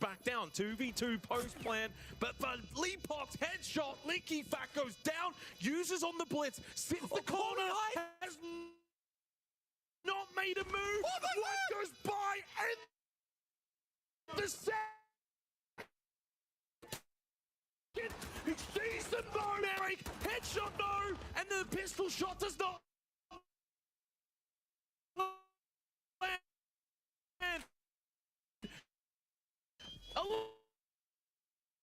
back down. 2v2 post plan, but Leapok's headshot, Leaky Fat goes down, uses on the blitz, sits the corner, has not made a move. One goes by, and the second, he sees the no, Eric, headshot no, and the pistol shot does not land.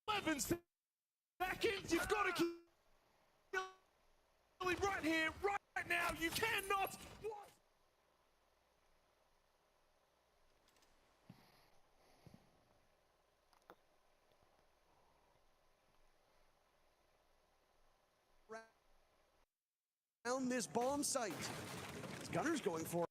11 seconds, you've got to kill him right here, right now, you cannot. What? Around this bomb site. Gunner's going for it.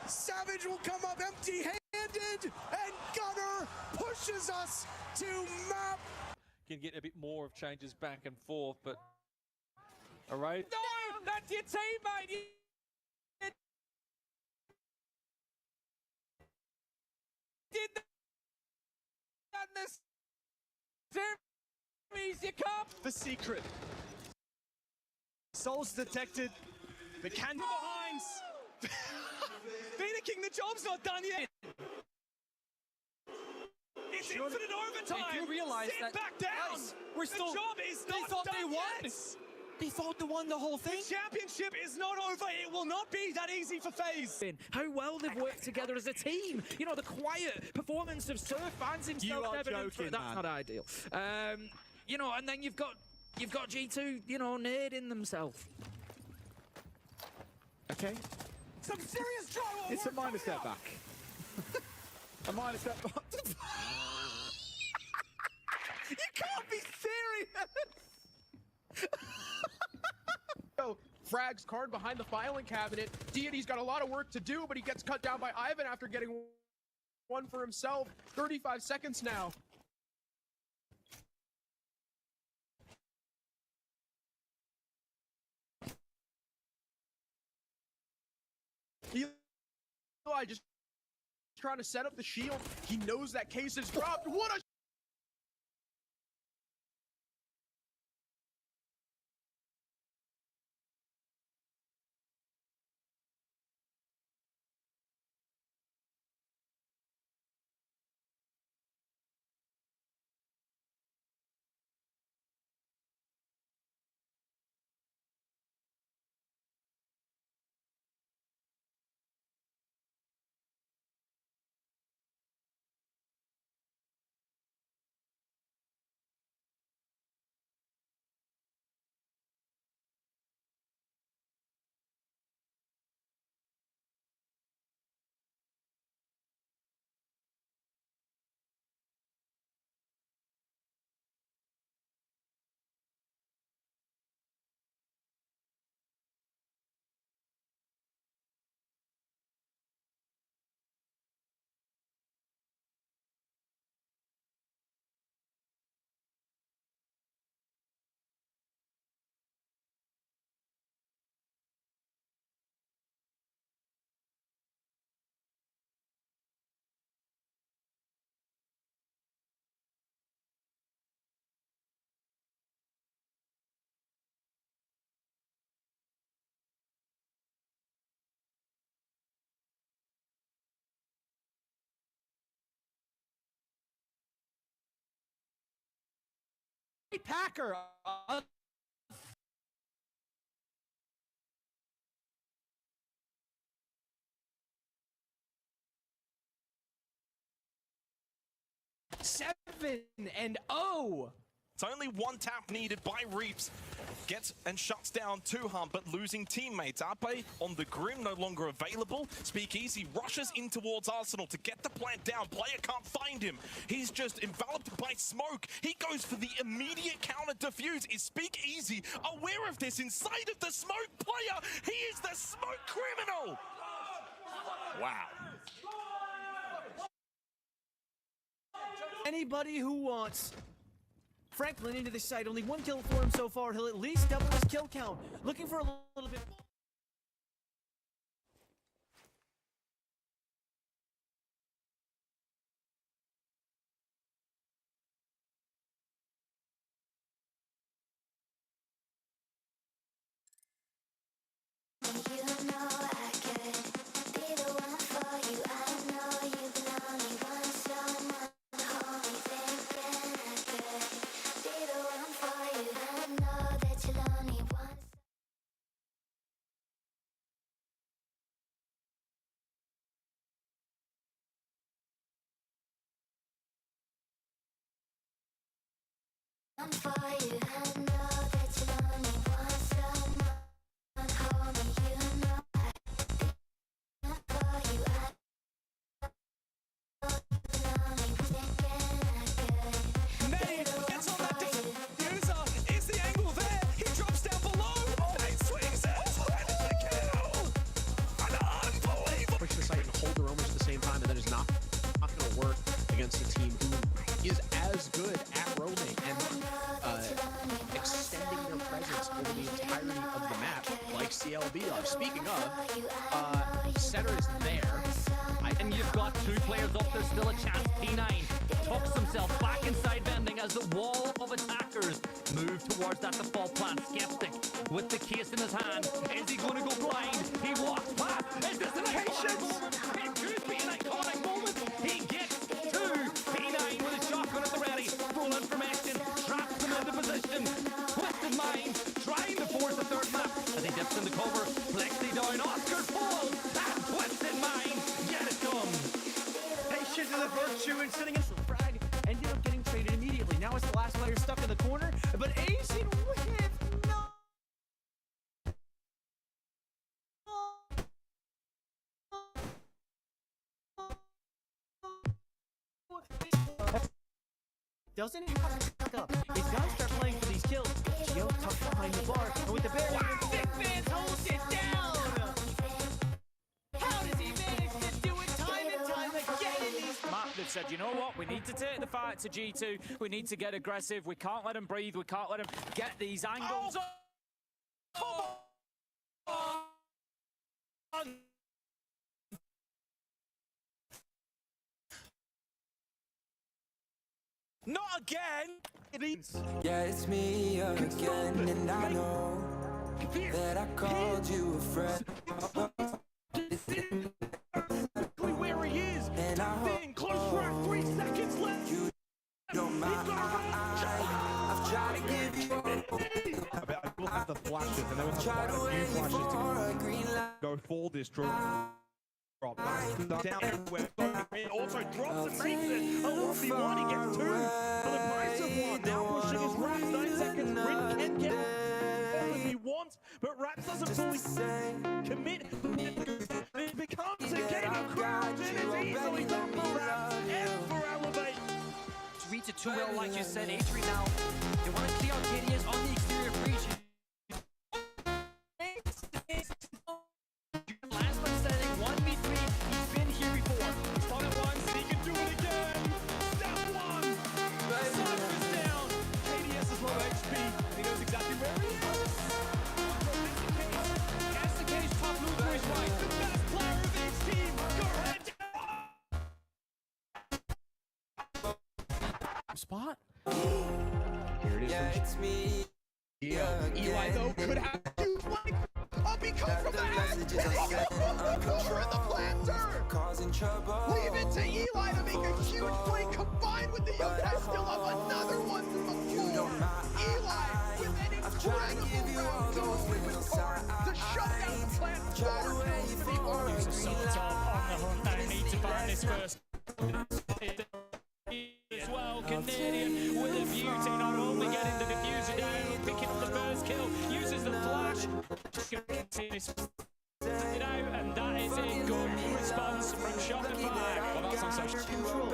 Savage will come up empty-handed, and Gunner pushes us to map. Can get a bit more of changes back and forth, but Array. No, that's your teammate. You did that in the series. You can't. The secret. Souls detected. The candle behind. King, the job's not done yet. It's infinite overtime. They do realize Sit that back down. We're still. The job is They not thought done they won. yet. They thought they won the whole thing. The championship is not over. It will not be that easy for FaZe. How well they've worked together as a team. You know, the quiet performance of Surf finds himself. You are evident joking, That's man. not ideal. You know, and then you've got G2, you know, nerding themselves. Okay. Some serious drywall. It's a minor step back. A minor step back. You can't be serious! So, Frag's card behind the filing cabinet. Deity's got a lot of work to do, but he gets cut down by Ivan after getting one for himself. 35 seconds now. Eli just trying to set up the shield. He knows that Case is dropped. What a Packer. 7-0. It's only one tap needed by Reaps. Gets and shuts down 2Hump, but losing teammates. Ape on the Grim, no longer available. Speakeasy rushes in towards Arsenal to get the plant down. Player can't find him. He's just enveloped by smoke. He goes for the immediate counter defuse. Is Speakeasy aware of this? Inside of the smoke player, he is the smoke criminal. Wow. Anybody who wants Franklin into the site, only one kill for him so far. He'll at least double his kill count. Looking for a little bit more. Is as good at roaming and extending their presence over the entirety of the map, like CLB are. Speaking of, Setter is there. And you've got two players up, there's still a chance. P9 tucks himself back inside vending as the wall of attackers move towards that default plant. Skeptic with the case in his hand. Is he going to go blind? He walks past. Is this an iconic moment? It could be an iconic moment. He gets two. P9 with a shotgun at the ready. Full information. Traps them into position. Twisted mind. Trying to force the third map. As he dips into cover. Plexi down. Oscar falls. And twisted mind. Get it done. Patient to the virtue and sitting in frag. Ended up getting traded immediately. Now it's the last player stuck in the corner. But Asian with no. Doesn't he fuck up? He's got to start playing for these kills. Gio tucked behind the bar, and with the barrier, Big Vien holds it down. How does he manage to do it time and time again in these? Matt, they've said, you know what? We need to take the fight to G2. We need to get aggressive. We can't let him breathe. We can't let him get these angles. Not again! It is. Yeah, it's me again, and I know that I called you a friend. Where he is. And I Vien, close round, 3 seconds left. you don't mind. I've tried to give you I will have the flashes, and they will have tried to quite a wait few flashes to for a green light. go for this drop. Down everywhere. And also drops and makes it a 1v1. He gets 2 for the price of 1. Now pushing his Raps 9 seconds. Rin can get all if he wants, but Raps doesn't fully commit. It becomes a game of crowds, and it's easily done for Raps and for Elevate. Reads it too well, like you said, Atri now. They want to clear Arcadius on the exterior breach. Last one standing, 1v3. He's been here before. He's done it once, He can do it again. Step 1. Cypher's down. ADS is low HP. He knows exactly where he is. That's the case. Top Luther is right. The best player of each team. Go ahead. Spot. Here it is. Yeah, it's me. Eli though could have huge like up he comes from the head and he gets from the cover of the planter. Causing trouble. Leave it to Eli to make a huge play combined with the young guy still up another one from the floor. Eli with an incredible round goes with card to shut down the plant far goes to the orange. Salt on the hunt. They need to find this first. As well, Canadian with a beauty, not only getting the diffuser down, picking up the first kill, uses the flash, it out, and that is a good response from Shopify. Well, that's on social control.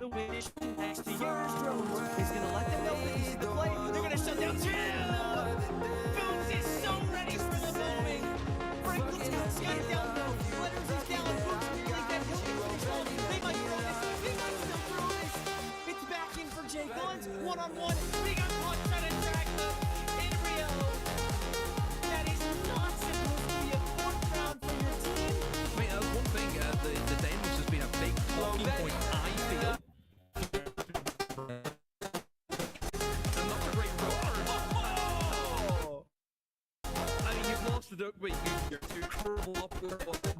The win next to yours, Drones. He's gonna let them know that this is the play. They're gonna shut down Jill. Boots is so ready for the bombing. Franklin's got Sky down though. Letters is down. Boots nearly dead. He'll get control. They might throw this. They might still throw this. It's back in for Jay Guns. One-on-one. Big on one trying to track them. In Rio. That is not supposed to be a 4th round for your team. I mean, one thing, the Daniels has been a big talking point, I feel. Another great roller. I mean, you've lost the duck, but you curl up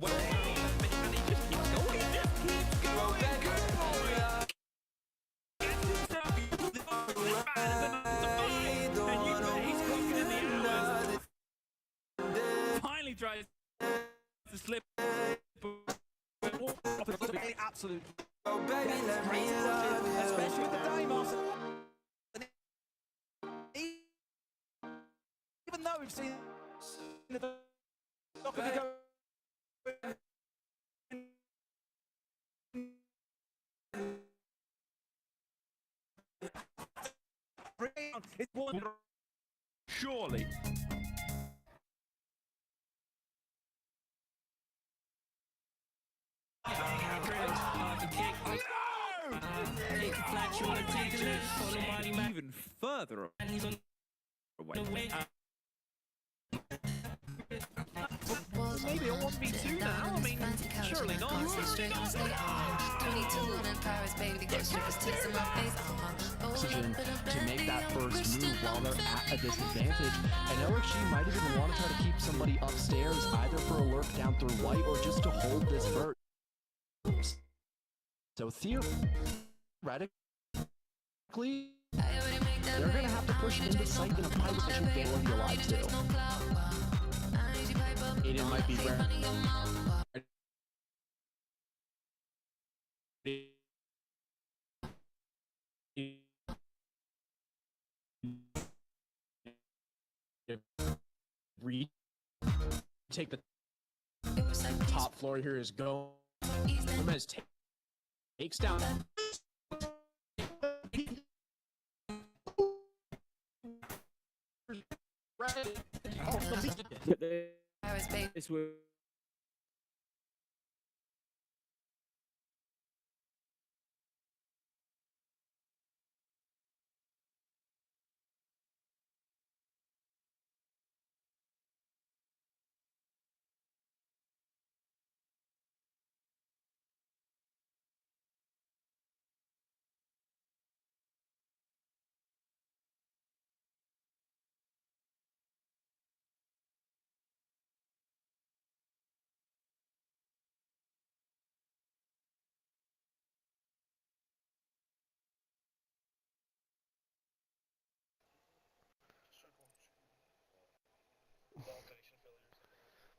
well, and he just keeps going. He just keeps going. Good ball. And he's cooking in the hours. Finally tries to slip. Absolute. Oh, baby, let me love you. Especially with the Damos. Even though we've seen the not going to go. It's one. Surely. Even further away. Maybe a 1v2 now. I mean, surely not. Oxygen to make that first move while they're at a disadvantage. And LRG might even want to try to keep somebody upstairs, either for a lurk down through white or just to hold this first. So theoretically, they're going to have to push into sight in a pipe which they will be alive to. Aiden might be rare. Take the top floor here is go. Gomez takes down. This will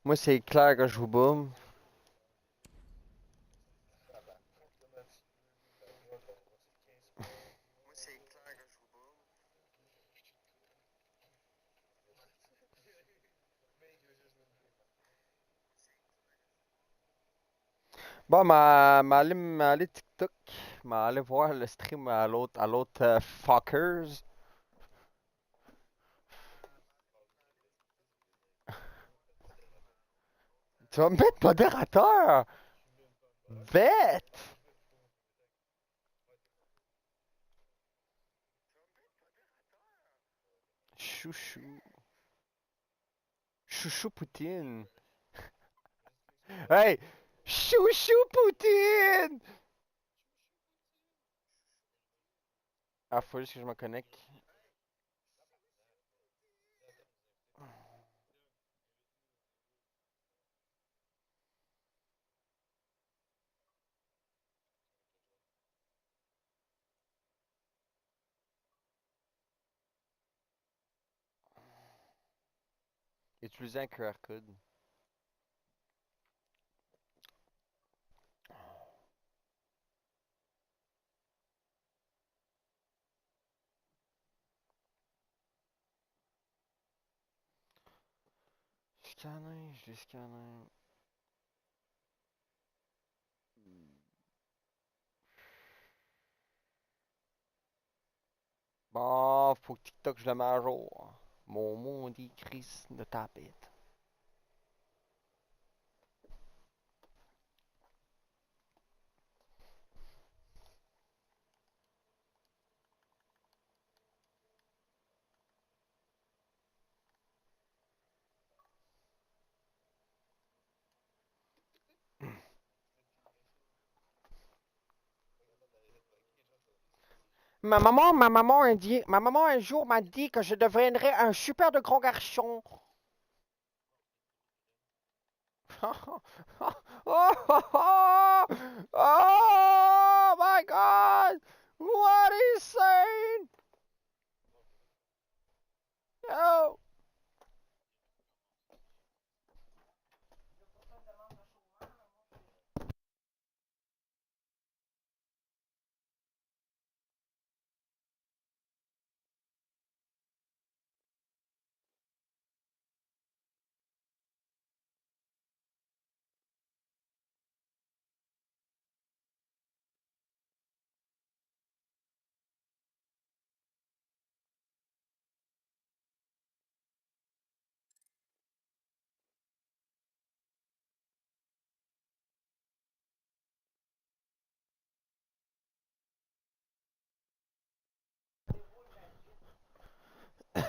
Moi, c'est clair que je vous boum. Bon, m'aller TikTok, m'aller voir le stream à l'autre fuckers. Tu vas me mettre modérateur! Bête! Chouchou. Chouchou Poutine. Hey! Chouchou Poutine! Ah, faut juste que je me connecte. Utiliser un QR code. Scanner, je vais scanner. Bon, faut que TikTok je le mette à jour. Mon maudit Chris de tapette. Ma maman un jour m'a dit que je deviendrais un super de grand garçon. Oh, oh, oh, oh my God! What is saying? Oh.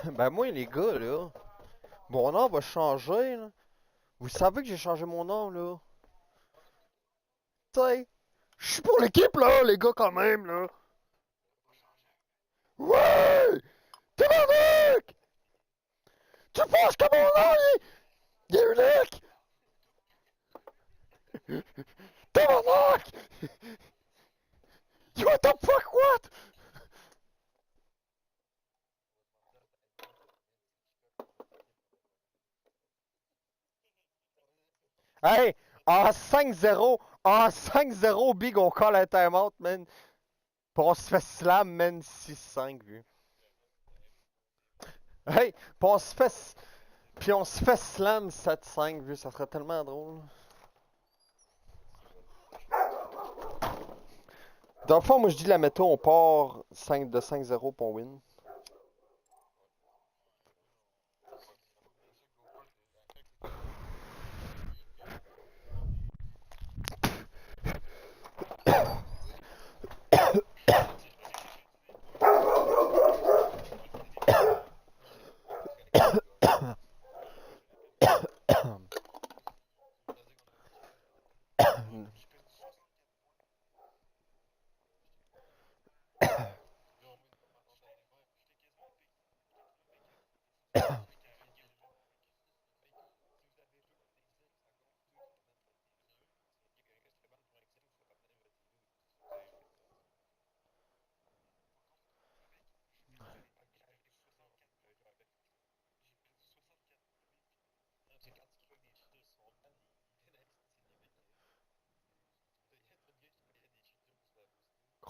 Ben moi les gars là, mon nom va changer là. Vous savez que j'ai changé mon nom là. Tu sais, je suis pour l'équipe là, les gars quand même là. Ouais! Tabarnak! Tu penses que mon nom il est unique? Tabarnak! You what the fuck what? Hey! En 5-0, Big on call un timeout, man. Pis on se fait slam, man, 6-5 vu. Hey! Puis on se fait slam 7-5 vu, ça serait tellement drôle. Dans le fond, moi je dis la méthode, on part 5-0 pour win.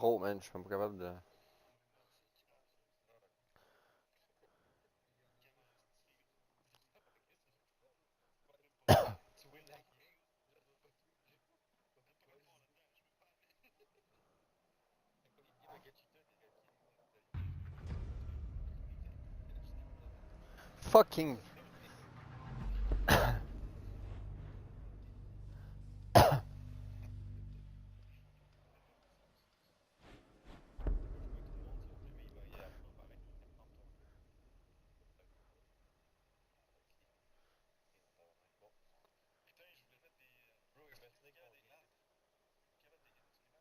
trop, man. Je suis même pas capable de. Fucking.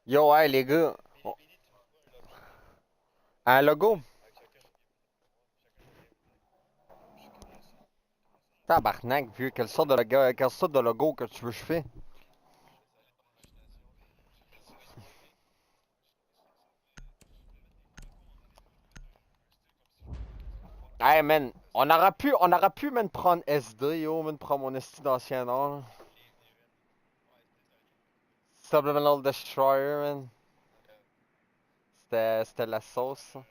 Yo, hey les gars. Un logo? Tabarnak, vieux. Quelle sorte de logo que tu veux que je fais? Hey man, on aurait pu, man, prendre SD, yo, man, prendre mon esti d'ancien nom, là. Subliminal Destroyer, man. C'était la sauce, ça.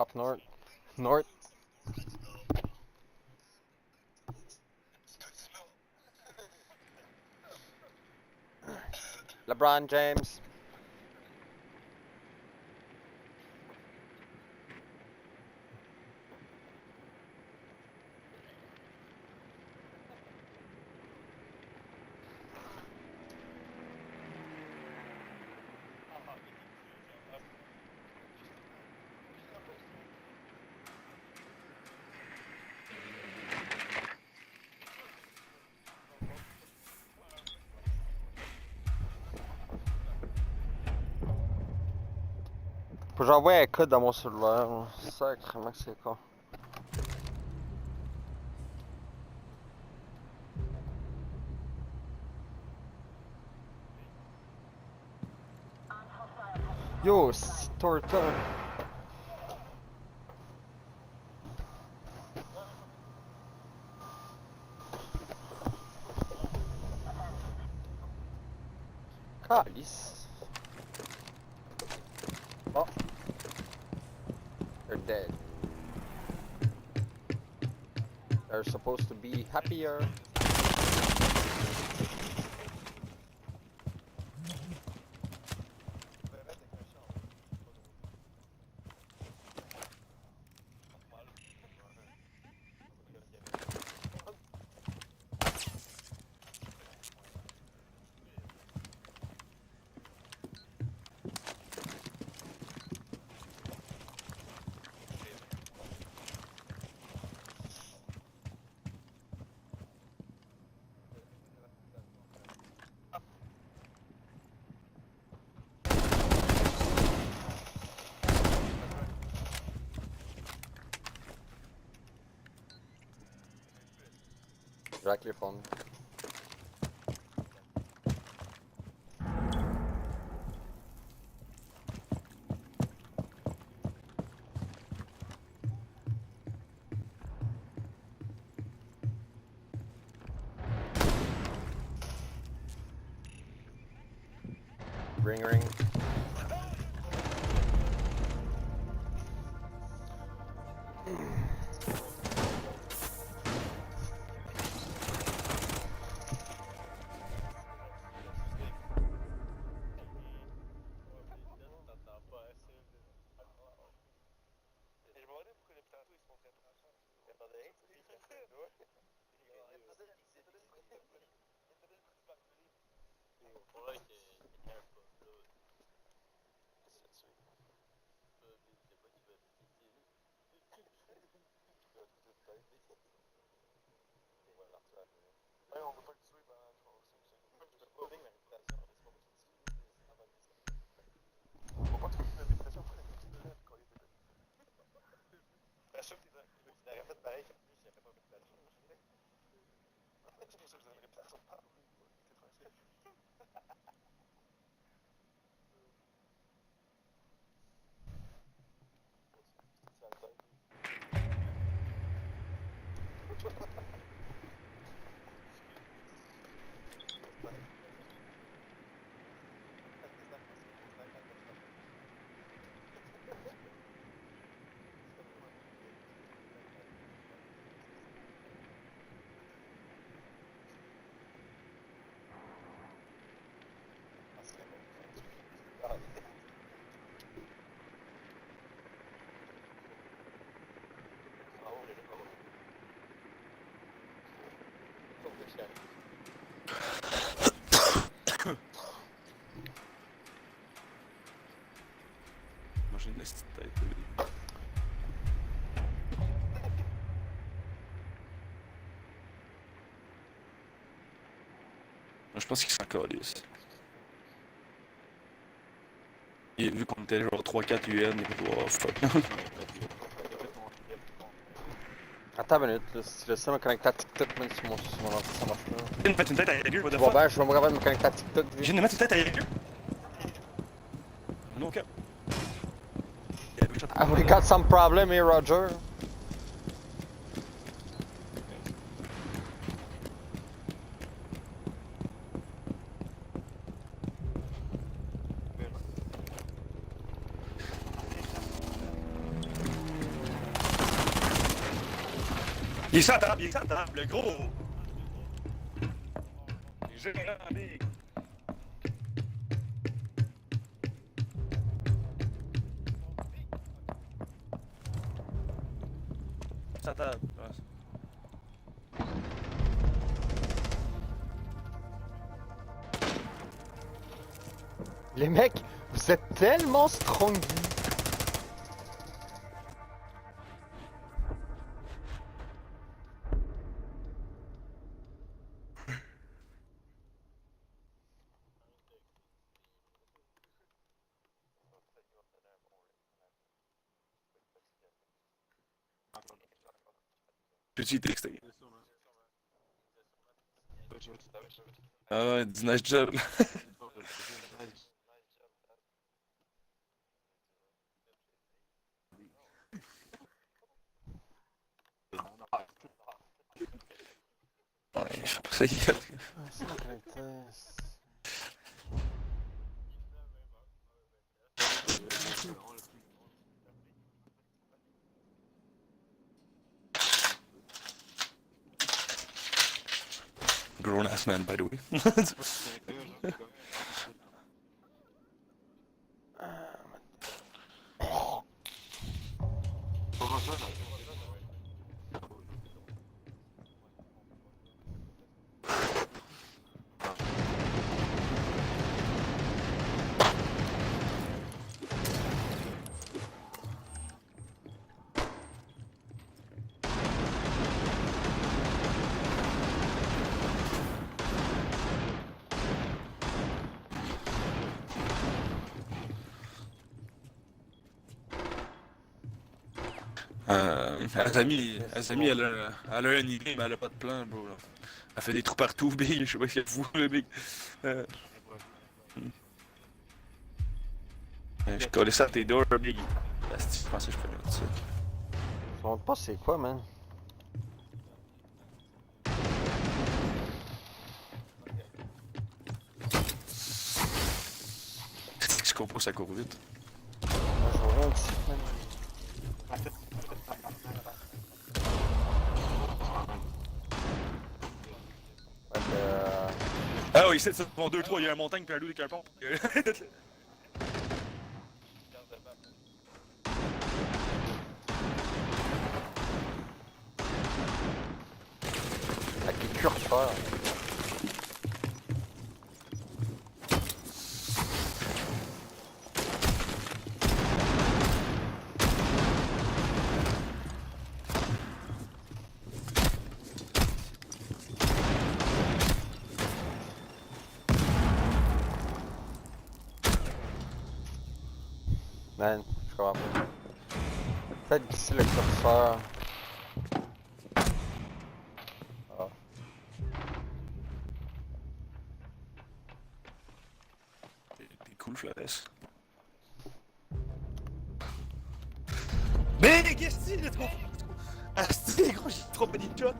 Up north. North. LeBron James. Faut que j'envoie un code dans mon cellulaire. Sacrément que c'est con. Yo, c'est Torta. Calice. Oh. They're dead. They're supposed to be happier. Jack les pommes. Ring ring. j'ai une petite tête. Je pense qu'il s'en calisse. Et vu qu'on était genre 3-4 UN, il va voir fuck. Attends une minute, là, si tu laisses me connecter à TikTok, même sur mon ordi, ça marche pas. Viens de mettre une tête à Jäger, what the Bon fuck? ben, je vais me rappeler de me connecter à TikTok. Je viens de mettre une tête à Jäger. No cap. We got some problem here, Roger. Il est sur la table, le gros! J'ai big. Sur la table, ouais. Les mecs, vous êtes tellement strong. Peux-tu texter? Ah ouais, du nice job. Ouais, je sais pas ça y est. Grown ass man, by the way. Azami, elle a une idée, mais elle a pas de plan, bro. Elle fait des trous partout, big. Je sais pas si elle fout, big. Je collais ça à tes doigts, big. Je pensais que je peux mettre ça. Je me demande pas c'est quoi, man. Je comprends, ça court vite. Je reviens ici, man. Ah oui, c'est 2-3, il y a un montagne puis un loup avec un pont. Avec les curseurs. Man, je comprends pas. Peut-être d'ici le curseur. Ah. T'es cool, Flores. Mais qu'est-ce que c'est, trop? Asti, gros, j'ai trop bonne shot.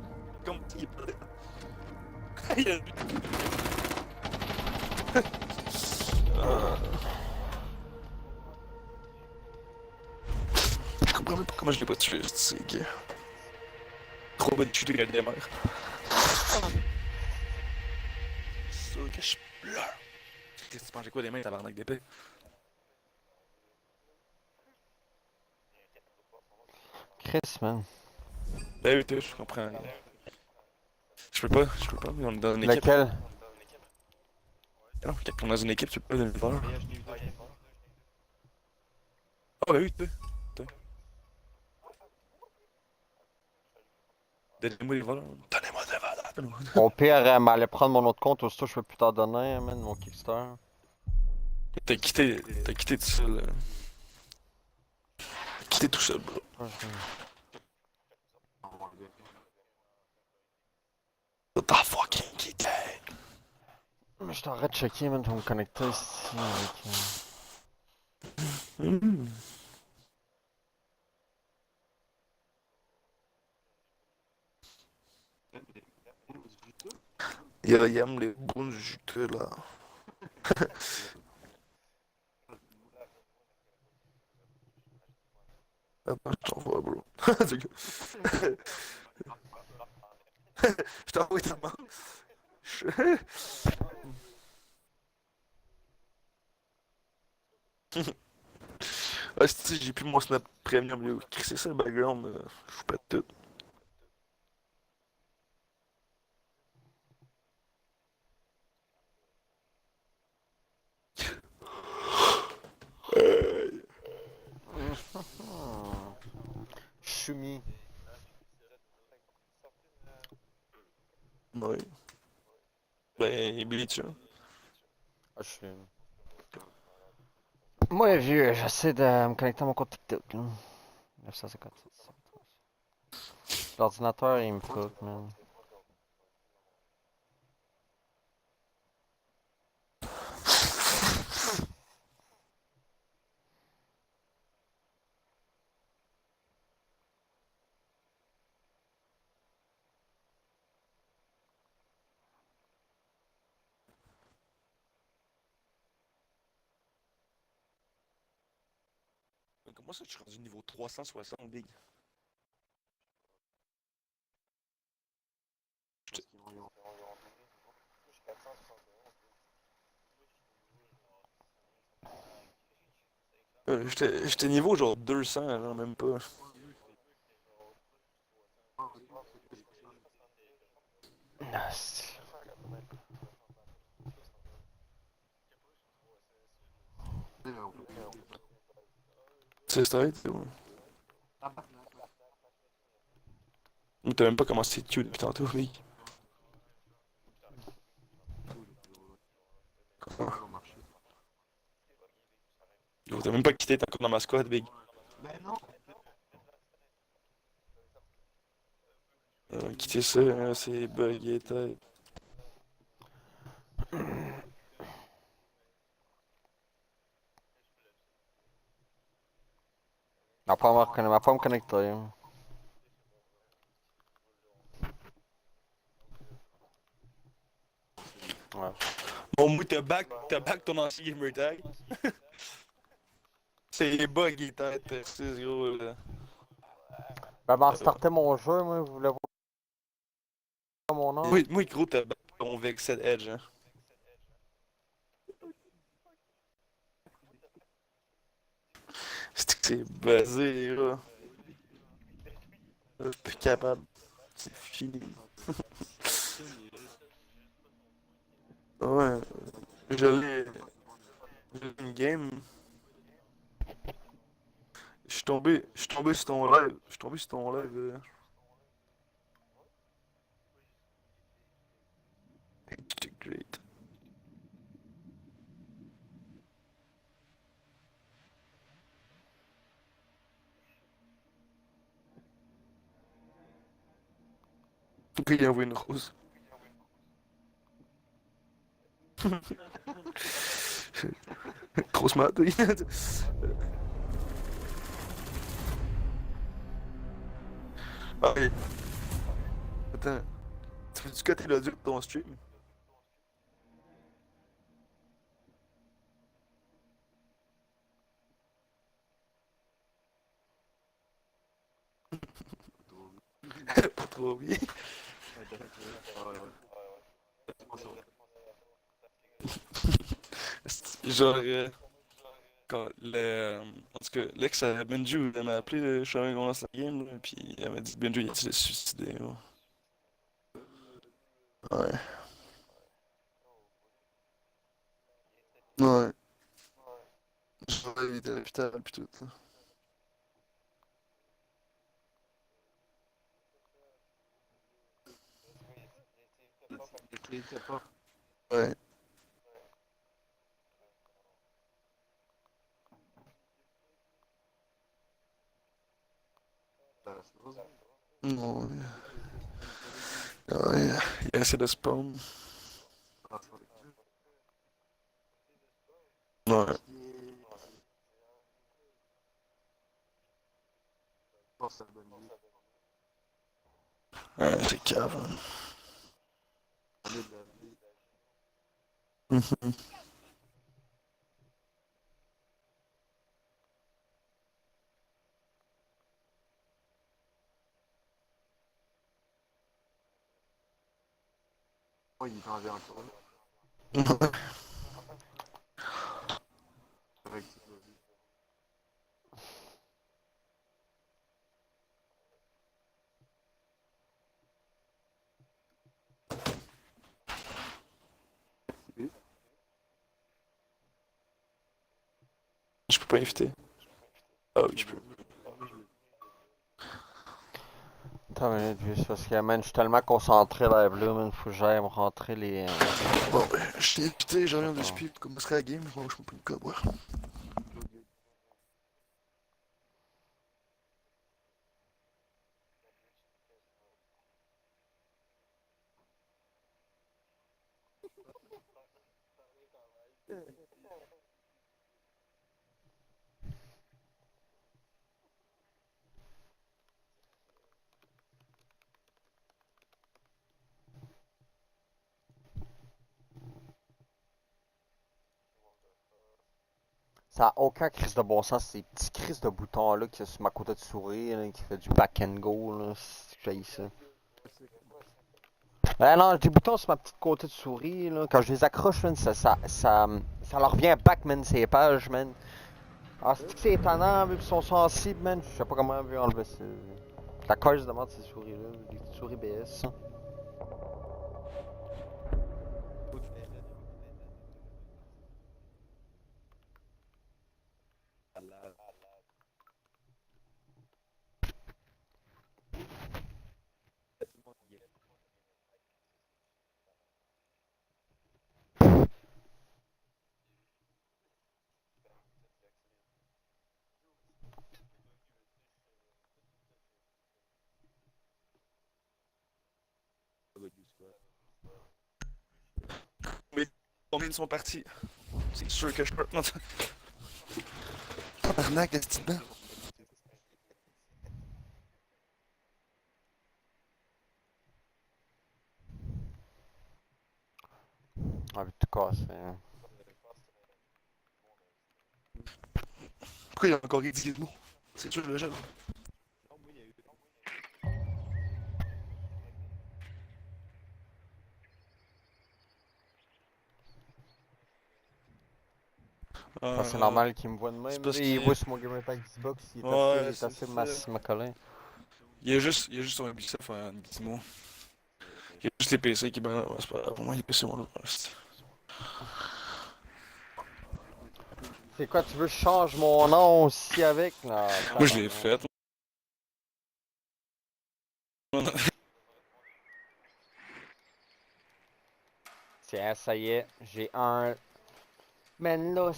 Comme il est pas. Il a... Je comprends même pas comment je l'ai pas tué, c'est gars. Trop bonne chute de la démarre. C'est sûr que je pleure. Qu'est-ce que tu penses, j'ai quoi des mains, tabarnak d'épée? Chris, man. Ben oui, je comprends. Je peux pas, mais on est dans une équipe. Laquelle? Non, quand on est dans une équipe, tu peux pas le faire. Ah, bah oui, toi. Donnez-moi les valeurs. Donnez-moi des valeurs. Au pire, elle m'allait prendre mon autre compte, aussitôt je peux plus t'en donner, man, mon Kickstarter. T'as quitté tout seul. T'as quitté tout seul, bro. T'as fucking quitté. Mais je t'arrête de checker, man, pour me connecter ici avec. Il aime les bons juteux, là. Attends, je t'envoie, bro. Je t'envoie ta main. Ah, si j'ai plus mon Snap Premium, yo. C'est ça le background, je fous pas de tout. Chumi. Ouais. Ben, Bleach, hein. Ah, je suis. Moi, vieux, j'essaie de me connecter à mon compte TikTok, là. 957. L'ordinateur, il me fuck, man. Mais comment ça, je suis rendu niveau 360, Big? J'étais niveau genre 200, genre même pas. Ah, c'est- C'est straight, c'est bon. Mais t'as même pas commencé Q depuis tantôt, Big. Yo, t'as même pas quitté ta compte dans ma squad, Big. Quitter ça, c'est bugué, tête. m'a pas me connecter. Hein. Ouais. Bon, moi, t'as back ton ancien gamer tag. C'est bugué, tête. C'est gros, là. Ben, avant de starter mon jeu, moi, vous voulez voir mon nom? Moi, gros, t'as back ton Vexed Edge, hein. C'est basé, là. Plus capable. C'est fini. Ouais. J'allais. J'allais une game. Je suis tombé sur ton live. Je suis tombé sur ton live. C'était great. Puis il a envoyé une rose. Trop smart, oui. Ah oui. Attends. Tu veux-tu coter l'audio de ton stream? Pas trop bien. Genre, quand en tout cas, l'ex à Benju, elle m'a appelé, je savais qu'on lance la game, là, puis elle m'a dit Benju, il a se suicidé. Ouais. Ouais. Genre, il était à l'hôpital, puis tout. Là. Ouais. Non. Ouais, il y a assez de spawn. Ouais. Ouais, c'est cave. Mhm. Ouais. Je peux pas inviter. Ah oui, je peux. Attends une minute, juste parce que, man, je suis tellement concentré live là, man, faut que j'aille me rentrer les. Bon, ben, je t'ai invité, je reviens de D'accord. speed. Comment serait la game? Moi, je me peux pas boire. Ça a aucun crise de bon sens, ces petits crises de boutons là qui sont sur ma côté de souris, là, qui fait du back and go, là. J'ai ça. Ah non, j'ai des boutons sur ma petite côté de souris, là. Quand je les accroche, man, ça leur vient back, man, ces pages, man. Ah, c'est que c'est étonnant, vu qu'ils sont sensibles, man. Je sais pas comment on veut enlever ça. La cause demande ces souris-là, des petites souris BS. Mais combien ils sont partis? C'est sûr que je peux. Non, tabarnak, de ce dedans. Ah, mais tout cassé, hein. Pourquoi il a encore dit le mot? C'est sûr, le jeu. Ça, c'est Euh, normal qu'ils me voient de c'est même. parce Là, qu'il. ils voient sur mon gamer tag Xbox, il Ouais, est c'est assez ça. massivement collé. Il y a juste son objectif à Gizmo. Il y a juste les PC qui balancent. Ouais, c'est pas grave. Pour moi, les PC, on le reste. C'est quoi, tu veux que je change mon nom aussi avec? Non, Moi, je l'ai tabarnak. fait. Tiens, ça y est, j'ai un. Man, là,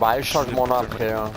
ouais, je change mon nom après, hein.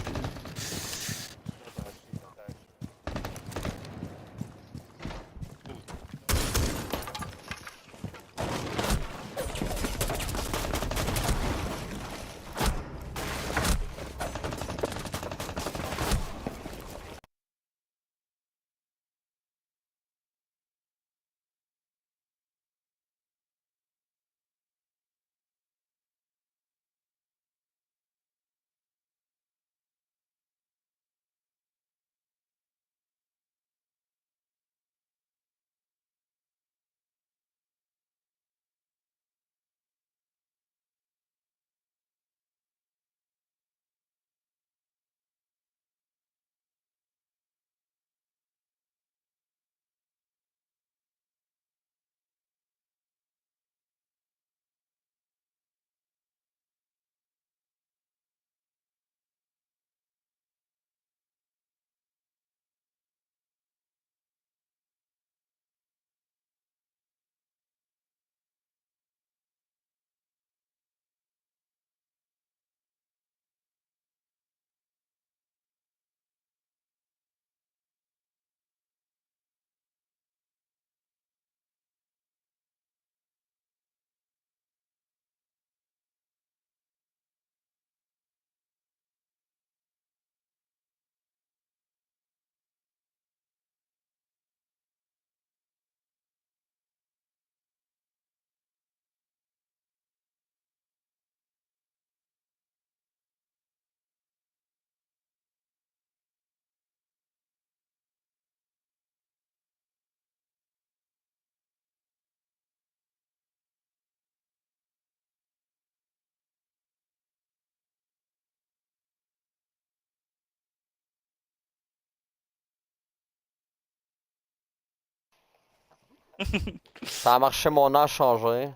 Ça a marché, mon nom a changé. Ouais.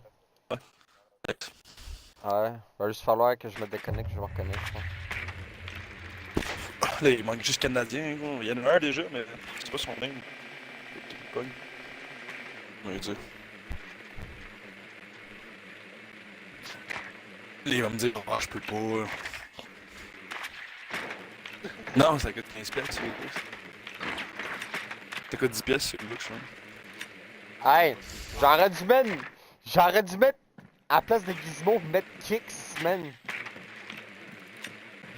Ouais, va juste falloir que je me déconnecte, je me reconnecte, je pense. Là, il manque juste Canadien, gros. Il y en a un déjà, mais c'est pas son nom. Il pogne. Ouais, tu sais. Là, il va me dire, ah, je peux pas. Non, ça coûte 15 pièces, c'est gros. Ça coûte 10 pièces, c'est gros, je crois. Hey, j'aurais dû mettre, à la place de Gizmo, mettre Kicks, man.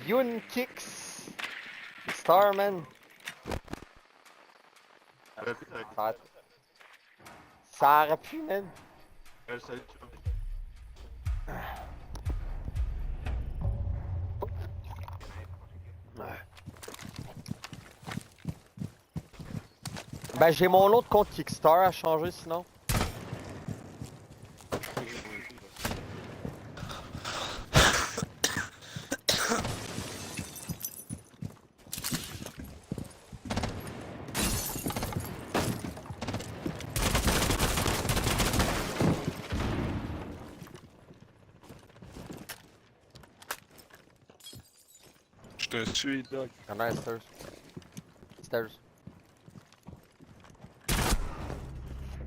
Yoon Kicks. Star, man. Ça aurait pu, man. Ben, j'ai mon autre compte Kickstar à changer, sinon. Je te suis, Doc. Y'en a un stairs. Stairs.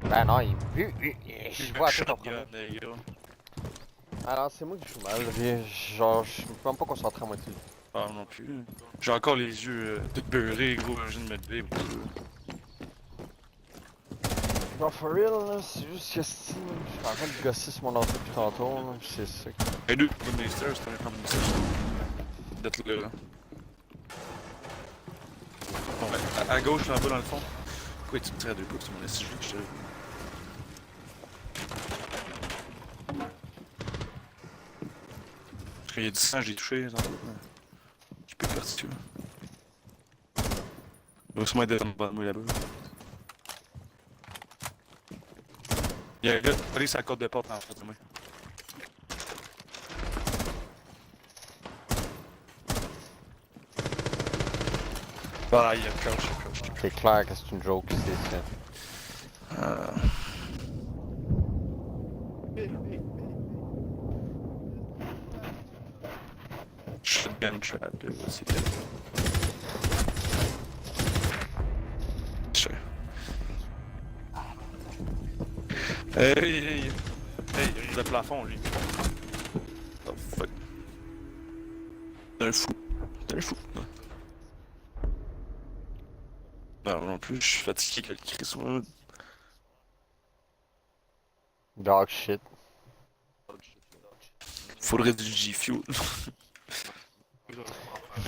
Ben non, je vois tout en premier. Ah non, c'est moi qui joue mal. Genre, je suis même pas concentré à moitié. Ah, non plus. J'ai encore les yeux tout beurrés, gros. Je viens de me lever. Non, for real, là, c'est juste que si, je suis en train de gosser sur mon entrée depuis tantôt, là, pis c'est ça. Et deux, comme les stairs, c'était comme ça. D'être là. Bon, ben, à gauche, là-bas, dans le fond. Pourquoi tu me tires à deux pouces sur mon SG? Je te... Parce qu'il y a du sang, j'ai touché, genre. Je peux partir, tu vois. Il va sûrement être en bas de moi là-bas. Il y a un gars, allez, c'est la corde de porte en face de moi. Ah, il y a crouch. C'est clair que c'est une joke, c'est ça. Shotgun trap, c'est bien. Hey, il a le plafond, lui. Oh fuck. T'es un fou. Non plus, je suis fatigué avec le Chris. Dog shit. Faudrait du G-Fuel.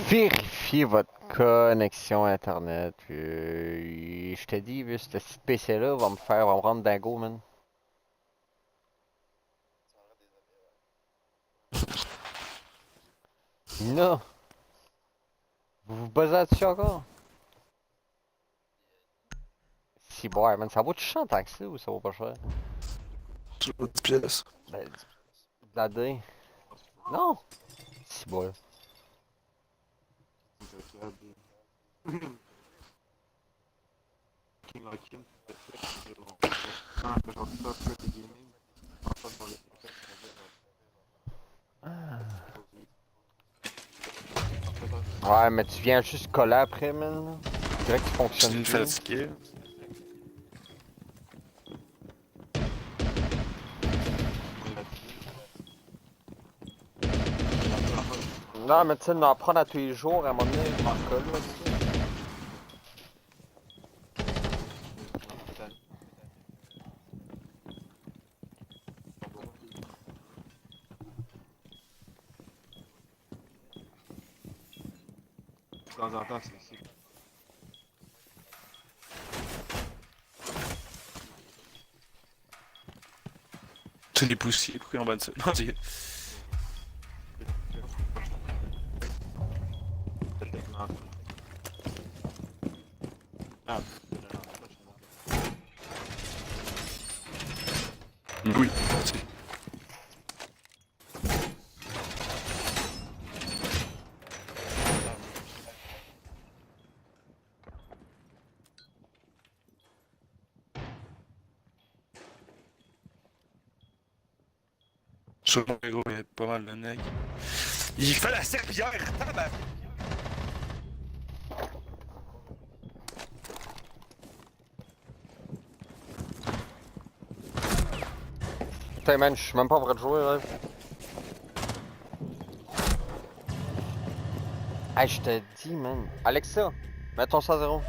Vérifiez votre connexion internet, puis je te dis, vu ce petit PC là va me rendre dingo, man. Non. Vous vous basez là-dessus encore? Si boire, man, ça vaut-tu cher tant que ça ou ça vaut pas cher? 10 pièces. Ben, de la D. Non! Si boire. Ouais, mais tu viens juste coller après, man. Je dirais qu'il Je fonctionne suis plus. fatigué. Non, mais tu sais, d'en prendre à tous les jours, à un moment donné, je m'en colle, là, tu sais. De temps en temps, c'est ici. C'est les poussiers, pourquoi en bas de ça? Non, c'est... Oui, c'est... Sûrement, gros, il y a pas mal de nègres. Il fait la serpillière, tabarnak! Putain, man, je suis même pas en train de jouer, là. Hey, je te dis, man. Alexa, mets ton ça à 0.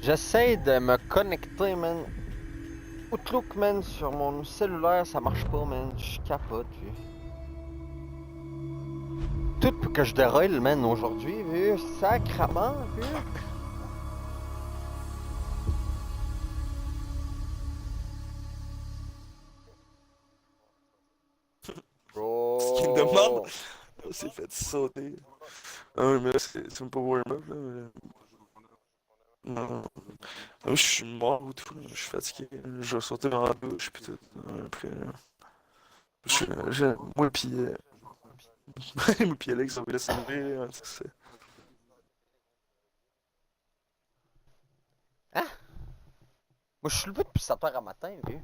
J'essaie de me connecter, man. Outlook, man, sur mon cellulaire, ça marche pas, man. Je capote, vu. Tout pour que je déroule, man, aujourd'hui, vu. Sacrement, vu. Ce qu'il me demande, on s'est fait sauter. Ah oui, mais là, c'est même pas warm-up, là. Non, je suis mort ou tout, je suis fatigué. Je vais sauter dans la douche, puis tout. Après, moi, puis moi, puis Alex, on va laisser tomber. Hein? Moi, je suis levé depuis 7h à matin, vu.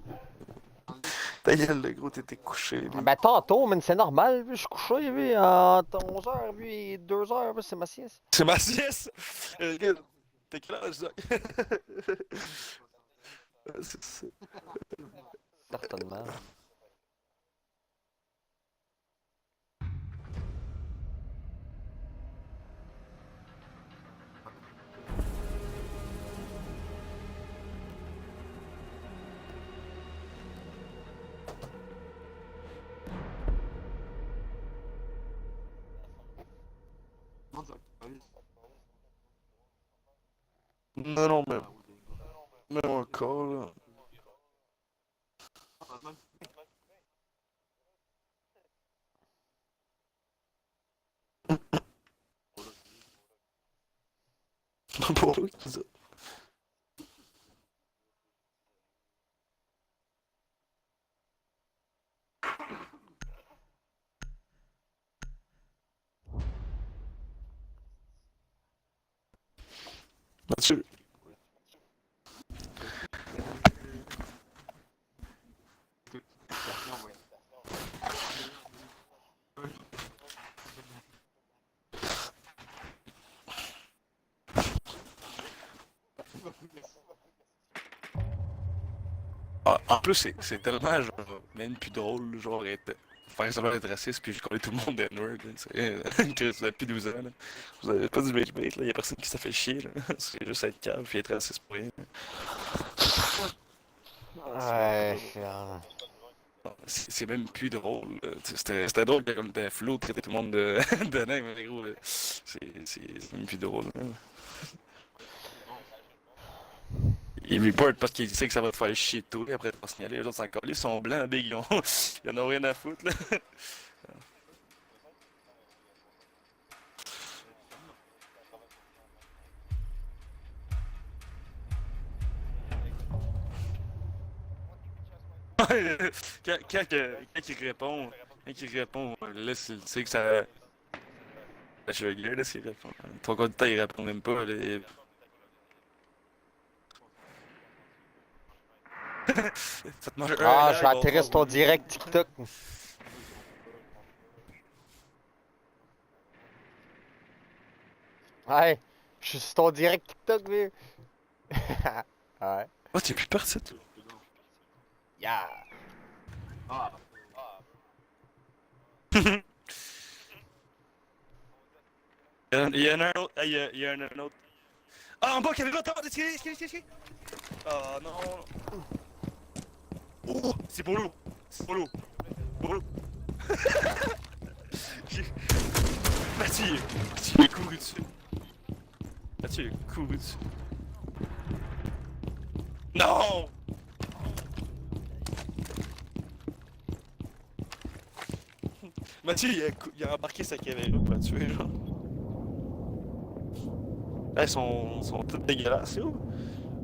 Ta gueule, le gros, t'étais couché. Lui. Ben, tantôt, man, c'est normal, vu. Je suis couché, vu, entre 11h, vu, et 2h, vu, c'est ma sieste. C'est ma sieste! Regarde, t'es quel âge, Zach? C'est ça. Certainement. Non, non, mais encore, là. Pour ça. Mathieu. En plus, c'est tellement, genre, même plus drôle, genre, faire semblant d'être raciste, puis je connais tout le monde d'N-word, ça fait depuis 12 ans, là. Vous avez pas du rage-bait, là, y'a personne qui s'est fait chier, là. C'est juste être calme, puis être raciste pour rien. Ouais, c'est même plus drôle, là. C'était drôle, comme t'es flou, traiter tout le monde de, de nain, mais gros, là, c'est même plus drôle, là. Il report parce qu'il sait que ça va te faire chier tout, et après, tu vas signaler, les autres encore, ils sont blancs, big, ils en ont rien à foutre, là. quand il répond, là, c'est que ça. Je suis gueule, là, s'il répond. Trois quarts du temps, il répond même pas, là. Ça te mange Ah, j'ai atterri sur ton direct TikTok. Ouais, je suis sur ton direct TikTok, vu. Ouais. Oh, t'es plus parti, toi. Yeah. Il y en a un autre. Il y en a un autre. Ah, en bas, il y avait l'autre. Escalier. Ah, non. Oh, c'est Bolo. Bolo. Mathieu est couru dessus. Non! Mathieu, il a embarqué sa caméra pour la tuer, genre. Ils sont toutes dégueulasses, là.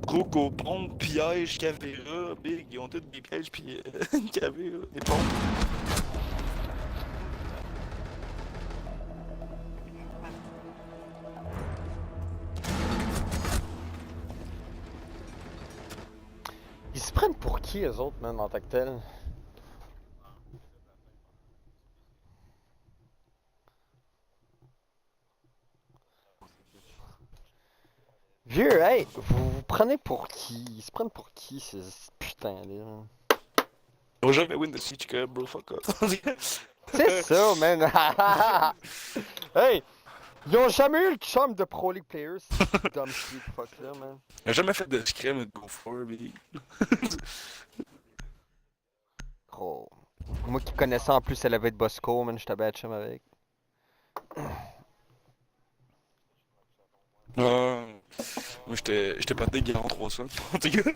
Gros copon, piège, caméra, big, ils ont tous des pièges pis une caméra, des pompes. pour qui, eux autres, man, en tant que tel? Vieux, hey, vous prenez pour qui? Ils se prennent pour qui, ces putains-là? Ils vont jamais win de Siege Cup, bro, fuck off. C'est ça, man! Hey! Ils ont jamais eu le charme de Pro League Players, ces dumb shit fuck là, man. Il a jamais fait de scrim de Go For, mais... Gros. Moi qui connaissais en plus, elle avait de Bosco, man, j'étais bad chum avec. Ah, moi j'étais pas dégueu en 300, en tout cas.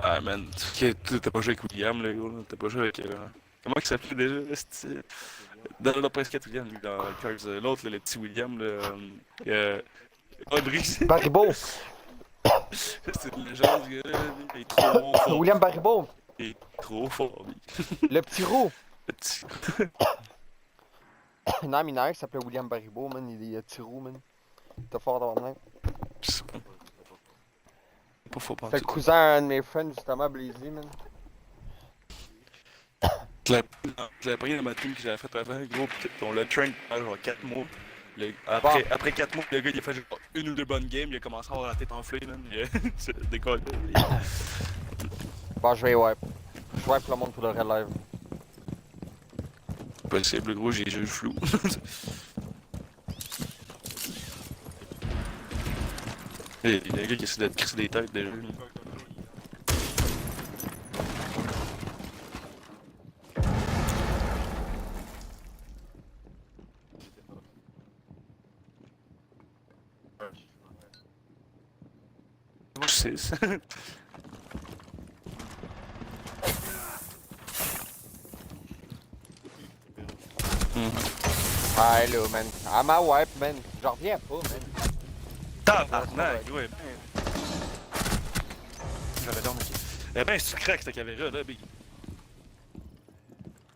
Ah man, t'as pas joué avec William, là, gros, t'as pas joué avec... Comment il s'appelait déjà, dans la presse 4ème, lui, dans le Cars, l'autre, le petit William, là, Brice. Baribeau! C'est une légende, ce gars-là, il est trop fort. William Baribeau! Il est trop fort, lui. Le petit roux! Le petit... Non, mineur qui s'appelait William Baribeau, man, il est petit roux, man. T'es fort dans le main. Je sais pas. Pas faux, pas C'est le cousin à un de mes friends, justement, Blazy, man. Je l'avais pris dans ma team que j'avais fait avant, gros, pis on l'a train pendant genre 4 mois. Après 4 mois, le gars il a fait genre une ou deux bonnes games, il a commencé à avoir la tête enflée, man. C'est décollé. Bon, je vais wipe. Je wipe le monde pour le live. Possible, gros, j'ai le flou. Il y a un gars qui essaie de crisser des têtes déjà. Moi, je sais ça. Ah, hello, man. À ma wipe, man. J'en reviens pas, man. Tabarnak, ouais. J'avais dormi. Eh ben, c'est crack cette caméra là, Big.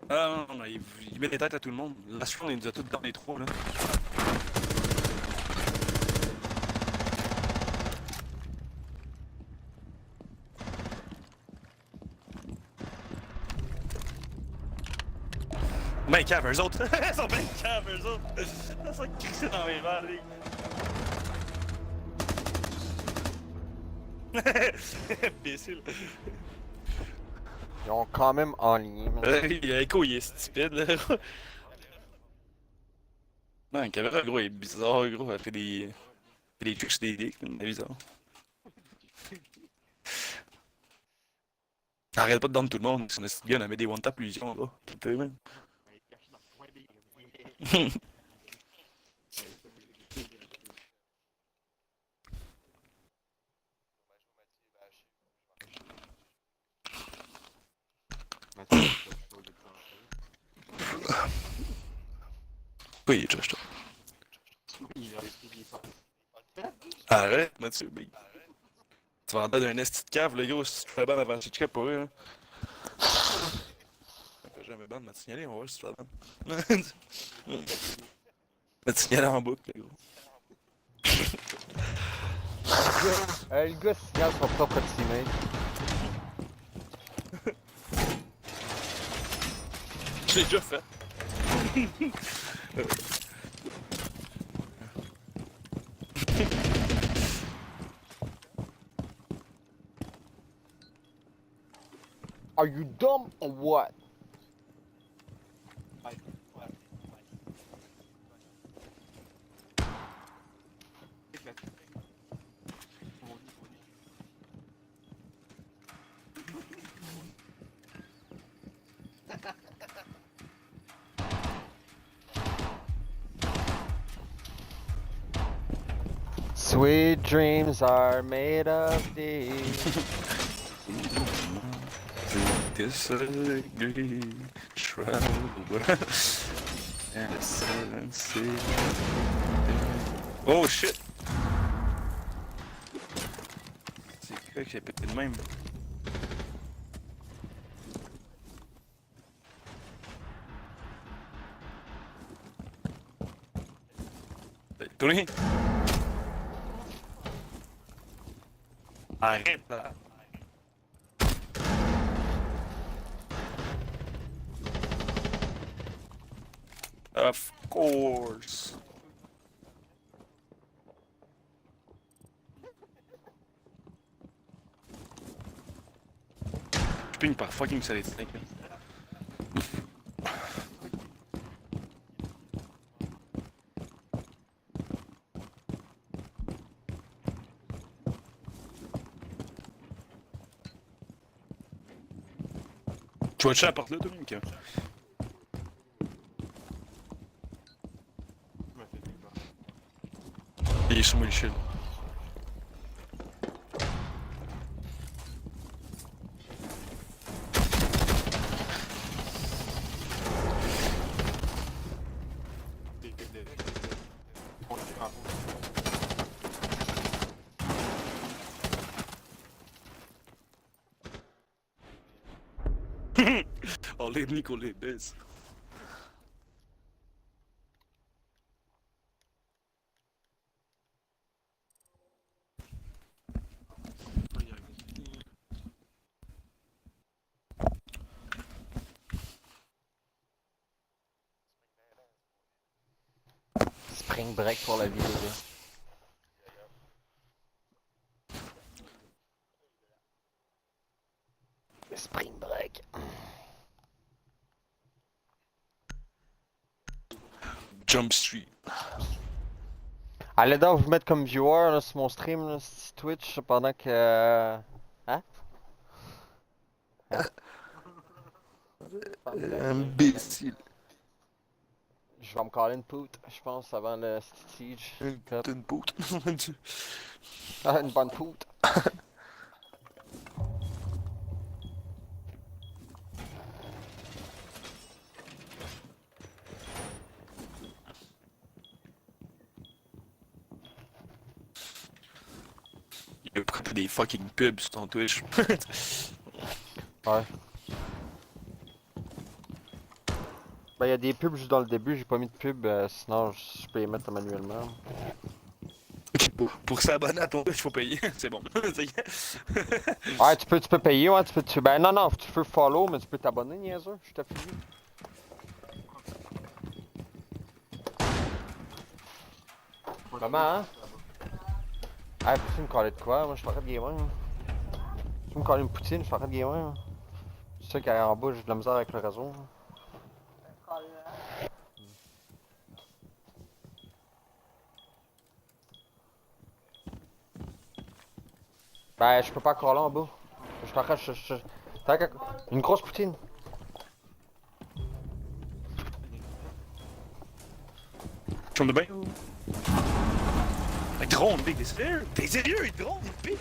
Ah non, non, il met des têtes à tout le monde. La suite, il nous a tous dans les trous là. Ben cave, eux autres! Ils sont ben cave, eux autres! Ils sont crissés dans mes verres, les imbécile! Ils ont quand même enligné, man. Echo, il est stupide, là. Non, la caméra, gros, il est bizarre, gros. Elle fait des tricks sur des dicks, c'est bizarre. Arrête pas de down tout le monde, c'est une gun, elle met des one-tap illusions, là. Putain, man. Oui, Josh, toi. Arrête, Mathieu, big. Tu vas en donner un esti de cave, le gros, si tu fais ban avant Chichka pour eux, hein. Fais jamais ban, m'a signalé, on va voir si tu fais ban. M'a signalé en boucle, le gros. Le gars signale son propre teammate. Je l'ai déjà fait. Are you dumb or what? Sweet dreams are made of these. Disagree, travel and a seven sea. Oh shit! C'est quoi que j'ai pété de même? Tony! Arrête là! Of course! Je ping par fucking solid snake. Tu watches la porte là, Dominique? Il est sur moi le shield. Oh, les Nico, les baisse. Spring break pour la vie, les gars. Spring break. Jump Street. Allez donc vous mettre comme viewer là, sur mon stream, là, sur Twitch, pendant que... Hein? Imbécile. Je vais me caler une poute, je pense, avant le siege. Une poute. Ah, une bonne poute. Il a pris des fucking pubs sur ton Twitch. Ouais. Ben y'a des pubs juste dans le début, j'ai pas mis de pub, sinon je peux les mettre manuellement. Ok, pour s'abonner à ton Twitch, faut payer. C'est bon. Ouais, tu peux payer, ouais, ben non, tu peux follow, mais tu peux t'abonner, niaiseux, je t'affilie. Maman, hein? Ah, peux-tu me caler de quoi? Moi, je suis en train de gamer. Tu me caler une poutine, je suis en train de gamer. C'est ça qu'en bas, j'ai de la misère avec le réseau. Ben, je peux pas caler en bas. Je suis en train de... Une grosse poutine. Tu de bain? Il drone, Big, t'es sérieux? T'es sérieux? Il drone, Big?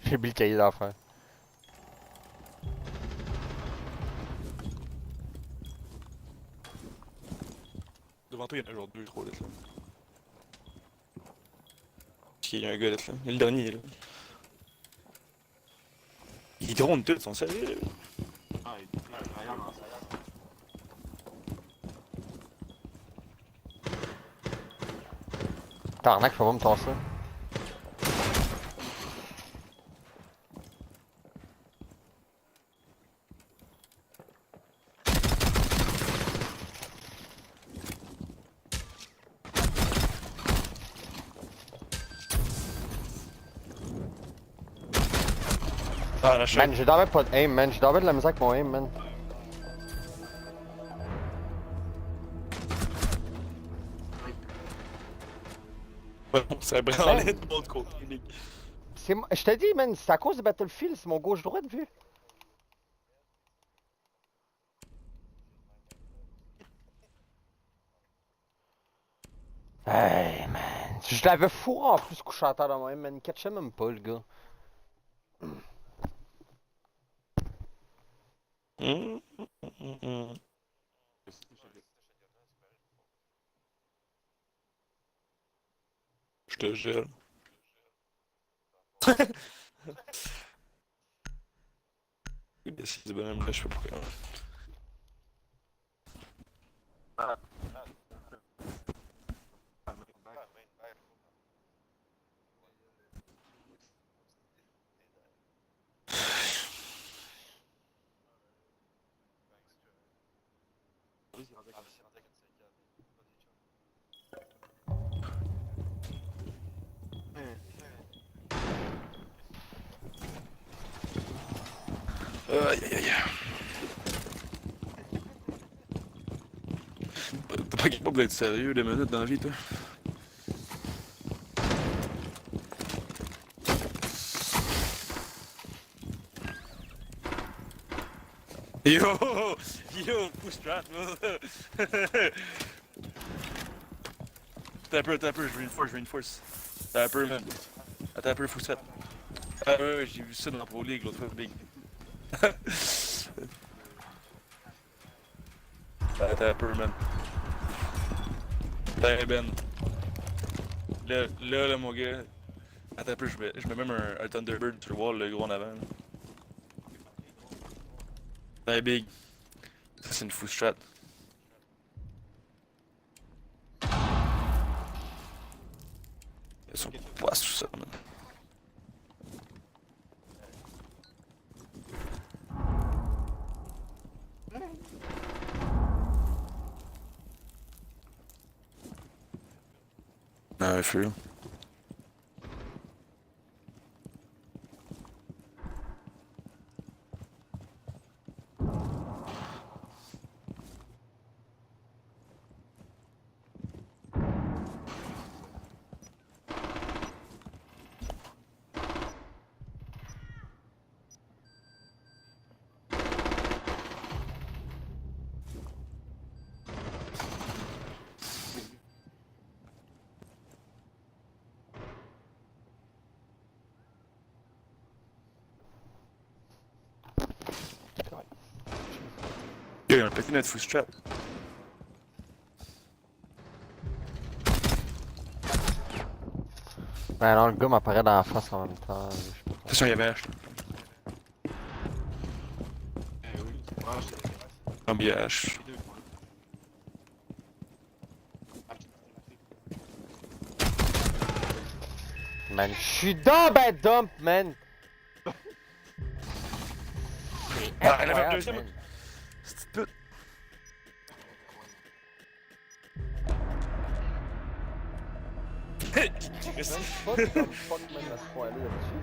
J'ai oublié le cahier d'affaires. Devant toi, il y en a genre 2, 3 là. Il y a un gars là. Il y a le dernier là. Il drone tout, ils sont sérieux? Ah, Tarnac, faut pas me tasser. Ah, la chaîne. Man, j'ai d'abord pas de aim, man. J'ai d'abord de la musique avec mon aim, man. Ouais, c'est branlé de l'autre côté, Ligue. Je t'ai dit, man, c'est à cause de Battlefield, c'est mon gauche-droite vu. Hey, man. Je l'avais fourré en plus couché à terre dans mon aim, man. Il catchait même pas, le gars. Je te gèle. C'est bonhomme là, je sais pas pourquoi. Aïe aïe aïe. T'es pas capable d'être sérieux 2 minutes dans la vie, toi? Yo! Yo! Push strat, man! T'as un peu, je veux une force. T'as un peu, man. Attends un peu, push strat. Ah ouais, j'ai vu ça dans la Pro League l'autre fois, big. Attends un peu, man. T'as Ben. Là, mon gars. Attends un peu, je mets même un Thunderbird sur le wall, le gros en avant. Là. T'as big. Ça, c'est une fou strat. Ils sont pas sous ça, man. Non, un feu. Il a pété notre fou strap. Ben non, le gars m'apparaît dans la face en même temps. Attention, il y avait H. Un BH. Man, j'suis dans ben dump, man! Ah, elle avait un Incroyable, deuxième. man. C'est pute. Fuck comme fuck, man, à ce point-là, là-dessus.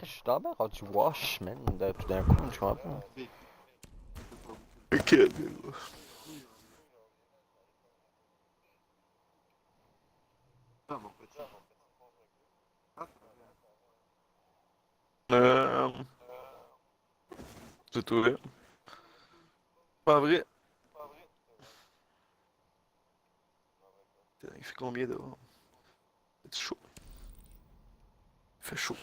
Je suis d'abord rendu wash, man, tout d'un coup, je comprends pas. Ok. C'est tout vrai. Pas vrai. Il fait combien dehors? C'est chaud. Il fait chaud.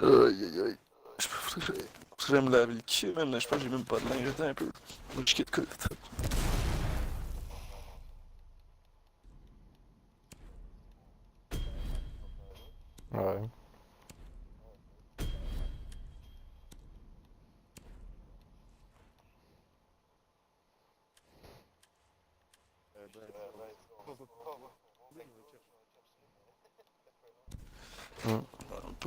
Aïe aïe aïe. Faudrait que j'aille me laver le cul, même. Je pense que j'ai même pas de linge. Attends un peu. Moi, je quitte quoi. Ouais.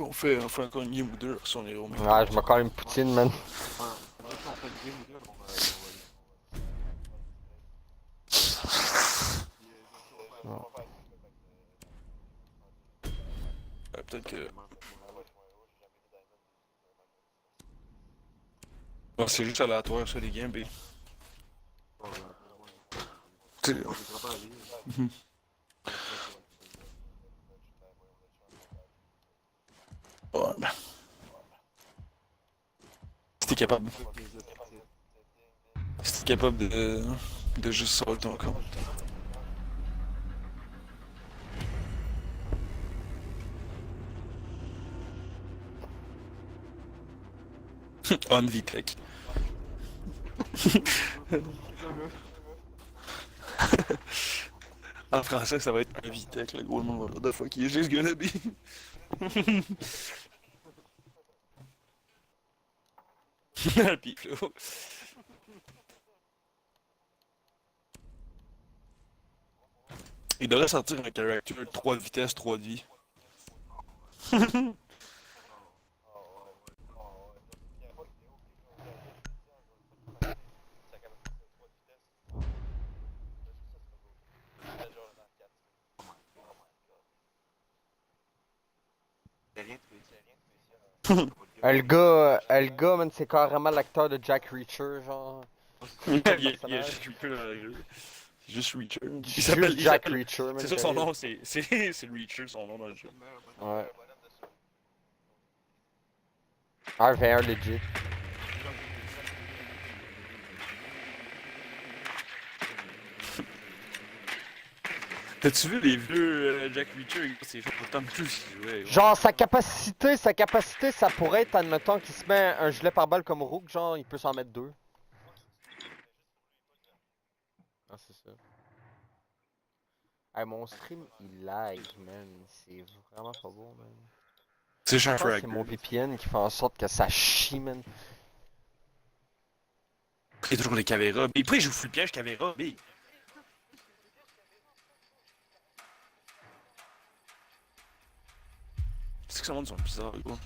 On fait encore une game ou deux si on est au même. Ouais, je me colle une poutine, man. Peut-être que. Bon, c'est juste aléatoire ça les games, B. Ouais, ben. Si t'es capable. Si t'es capable de juste sauver ton compte. On VTech. En français, ça va être Invitec, le gros, le monde va dire, the fuck is this gonna be? Puis, là, il devrait sortir un caractère 3 de vitesse, 3 de vie. Le gars, man, c'est carrément l'acteur de Jack Reacher, genre. Il y a juste Reacher dans la gueule. C'est juste Reacher. Juste Jack Reacher, man. C'est ça son nom, c'est le Reacher, son nom dans le jeu. Ouais. R21 legit. T'as-tu vu les vieux Jack Reacher? C'est genre Tom Cruise qui jouait. Genre, sa capacité, ça pourrait être, admettons, qu'il se met un gilet pare-balles comme Rook, genre, il peut s'en mettre 2. Ah, c'est ça. Hey, mon stream, il lag, man. C'est vraiment pas beau, man. C'est Je cher pense que frag. c'est mon VPN qui fait en sorte que ça chie, man. Il y a toujours les caméras. Mais après, je vous fous le piège caméra, mais. C'est que ce monde sont bizarres, gros.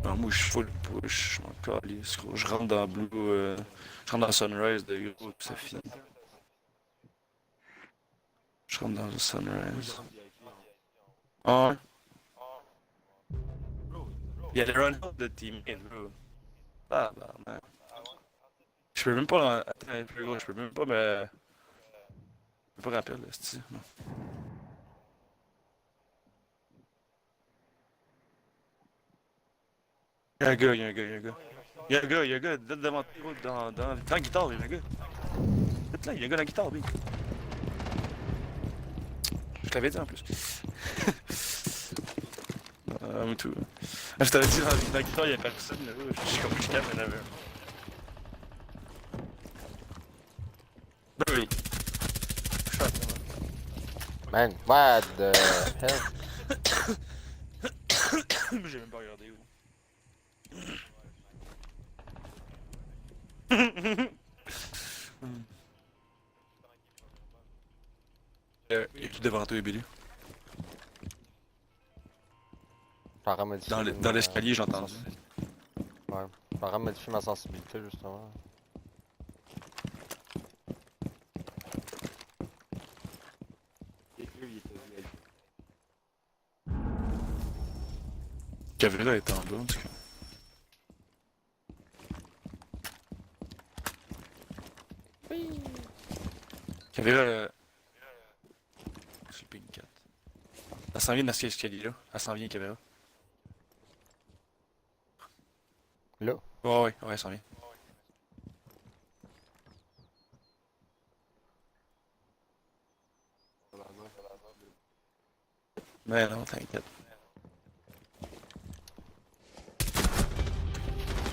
Non, moi, je suis full push, je m'en calisse, gros. Je rentre dans Blue, je rentre dans Sunrise, de gros, pis ça finit. Je rentre dans le Sunrise. Ah ouais? Il y a le run-out de teammate, bro. Ah, bah, man. Je peux même pas. Attends un peu, gros, je peux même pas me. Je peux pas rappeler, là, c'est non. Y'a un gars, y'a un gars, y'a un gars. Y'a un gars, y'a un gars, devant dans la guitare, y'a un gars. Là, y'a un gars dans la guitare, lui. Je te l'avais dit en plus. Me too. Je t'avais dit dans la guitare, y'a personne, là. Je suis comme je calme, il y en avait un. Ben oui. Man, what the hell? J'ai même pas regardé où. Il est tout devant toi, Billy. Dans l'escalier, j'ai entendu. Ouais, je suis en train de modifier ma sensibilité, justement. Cavéla est en bas, en tout cas. Cavéla. Sleeping Cat. Elle s'en vient dans cet escalier-là. Elle s'en vient, Cavéla. Là? Ouais, elle s'en vient. Mais non, t'inquiète.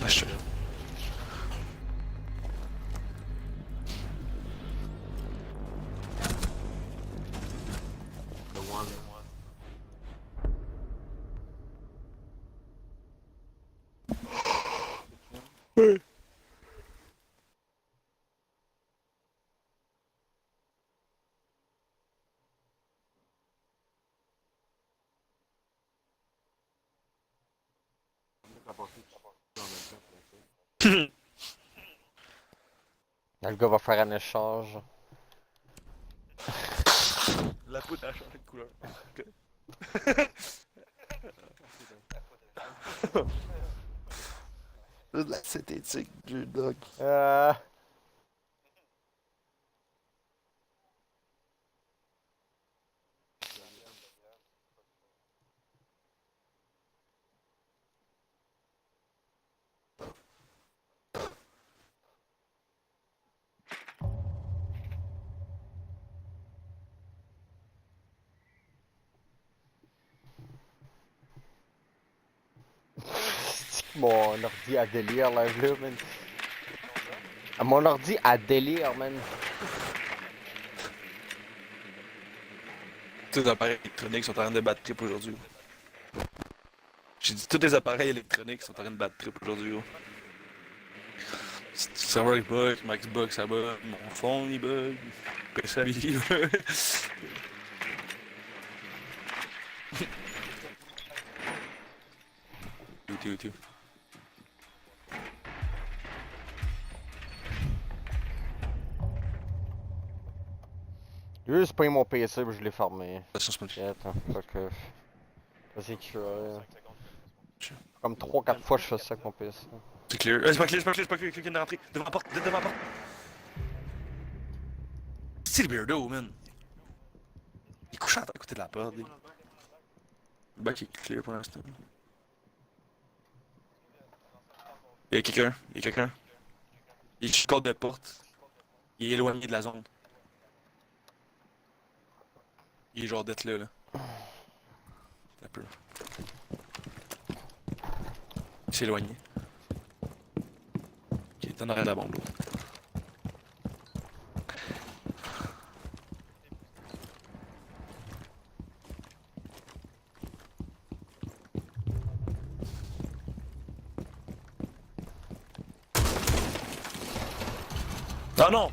Ah, je suis là. Là, le gars va faire un échange. La poudre a changé de couleur. C'est de la synthétique du dog. Mon ordi a délire live là, man. Mon ordi a délire, man. Tous les appareils électroniques sont en train de battre trip aujourd'hui. J'ai dit tous les appareils électroniques sont en train de battre trip aujourd'hui. Le serveur il bug, ma Xbox ça bug, mon phone il bug, PC il bug. Tout. J'ai juste pris mon PC puis je l'ai fermé. Attention, c'est pas le Attends, fait que... C'est curieux. Comme 3-4 fois je fais ça avec mon PC. C'est clear. C'est pas clear, quelqu'un est rentré. Devant la porte, devant la porte. C'est le weirdo, man. Il est couché à côté de la porte, lui. Le bac est clear pour l'instant. Il y a quelqu'un. Il est code de porte. Il est éloigné de la zone. Il est genre d'être là. Un peu. Il s'est éloigné. Ok, il est en arrière de la bombe. Ah non!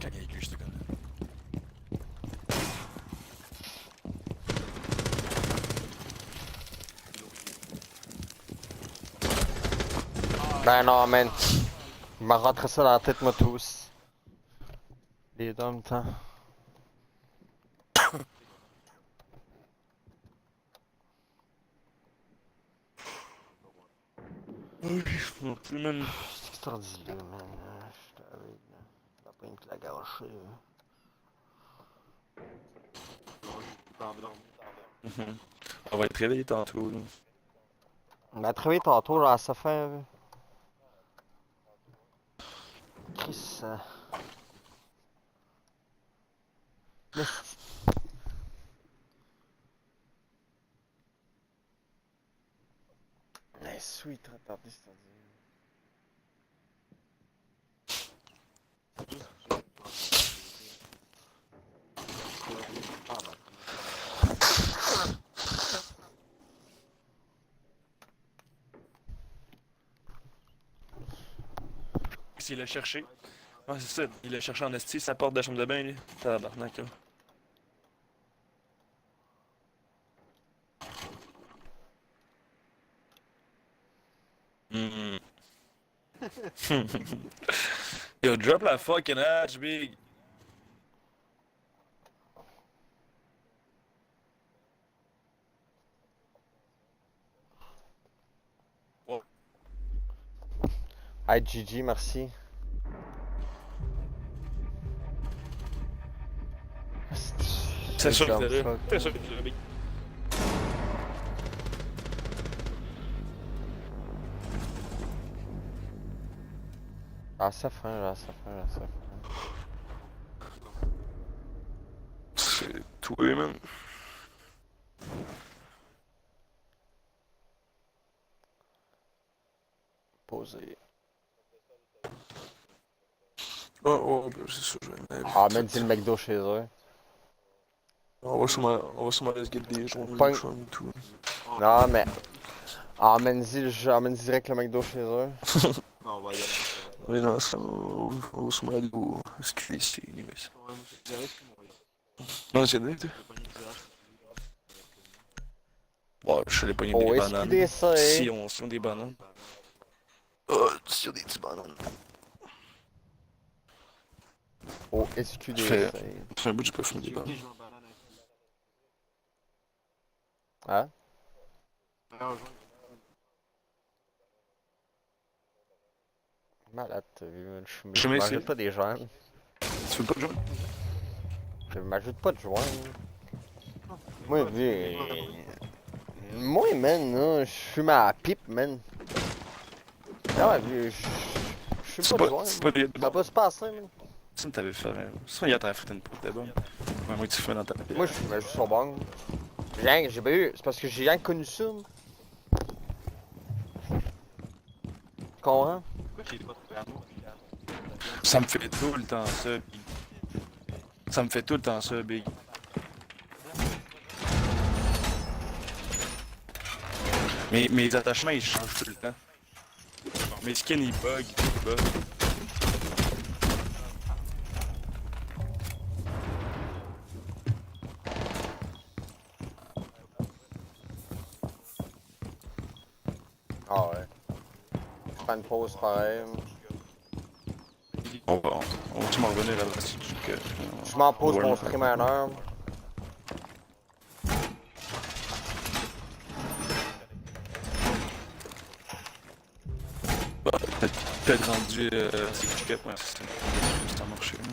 Quand il y a lui, je te connais. Ben non, man. Il m'a rentré ça dans la tête, moi, tous. Les deux en même temps. Non plus, man. C'est extraordinaire, man. J'étais avec la pointe qui l'a garoché. On va être réveillé tantôt. Là. On m'a trouvé tantôt, là, à sa fin. Chris. Mais sweet, retardé, c'est-à-dire. Il l'a cherché. Ah, c'est ça. Il l'a cherché en esti, sa porte de la chambre de bain, lui. Tabarnak, là. Yo, drop la fucking hatch, big. Wow. Hi, GG, merci. C'est sûr que t'es là. C'est sûr que t'es là, big. À sa fin, là, à sa fin, à sa fin. C'est tout, man. Posé. Oh, c'est sûr, je vais Ah, même si le McDo chez eux. On va sûrement se guider des journées Pas- de fun et tout. Non, mais. Emmène direct le McDo chez eux. Oui, non, ça, on va sûrement aller au SQDC, anyways. Non, c'est vrai, toi. Bon, je suis allé pogner Oh, des bananes. SQDC. Si on des bananes. Oh, si on des petites bananes. Au SQDC. Ça fait un bout que j'ai pas fumé des bananes. Hein? Malade, t'as vu, man. Je m'ajoute pas des joints. Tu veux pas de joint? Je m'ajoute pas de joints. Moi, vu. Moi, man, là, je fume à la pipe, man. Ah ouais, vu, je fume pas de joints. C'est pas des... Ça va se passer, man. Tu t'avais fait... Ça, hier, t'avais fait une poudre de bonne. Ouais, moi, tu fais dans ta pipe. Moi, je fumais juste au bang. J'ai pas eu. C'est parce que j'ai rien connu ça. comprends? Ça me fait tout le temps ça, Big. Ça me fait tout le temps ça, Big. Mes attachements ils changent tout le temps. Mes skins ils bug, tout bug. Ah ouais. Je prends une pause pareil. On va m'en revenir à la suite que. Je m'en pose Ouais, mon non. stream à 1h. Peut-être rendu assez éduqué, ouais, ça a marché. Là.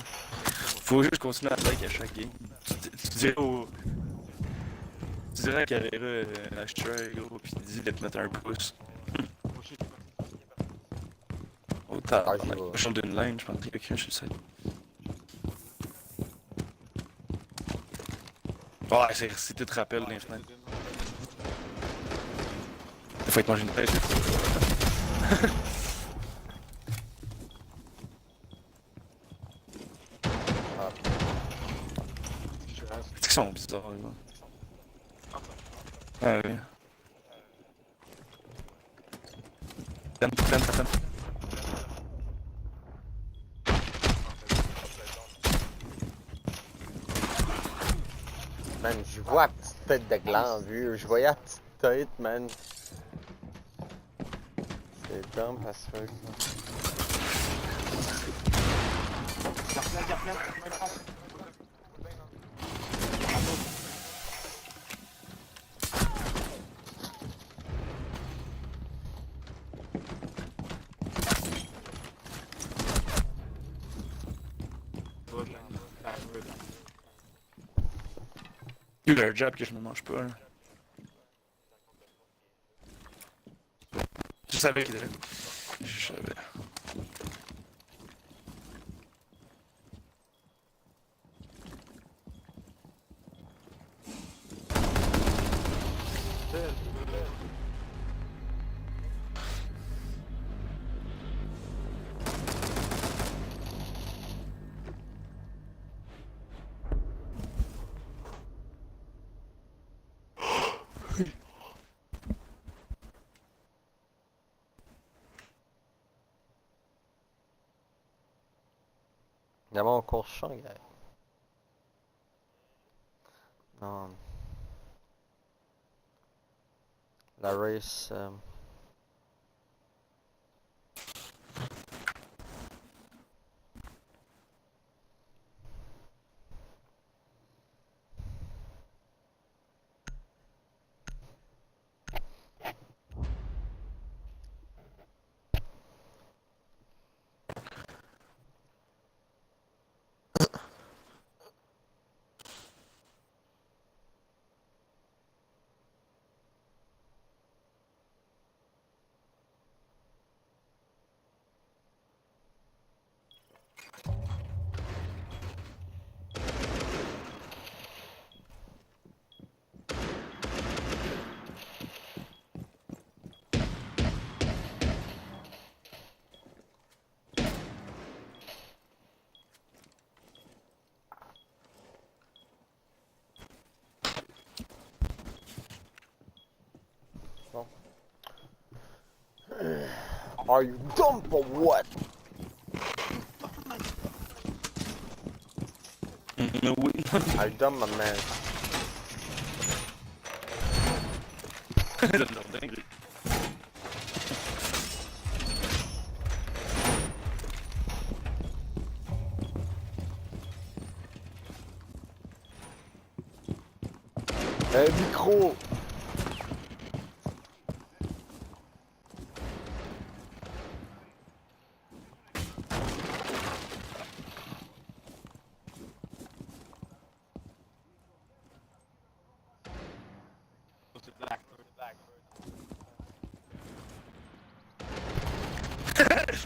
Faut juste continuer à like à chaque game. Tu dirais au. Tu dirais à Carrera, hashtag, gros, pis tu dis de te mettre un pouce. Oh, t'as. Ah, j'y vais. Je chante d'une line, je pense qu'il y a quelqu'un sur le site. Ouais, c'est tout rappel, les fenêtres. Il faut être mangé une tête. C'est qu'ils sont bizarres, là. Ah oui. Ten. Man, je vois la petite tête de gland, vieux. Je voyais la petite tête, man. C'est dumb parce que. Il y a un jab que je me mange pas, là. Je savais qu'il était là. Je savais. Il y avait un cours champ, gars. Non. La race. Are you dumb or what? Oui. Are you dumb, my man? Micro!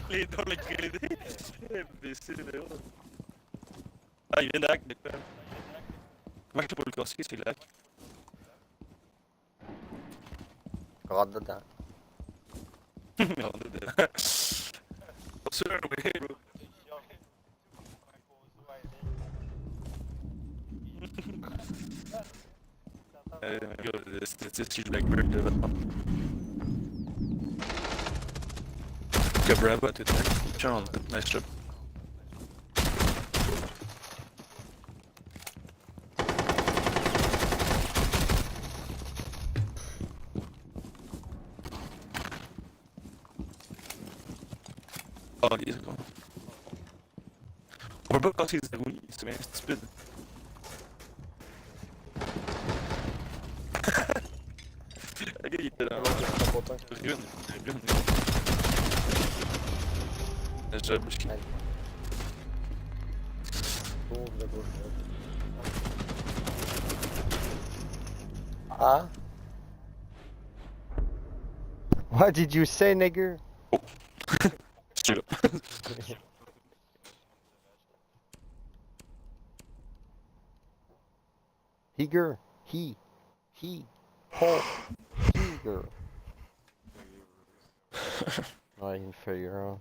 Les dons, le crédit. Imbécile, là. Ah, il vient de hack, de quoi? Moi, je peux pas le casser, c'est le hack. Rentre dedans. Sure, oui, bro. C'est si je Blackbird de votre part. Good bravo à tout le monde. Ciao, nice job. Oh, les gars. On peut pas passer les rouilles, c'est bien stupide. Le gars, il était là. Rune. Nice job, Bushki. Ah? What did you say, nigger? Oh. Straight up. Heger. Paul. Heger. Ouais, il me fait grand.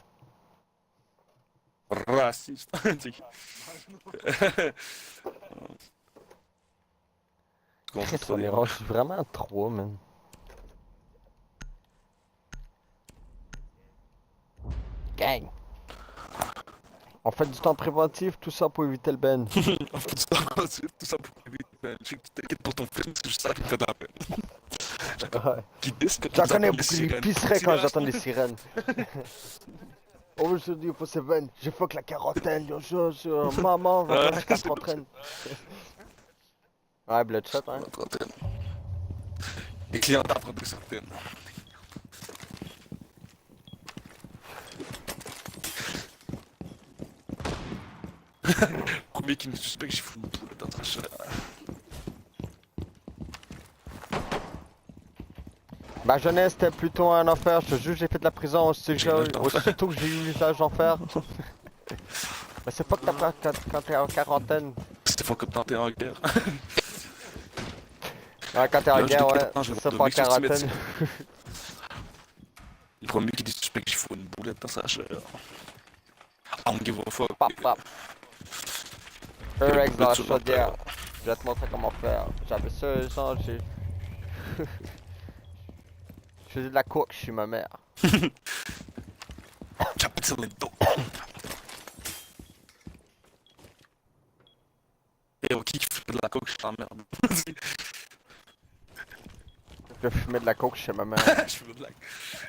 Raciste. Qu'est-ce qu'on est rendu vraiment 3, man. Gang! On fait du temps préventif, tout ça pour éviter le ban. On fait du temps préventif, tout ça pour éviter le ban. Je sais que tu t'inquiètes pour ton film, parce que je sais qu'il fait dans la peine. Qui disent que J'en connais beaucoup, ils pisseraient quand j'entends les sirènes. Aujourd'hui, il faut se ban. J'ai fuck la quarantaine, yo, maman, va faire la trentaine. Ouais, Bloodshot, hein. Les clients t'apprennent des certaines. Premier qui me suspecte, j'ai foutu une poule dans ta chair. Ma jeunesse c'était plutôt un enfer, je te jure j'ai fait de la prison aussitôt que j'ai eu l'usage d'enfer. Mais c'est pas que t'as pas quand t'es en quarantaine. C'était pas quand t'es en guerre. Ouais, quand t'es en guerre, ouais, c'est ça pas en quarantaine. Le premier qui dit suspect que j'ai foutu une boulette dans sa chair. I don't give a fuck. Pop, pop. Rex dans la chaudière. Je vais te montrer comment faire. J'avais ça, genre, j'ai... Je faisais de la coke chez ma mère. J'appelle ça le dos. Et qui fait de la coke chez ta mère? Je fumais de la coke chez ma mère. Je fais de la...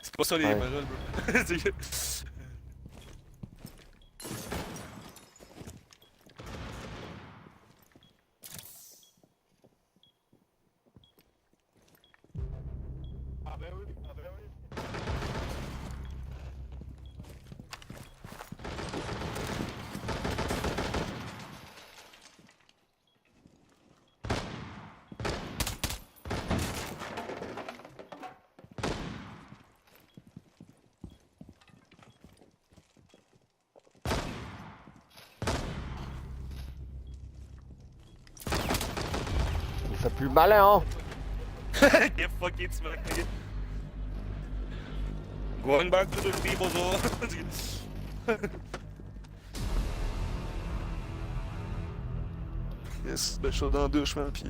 C'est pas ça les paroles, bro. Il fait plus malin, hein. Get fucking smacked, nigga. Going back to the people, though. Yes, ben je suis dans la douche, man, pis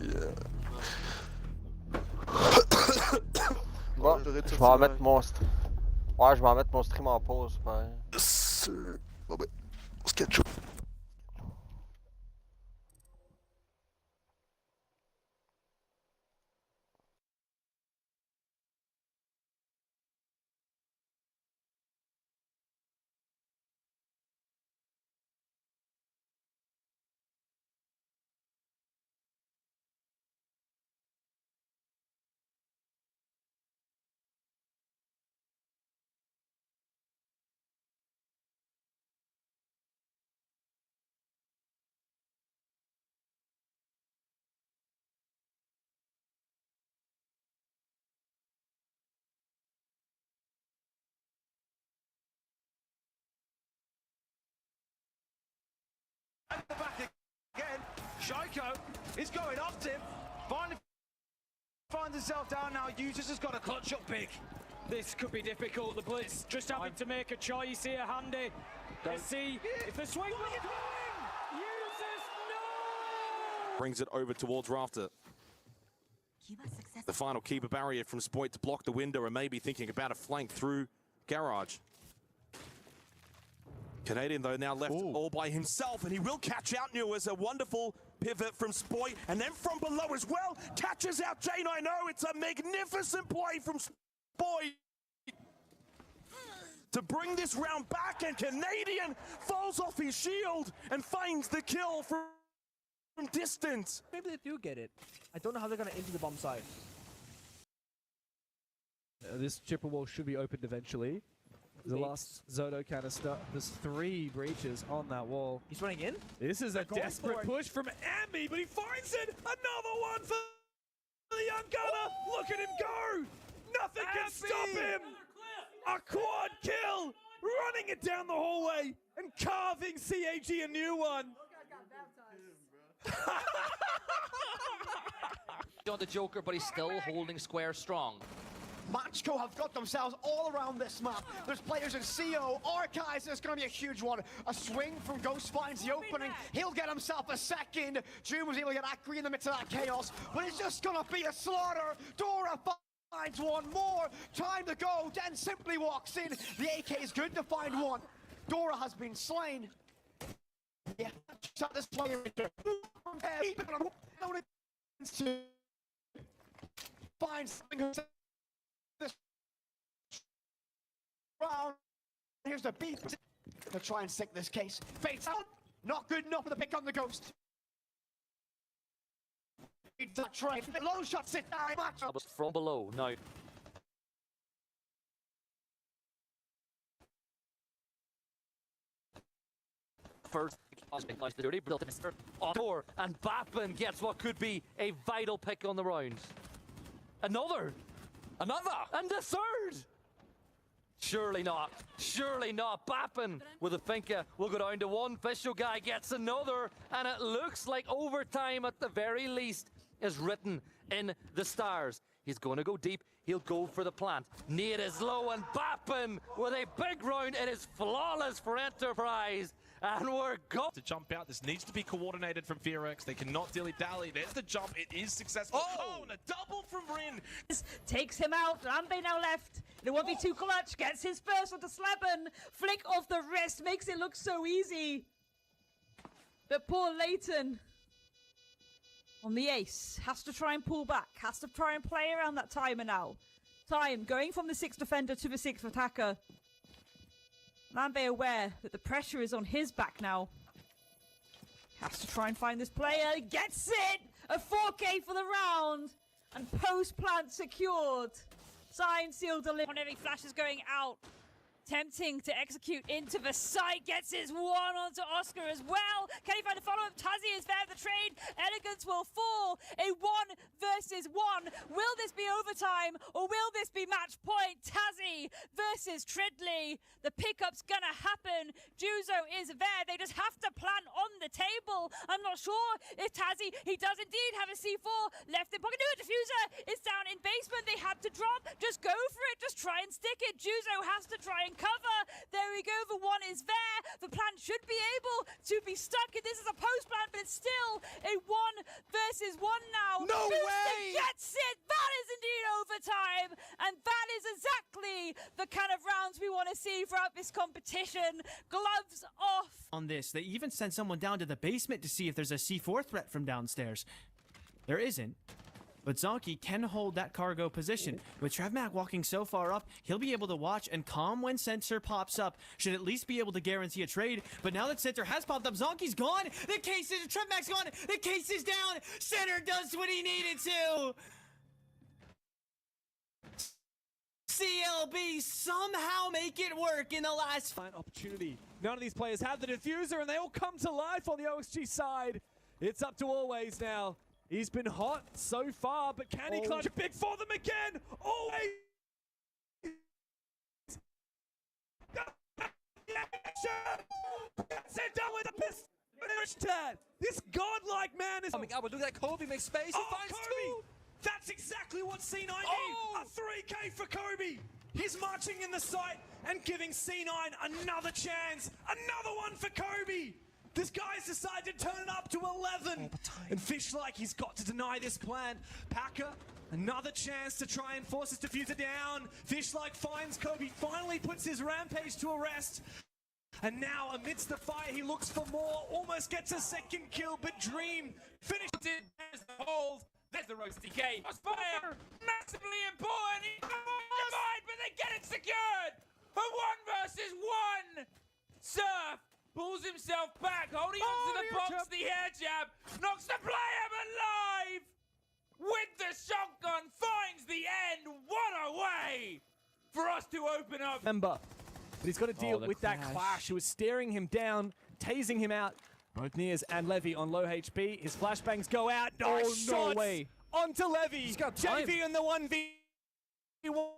Bon, je vais en mettre mon stream. Ouais, je vais en mettre mon stream en pause, ouais. Yes, bon ben, on se catch up. At the back again, Shaiko is going up, Tim. Finally finds himself down now. Users has got a clutch up big. This could be difficult. The Blitz just having to make a choice here, Handy. Let's see if the swing is going. Uses no! Brings it over towards Rafter. The final keeper barrier from Spoit to block the window and maybe thinking about a flank through Garage. Canadian, though, now left all by himself, and he will catch out Newers. A wonderful pivot from Spoit, and then from below as well, catches out J90. It's a magnificent play from Spoit to bring this round back, and Canadian falls off his shield and finds the kill from distance. Maybe they do get it. I don't know how they're going to enter the bomb site. This chipper wall should be opened eventually. The last Zoto canister. There's 3 breaches on that wall. He's running in? This is a desperate push from Ambi, but he finds it! Another one for the young gunner! Look at him go! Nothing can stop him! A quad kill! Running it down the hallway and carving CAG a new one! On the Joker, but he's still holding square strong. Matchco have got themselves all around this map. There's players in CO, Archives, there's going to be a huge one. A swing from Ghost finds the opening. He'll get himself a second. June was able to get Akri in the midst of that chaos, but it's just going to be a slaughter. Dora finds one more. Time to go. Den simply walks in. The AK is good to find one. Dora has been slain. Yeah, shot this player into finds something. Round. Here's the beat to try and stick this case. Fates out. Not good enough for the pick on the Ghost. That train. Low shot sit down. That was from below. Now. First, the dirty built in Avoir, and Bappin gets what could be a vital pick on the round. Another, and the third. Surely not. Surely not. Bappin with a finka will go down to one. Fisho guy gets another, and it looks like overtime at the very least is written in the stars. He's going to go deep. He'll go for the plant. Nade is low, and Bappin with a big round. It is flawless for Enterprise. And we're going to jump out. This needs to be coordinated from Fearx. They cannot dilly-dally. There's the jump. It is successful. Oh, and a double from Rin. Takes him out. Rambe now left. The 1v2 clutch. Gets his first onto Slabben. Flick of the wrist. Makes it look so easy. But poor Leighton on the ace. Has to try and pull back. Has to try and play around that timer now. Time going from the 6th defender to the 6th attacker. Rambe aware that the pressure is on his back now. Has to try and find this player. Gets it! A 4K for the round. And post-plant secured. Sign, seal, deliver. Whenever he flashes going out. Attempting to execute into the site. Gets his one onto Oscar as well. Can he find a follow-up? Tazzy is there. The trade. Elegance will fall. A 1 versus 1. Will this be overtime or will this be match point? Tazzy versus Tridley. The pickup's gonna happen. Juzo is there. They just have to plant on the table. I'm not sure if Tazzy, he does indeed have a C4 left in pocket. No, diffuser is down in basement. They had to drop. Just go for it. Just try and stick it. Juzo has to try and cover. There we go. The 1 is there. The plant should be able to be stuck. This is a post plant, but it's still a 1 versus 1 now. No way! Gets it. That is indeed overtime, and that is exactly the kind of rounds we want to see throughout this competition. Gloves off. On this, they even sent someone down to the basement to see if there's a C4 threat from downstairs. There isn't. But Zonky can hold that cargo position. With Trevmac walking so far up, he'll be able to watch and calm when Center pops up. Should at least be able to guarantee a trade. But now that Center has popped up, Zonky's gone. The case is, Trevmac's gone. The case is down. Center does what he needed to. CLB somehow make it work in the last opportunity. None of these players have the diffuser, and they all come to life on the OXG side. It's up to Always now. He's been hot so far, but can he clutch big for them again? Always! Sent down with a pistol. This godlike man is coming up. Look at that. Kobe makes space. He finds Kobe. 2. That's exactly what C9 needs. A 3K for Kobe. He's marching in the site and giving C9 another chance. Another one for Kobe. This guy's decided to turn it up to 11. And Fish like he's got to deny this plan. Packer, another chance to try and force his diffuser down. Fish like finds Kobe, finally puts his rampage to arrest. And now, amidst the fire, he looks for more, almost gets a second kill, but Dream finished it. There's the hold. There's the roasty K. Fire, massively important. But they get it secured. For 1 versus 1. Surf pulls himself back, holding onto the box, the air jab, knocks the player alive. With the shotgun, finds the end. What a way for us to open up. Remember, but he's got to deal with that clash. He was staring him down, tasing him out. Both Nias and Levy on low HP. His flashbangs go out. Nice shots no way. onto Levy. JV in the 1v1,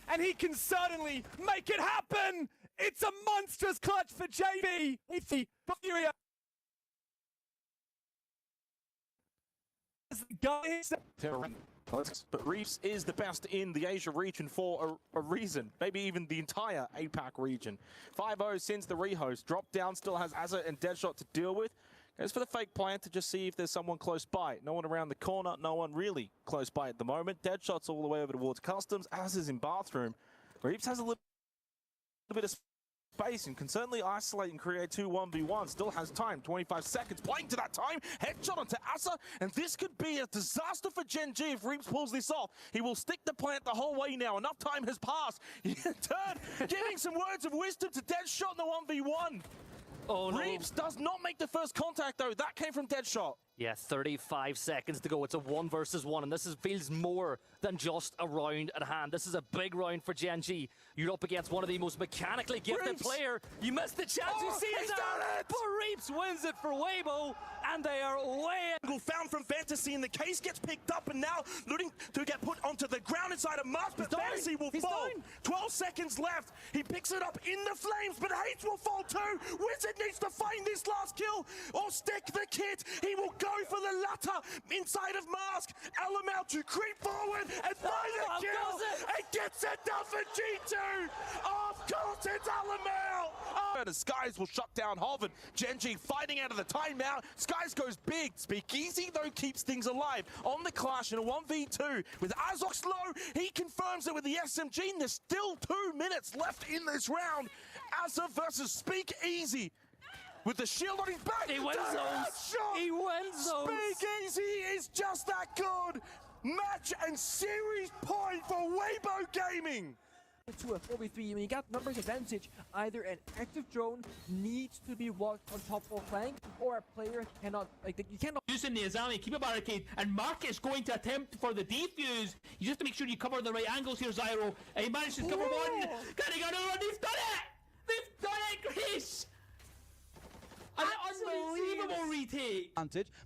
and he can certainly make it happen. It's a monstrous clutch for JV. It's the Furia. But Reeves is the best in the Asia region for a reason. Maybe even the entire APAC region. 5-0 since the rehost. Drop down still has Azza and Deadshot to deal with. Goes for the fake plant to just see if there's someone close by. No one around the corner, no one really close by at the moment. Deadshot's all the way over towards Customs. Azza's in bathroom. Reeves has a little bit of space and can certainly isolate and create 2 1v1. Still has time, 25 seconds, playing to that time. Headshot onto Asa, and this could be a disaster for Gen G if Reeves pulls this off. He will stick the plant the whole way now. Enough time has passed. Turn, giving some words of wisdom to Deadshot in the 1v1. Oh, no. Reeves does not make the first contact, though. That came from Deadshot. Yeah, 35 seconds to go. It's a 1 versus 1, and this feels more than just a round at hand. This is a big round for Gen G. You're up against one of the most mechanically gifted player. You missed the chance. You see it. But Reeves wins it for Weibo, and they are way. Found from Fantasy, and the case gets picked up, and now looking to get put onto the ground inside of Mars, but Fantasy will fall. 12 seconds left. He picks it up in the flames, but Hates will fall too. Wizard needs to find this last kill or stick the kit. He will go for the latter inside of Mask. LML to creep forward and find a kill. And gets it done for G2. Of course it's LML. And Skies will shut down Hoven. Gen G fighting out of the timeout. Skies goes big. Speakeasy though keeps things alive on the clash in a 1v2 with Azok low. He confirms it with the SMG, and there's still 2 minutes left in this round. Azza versus Speakeasy. With the shield on his back. He wins those. He wins those. Speakeasy is just that good. Match and series point for Weibo Gaming. To a 4v3, I mean, you got numbers advantage. Either an active drone needs to be walked on top of flank, or a player cannot, you cannot. Using the Azami, keep a barricade, and Marcus going to attempt for the defuse. You just have to make sure you cover the right angles here, Zyro. And he managed to cover one. Can he go another one? They've done it! They've done it, Chris! An unbelievable retake.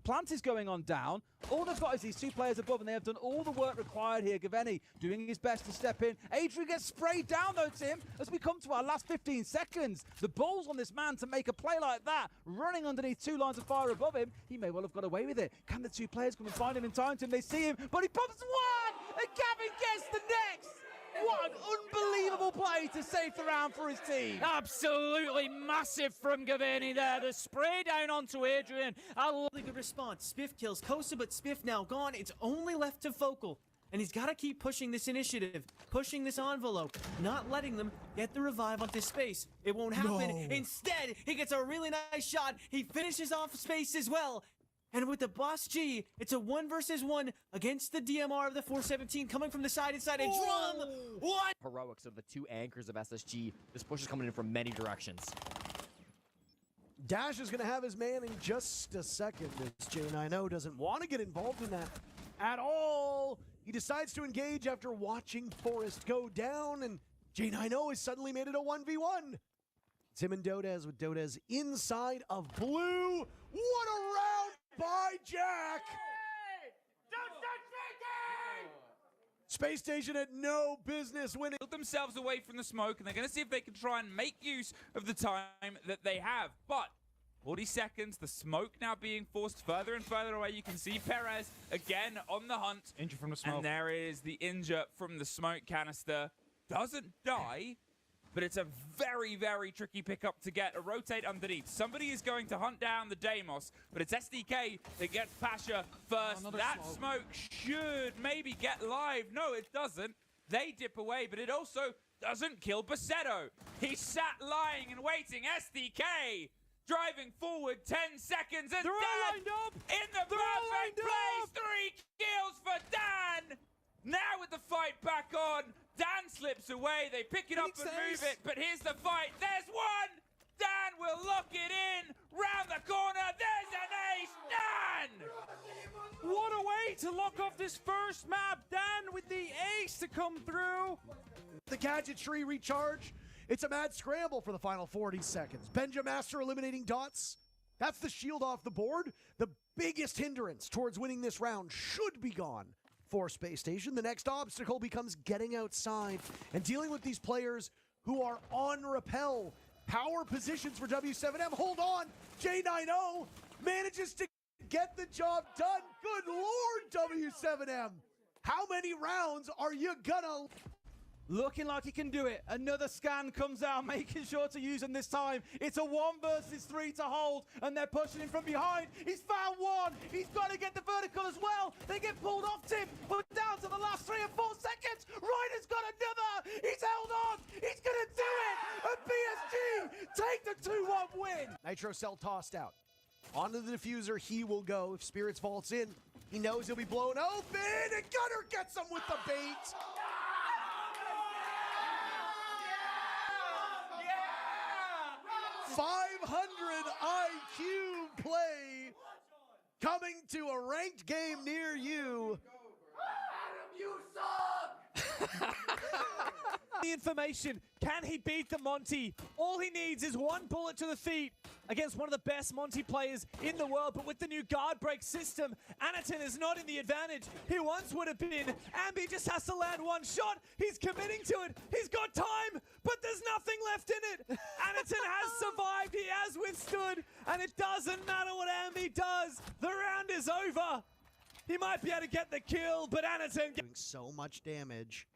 Plant is going on down. All they've got is these 2 players above, and they have done all the work required here. Gaveni doing his best to step in. Adrian gets sprayed down though, Tim, as we come to our last 15 seconds. The balls on this man to make a play like that, running underneath 2 lines of fire above him. He may well have got away with it. Can the 2 players come and find him in time, Tim? They see him, but he pops one, and Gavin gets the next. What an unbelievable play to save the round for his team. Absolutely massive from Gavini there. The spray down onto Adrian. Really good response. Spiff kills Kosa, but Spiff now gone. It's only left to Focal. And he's got to keep pushing this initiative, pushing this envelope, not letting them get the revive onto Space. It won't happen. No. Instead, he gets a really nice shot. He finishes off Space as well. And with the Boss G, it's a 1 versus 1 against the DMR of the 417 coming from the side inside a drum. One. Heroics of the 2 anchors of SSG. This push is coming in from many directions. Dash is going to have his man in just a second. As J9O doesn't want to get involved in that at all. He decides to engage after watching Forest go down, and J9O has suddenly made it a 1v1. Tim and Dodez with Dodez inside of blue. What a round by Jack! Space Station had no business winning. Built themselves away from the smoke, and they're going to see if they can try and make use of the time that they have. But 40 seconds, the smoke now being forced further and further away. You can see Perez again on the hunt. Injured from the smoke. And there is the injure from the smoke canister. doesn't die, but it's a very, very tricky pickup to get a rotate underneath. Somebody is going to hunt down the Deimos, but it's SDK that gets Pasha first. That smoke should maybe get live. No, it doesn't. They dip away, but it also doesn't kill Basetto. He's sat lying and waiting. SDK driving forward 10 seconds, and Dan in the perfect place. 3 kills for Dan. Now with the fight back on, Dan slips away. They pick it up and move it, but here's the fight. There's one. Dan will lock it in. Round the corner. There's an ace. Dan! What a way to lock off this first map. Dan with the ace to come through. The gadgetry recharge. It's a mad scramble for the final 40 seconds. Benja Master eliminating dots. That's the shield off the board. The biggest hindrance towards winning this round should be gone for Space Station. The next obstacle becomes getting outside and dealing with these players who are on rappel. Power positions for W7M. Hold on. J90 manages to get the job done. Good Lord, W7M. How many rounds are you gonna... Looking like he can do it. Another scan comes out, making sure to use him this time. It's a 1 versus 3 to hold, and they're pushing him from behind. He's found one. He's got to get the vertical as well. They get pulled off Tim. We're down to the last 3 or 4 seconds. Ryder's got another. He's held on. He's going to do it. And PSG take the 2-1 win. Nitro Cell tossed out. Onto the diffuser he will go. If Spirits vaults in, he knows he'll be blown open. And Gunner gets him with the bait. 500 IQ play coming to a ranked game near you. Adam, you suck! The information. Can he beat the Monty? All he needs is 1 bullet to the feet against one of the best Monty players in the world. But with the new guard break system, Anaton is not in the advantage he once would have been. Ambi just has to land 1 shot. He's committing to it. He's got time, but there's nothing left in it. Anaton has survived. He has withstood. And it doesn't matter what Ambi does. The round is over. He might be able to get the kill, but Anaton... Doing so much damage.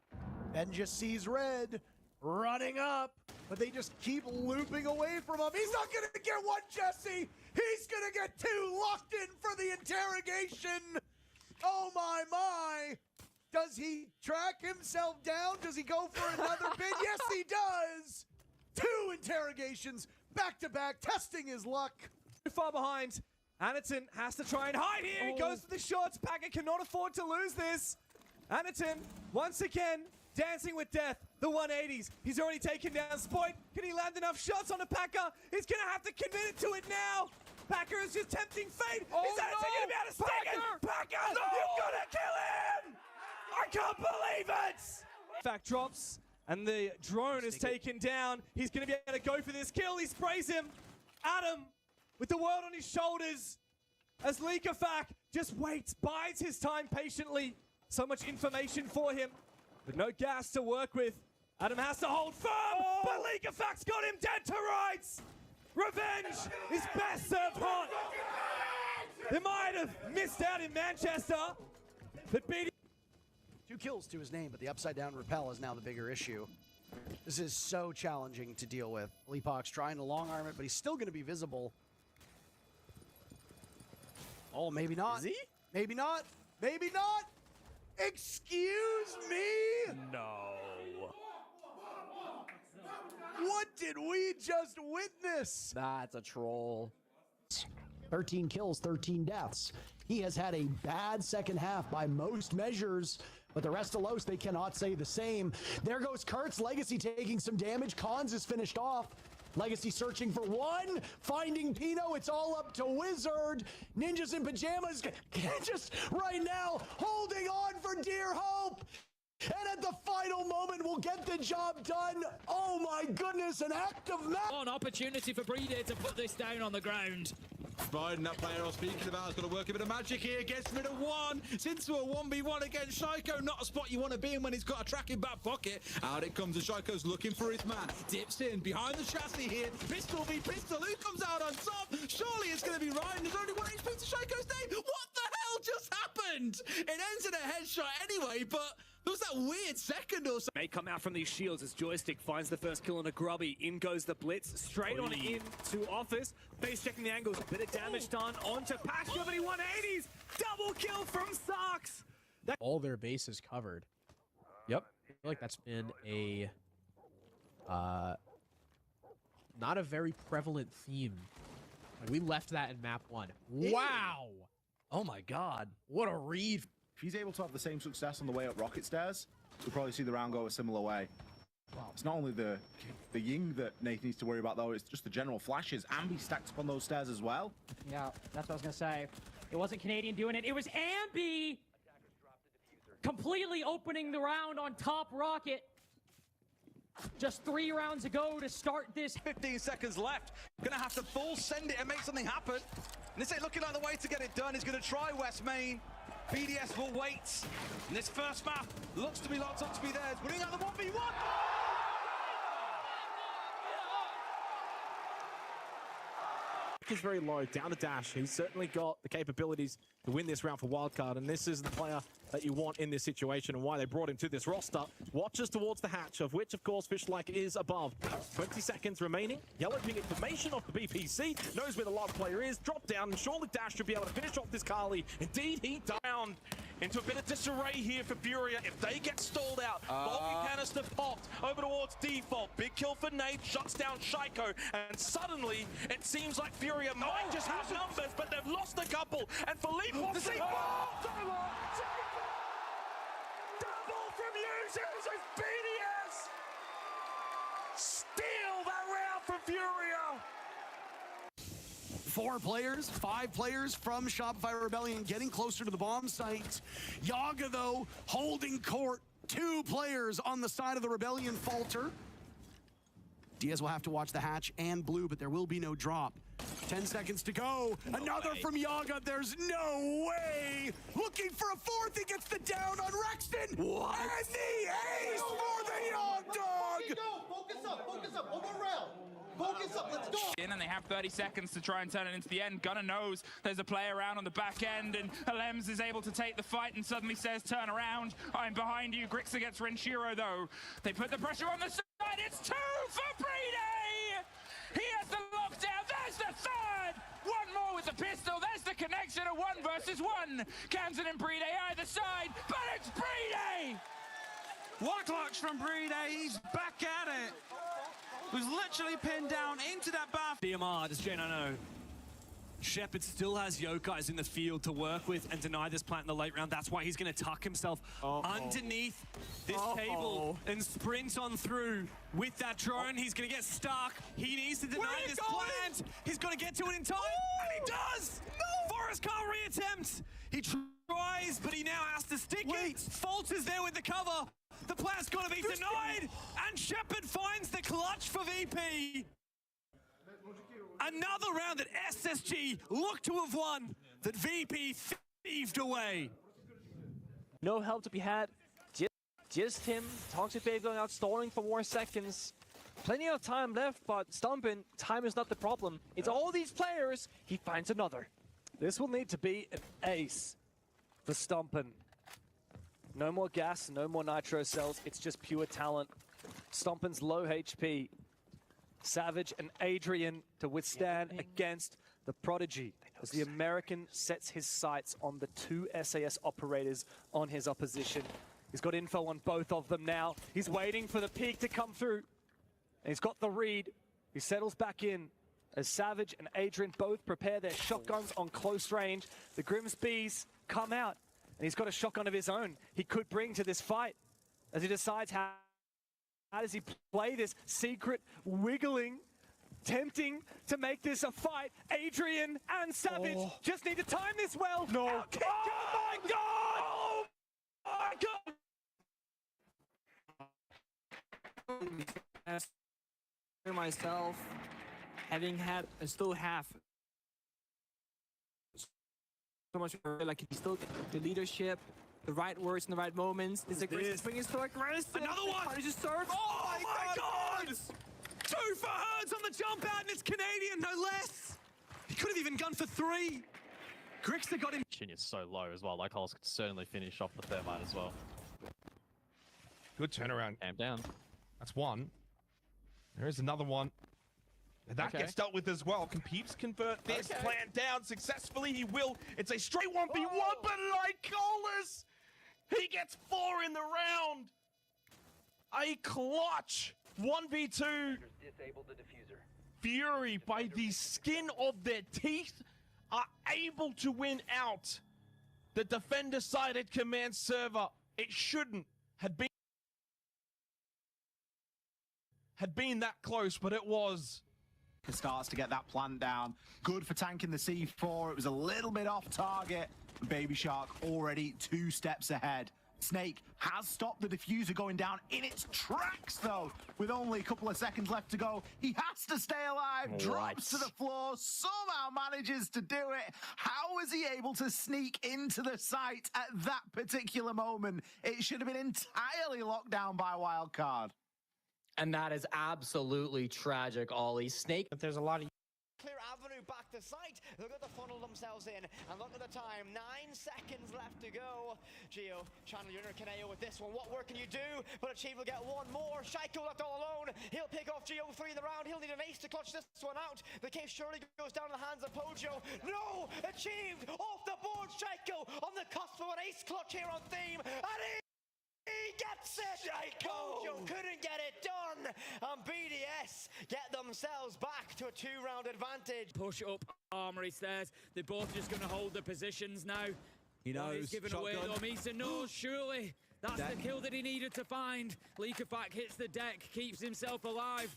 Ben just sees red running up, but they just keep looping away from him. He's not gonna get one, Jesse. He's gonna get 2 locked in for the interrogation. Oh my. Does he track himself down? Does he go for another bid? Yes, he does. 2 interrogations back to back, testing his luck. Too far behind. Anaton has to try and hide here. He goes for the shots. Packer cannot afford to lose this. Anaton, once again, dancing with death. The 180s. He's already taken down Spoit. Can he land enough shots on the Packer? He's going to have to commit it to it now. Packer is just tempting fate. Is Anaton going to be able to stick it? Packer, you've got to kill him! I can't believe it! Fact drops, and the drone is taken down. He's going to be able to go for this kill. He sprays him. Adam, with the world on his shoulders, as Likafak just waits, bides his time patiently. So much information for him, but no gas to work with. Adam has to hold firm, but Likafak's got him dead to rights. Revenge is best served hot. They might have missed out in Manchester, but beating... 2 kills to his name, but the upside down rappel is now the bigger issue. This is so challenging to deal with. Leapok's trying to long arm it, but he's still going to be visible. Oh, maybe not. Is he? Maybe not. Maybe not. Excuse me? No. What did we just witness? That's a troll. 13 kills, 13 deaths. He has had a bad second half by most measures, but the rest of Los, they cannot say the same. There goes Kurtz. Legacy taking some damage. Cons is finished off. Legacy searching for 1, finding Pino. It's all up to Wizard. Ninjas in pajamas just right now holding on for dear hope. And at the final moment, we'll get the job done. Oh my goodness, an act of One opportunity for Breeder to put this down on the ground. Biden, that player I was speaking about, has got to work a bit of magic here. Gets rid of 1. Into a 1v1 against Shaiko. Not a spot you want to be in when he's got a tracking back pocket. Out it comes, and Shaiko's looking for his man. Dips in behind the chassis here. Pistol v pistol. Who comes out on top? Surely it's going to be Ryan. There's only 1 HP to Shaiko's name. What the hell just happened? It ends in a headshot anyway, but There was that weird second or so. May come out from these shields as Joystick finds the first kill on a Grubby. In goes the Blitz, straight on into Office. Face checking the angles, bit of damage done onto Pasture, but he 180s. Double kill from Sox. All their bases covered. Yep. I feel like that's been a not a very prevalent theme. Like, we left that in map 1. Wow! Oh my god. What a read. If he's able to have the same success on the way up Rocket Stairs, we'll probably see the round go a similar way. It's not only the Ying that Nathan needs to worry about, though, it's just the general flashes. Ambi stacked up on those stairs as well. Yeah, that's what I was going to say. It wasn't Canadian doing it. It was Ambi completely opening the round on top Rocket. Just 3 rounds ago to start this. 15 seconds left. Gonna have to full send it and make something happen. And this ain't looking like the way to get it done. He's gonna try West Main. BDS will wait. And this first map looks to be locked up to be theirs. Winning out the 1v1. Is very low, down to Dash. He's certainly got the capabilities to win this round for Wildcard, and this is the player that you want in this situation and why they brought him to this roster. Watches towards the hatch, of which, of course, Fishlike is above. 20 seconds remaining. Yellow ping information off the BPC, knows where the last player is, drop down, and surely Dash should be able to finish off this Kali. Indeed, he down into a bit of disarray here for Furia. If they get stalled out, Volky canister popped over towards default. Big kill for Nate, shuts down Shaiko, and suddenly it seems like Furia might just have numbers, but they've lost a couple. And Philippe wants to double from users as BDS steal that round from Furia. 4 players, 5 players from Shopify Rebellion getting closer to the bomb site. Yaga, though, holding court. 2 players on the side of the Rebellion falter. Diaz will have to watch the hatch and blue, but there will be no drop. 10 seconds to go. Another from Yaga. There's no way. Looking for a 4th. He gets the down on Rexton. What? And the ace for the Young Dog. Focus up. One more round. Focus up, let's go! And they have 30 seconds to try and turn it into the end. Gunnar knows there's a play around on the back end, and Alems is able to take the fight and suddenly says, turn around, I'm behind you. Grixer gets Renshiro, though. They put the pressure on the side. It's 2 for Brede! He has the lockdown. There's the 3rd! One more with the pistol. There's the connection of 1 versus 1. Kamzan and Brede either side, but it's Brede! Warclocks from Brede. He's back at it. Was literally pinned down into that bath. DMR, does Jane know? Shepard still has Yokais in the field to work with and deny this plant in the late round. That's why he's going to tuck himself underneath this table and sprint on through with that drone. He's going to get stuck. He needs to deny this plant. He's got to get to it in time. And he does! No! Forrest can't reattempt. He tries, but he now has to stick it. Fault is there with the cover. The plant's got to be denied. And Shepard finds the clutch for VP. Another round that SSG looked to have won, that VP thieved away. No help to be had. Just him. Toxic Wave going out, stalling for more seconds. Plenty of time left, but Stumpin, time is not the problem. It's all these players. He finds another. This will need to be an ace for Stumpin. No more gas, no more nitro cells. It's just pure talent. Stumpin's low HP. Savage and Adrian to withstand against the Prodigy as the American sets his sights on the 2 SAS operators on his opposition. He's got info on both of them now. He's waiting for the peak to come through. And he's got the read. He settles back in as Savage and Adrian both prepare their shotguns on close range. The Grimsbees come out, and he's got a shotgun of his own he could bring to this fight as he decides how does he play this secret wiggling, tempting to make this a fight. Adrian and Savage just need to time this well. No. Oh my God! Oh my God! Myself, having had and still have so much, like he still the leadership, the right words in the right moments. This swing is so aggressive. Another one! Oh my God! 2 for Herds on the jump out, and it's Canadian, no less! He could have even gone for 3. Grixer got him. Chin is so low as well. Like Hollis could certainly finish off the Thermite as well. Good turnaround. Calm down. That's one. There is another one. And that gets dealt with as well. Can Peeps convert this plan down successfully? He will. It's a straight 1v1, but like Colas, he gets 4 in the round. A clutch 1v2. Disable the diffuser. Fury, by the skin of their teeth, are able to win out the defender-sided command server. It shouldn't have been that close, but it was. Starts to get that plant down. Good for tanking the C4. It was a little bit off target. Baby Shark already 2 steps ahead. Snake has stopped the diffuser going down in its tracks, though. With only a couple of seconds left to go, he has to stay alive. Drops to the floor, somehow manages to do it. How is he able to sneak into the site at that particular moment? It should have been entirely locked down by Wildcard. And that is absolutely tragic, Ollie. Snake. But there's a lot of Clear avenue back to site. They're going to funnel themselves in. And look at the time. 9 seconds left to go. Geo, Channel Junior Kaneo with this one. What work can you do? But Achieve will get one more. Shaiko left all alone. He'll pick off Geo 3 in the round. He'll need an ace to clutch this one out. The case surely goes down in the hands of Pojo. No! Achieved! Off the board, Shaiko on the cusp of an ace clutch here on theme. And he gets it! Pojo couldn't get it done! And BDS get themselves back to a 2-round advantage. Push up Armory stairs. They're both just going to hold their positions now. He knows. He's given away though. Misa knows, surely. That's the kill that he needed to find. Leakafak hits the deck, keeps himself alive.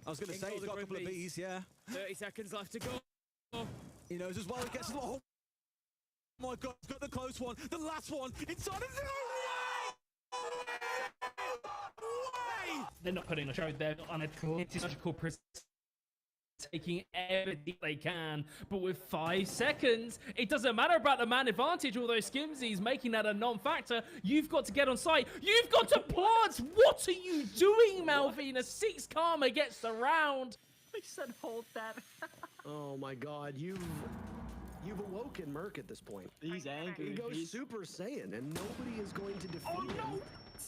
I was going to say, he's got a couple of Bs, yeah. 30 seconds left to go. He knows as well, he gets... Oh my God, he's got the close one. The last one, inside of the... They're not putting a show. They're on a logical taking everything they can, but with 5 seconds, it doesn't matter about the man advantage, although Skimsy's making that a non-factor. You've got to get on site. You've got to plant. What are you doing, Malvina? 6 karma gets the round. He said hold that. Oh my God, you've awoken Merc at this point. He's angry. He goes Super Saiyan, and nobody is going to defeat him.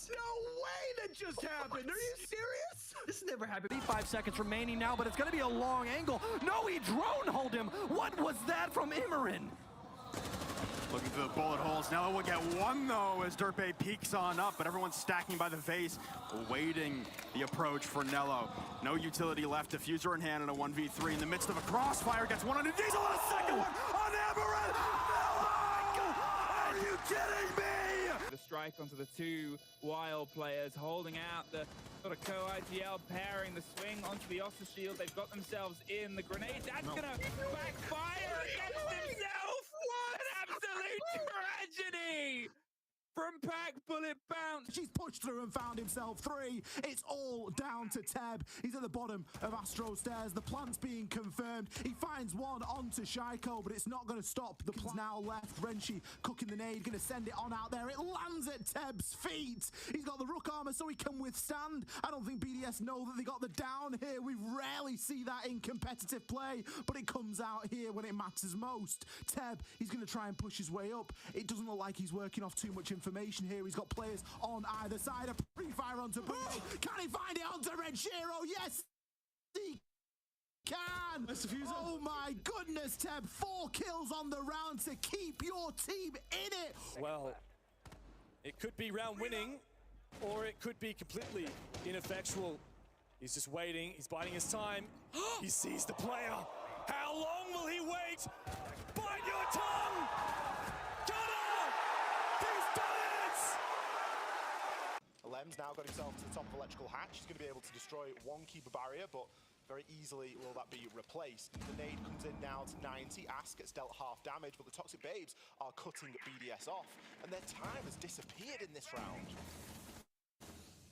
No way that just happened! Are you serious? This never happened. 5 seconds remaining now, but it's going to be a long angle. No, he drone hold him. What was that from Imran? Looking for the bullet holes. Nello will get one, though, as Dirtbay peeks on up, but everyone's stacking by the vase, awaiting the approach for Nello. No utility left. Diffuser in hand in a 1v3 in the midst of a crossfire. Gets one on a Diesel and a second one on Amaranth! Nello! Are you kidding me? The strike onto the 2 Wild players, holding out the sort of co-IGL, pairing the swing onto the Oster Shield. They've got themselves in. The grenade, that's going to backfire against himself! What an absolute tragedy! From Pack Bullet Bounce. She's pushed through and found himself 3. It's all down to Teb. He's at the bottom of Astro Stairs. The plant's being confirmed. He finds one onto Shaiko, but it's not going to stop. The plant's now left. Renshi cooking the nade, going to send it on out there. It lands at Teb's feet. He's got the Rook armor so he can withstand. I don't think BDS know that they got the down here. We rarely see that in competitive play, but it comes out here when it matters most. Teb, he's going to try and push his way up. It doesn't look like he's working off too much information here. He's got players on either side. A pre-fire onto Bruno. Can he find it onto Red Shiro? Yes, he can. Oh my goodness, Teb. 4 kills on the round to keep your team in it. Well, it could be round winning, or it could be completely ineffectual. He's just waiting. He's biding his time. He sees the player. How long will he wait? Bite your tongue! Lem's now got himself to the top of electrical hatch. He's going to be able to destroy one keeper barrier, but very easily will that be replaced. The nade comes in now to 90. Ask gets dealt half damage, but the Toxic Babes are cutting BDS off, and their time has disappeared in this round.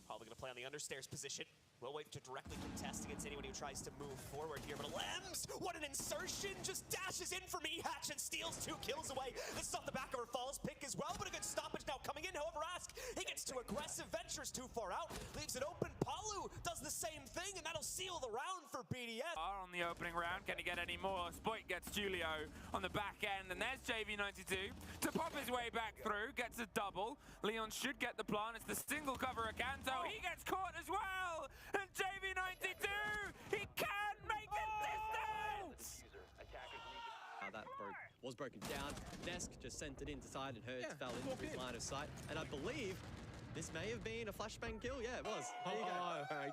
Probably going to play on the understairs position. Will wait to directly contest against anyone who tries to move forward here. But Lems, what an insertion! Just dashes in from Hatch and steals 2 kills away. This is off the back of her falls pick as well, but a good stoppage now coming in. However, Ask, he gets too aggressive, ventures too far out, leaves an open Palu does the same thing, and that'll seal the round for BDS. On the opening round, can he get any more? Spoit gets Julio on the back end, and there's JV92 to pop his way back through, gets a double. Leon should get the plant, it's the single cover of Kanto. He gets caught as well, and JV92, he can make it distance! That was broken down. Nesk just sent it inside and Hurts fell into his line of sight. And I believe this may have been a flashbang kill. Yeah, it was. There you go.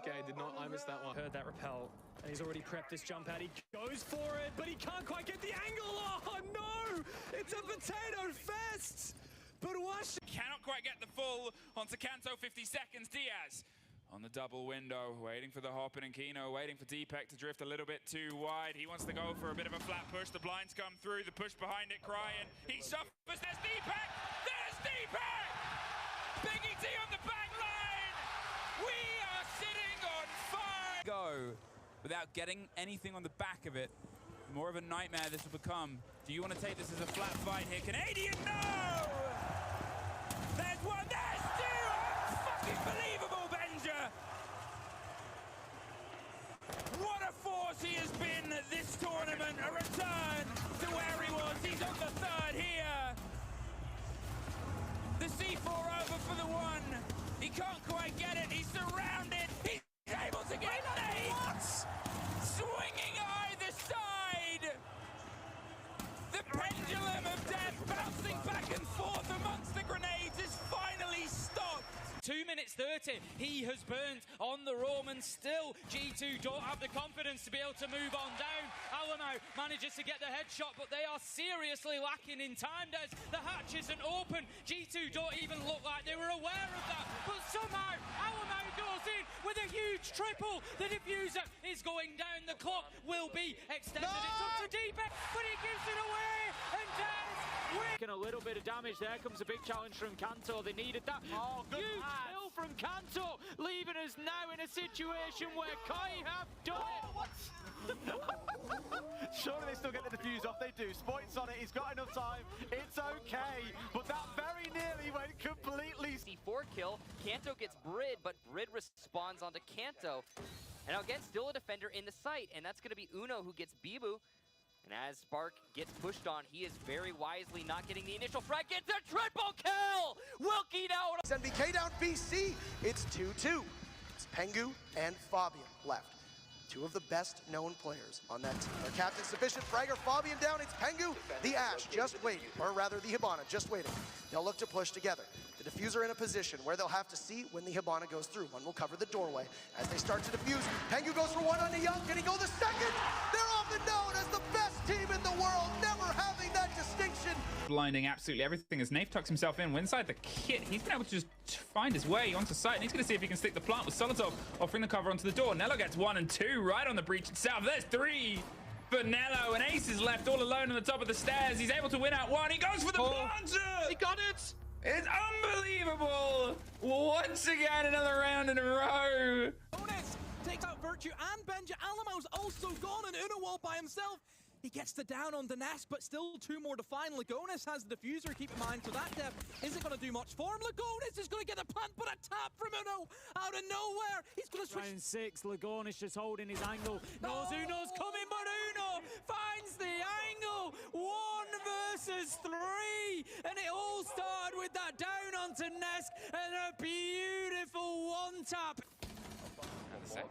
Okay, I missed that one. Heard that repel, and he's already prepped this jump out. He goes for it, but he can't quite get the angle. Oh no! It's a potato fest! But Wash cannot quite get the full onto Kanto, 50 seconds. Diaz on the double window, waiting for the hop in, and Kino waiting for Deepak to drift a little bit too wide. He wants to go for a bit of a flat push. The blinds come through, the push behind it, crying. He suffers. There's Deepak! There's Deepak! Biggie T on the back line! We are sitting on fire! Go without getting anything on the back of it. More of a nightmare this will become. Do you want to take this as a flat fight here? Canadian, no! There's one, there's two! Fucking believable, Benja! What a force he has been this tournament. A return to where he was. He's on the third here. The C4 over for the one. He can't quite get it. He's surrounded. He's able to get nades. Swinging either side. The pendulum of death bouncing back and forth amongst the grenades is finally stopped. 2 minutes 30, he has burnt on the Romans. Still, G2 don't have the confidence to be able to move on down. Alamo manages to get the headshot, but they are seriously lacking in time. The hatch isn't open. G2 don't even look like they were aware of that. But somehow, Alamo goes in with a huge triple. The diffuser is going down. The clock will be extended. No! It's up to Deepak, but he gives it away. And Daz a little bit of damage. There comes a big challenge from Kanto. They needed that. Oh, good kill from Kanto, leaving us now in a situation where Kai have done it. Surely they still get the defuse off. They do. Spoit's on it. He's got enough time. It's okay. But that very nearly went completely. C4 kill. Kanto gets Brid, but Brid responds onto Kanto. And now again, still a defender in the site, and that's going to be Uno who gets Bibu. And as Spark gets pushed on, he is very wisely not getting the initial frag. Gets a triple kill! Wilkie now. NBK down BC. It's 2-2. It's Pengu and Fabian left. Two of the best known players on that team. Their captain sufficient fragger. Fabian down. It's Pengu. The Ash just waiting, or rather the Hibana just waiting. They'll look to push together. The diffuser in a position where they'll have to see when the Hibana goes through. One will cover the doorway as they start to defuse. Pengu goes for one on the Young. Can he go the second? They're often known as the best team in the world, never having that distinction. Blinding absolutely everything as Nafe tucks himself in. Inside the kit, he's been able to just find his way onto site, and he's going to see if he can stick the plant with Solotov offering the cover onto the door. Nello gets 1 and 2 right on the breach itself. There's 3 for Nello, and Ace is left all alone on the top of the stairs. He's able to win out 1. He goes for the planter! He got it! It's unbelievable! Once again, another round in a row. Bonus takes out Virtue and Benja. Alamo's also gone, and Unawal by himself. He gets the down on Danesk, but still 2 more to find. Lagonis has the diffuser, keep in mind, so that depth isn't going to do much for him. Lagonis is going to get the plant, but a tap from Uno out of nowhere. He's going to switch. Round 6, Lagonis just holding his angle. Knows Uno's coming, but Uno finds the angle. 1 versus 3, and it all started with that down onto Nesk and a beautiful 1-tap. Second.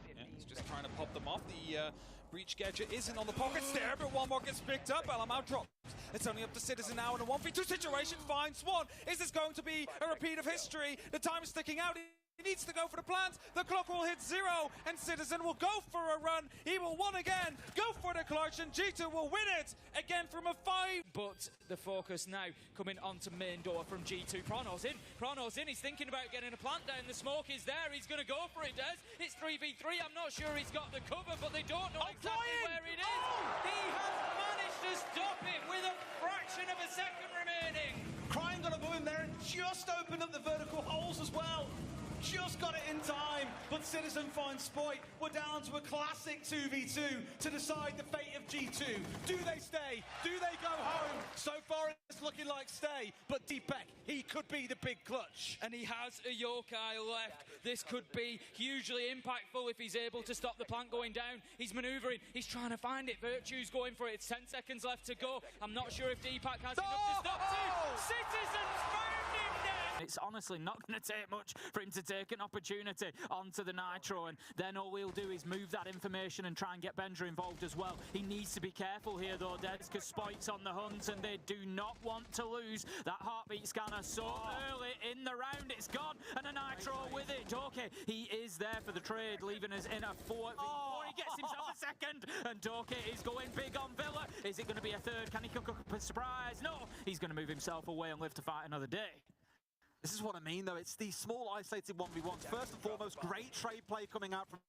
Yeah, he's just trying to pop them off. The breach gadget isn't on the pockets there, but one more gets picked up. Alamau drops. It's only up to Citizen now in a 1v2 situation. Finds one. Is this going to be a repeat of history? The time is sticking out. He needs to go for the plant. The clock will hit 0, and Citizen will go for a run. He will one again. Go for the clutch, and G2 will win it again from a 5. But the focus now coming onto main door from G2. Prono's in. Prono's in. He's thinking about getting a plant down. The smoke is there. He's going to go for it, Des. It's 3v3. I'm not sure he's got the cover, but they don't know exactly where it is. He has managed to stop it with a fraction of a second remaining. Crying got a boom there and just opened up the vertical holes as well. just got it in time, but Citizen finds Spoit. We're down to a classic 2v2 to decide the fate of G2. Do they stay? Do they go home? So far it's looking like stay, but Deepek, he could be the big clutch. And he has a yokai left. This could be hugely impactful if he's able to stop the plant going down. He's maneuvering, he's trying to find it. Virtue's going for it. It's 10 seconds left to go. I'm not sure if Deepak has enough to stop two. Citizens found him there. It's honestly not going to take much for him to take an opportunity onto the Nitro, and then all we'll do is move that information and try and get Benja involved as well. He needs to be careful here though, Dez, because Spoit's on the hunt and they do not want to lose that heartbeat scanner so early in the round. It's gone, and a Nitro with it. Doke, he is there for the trade, leaving us in a 4v4. He gets himself a second, and Doke is going big on Villa. Is it going to be a third? Can he cook up a surprise? No, he's going to move himself away and live to fight another day. This is what I mean, though. It's these small, isolated 1v1s. First and foremost, great trade play coming out from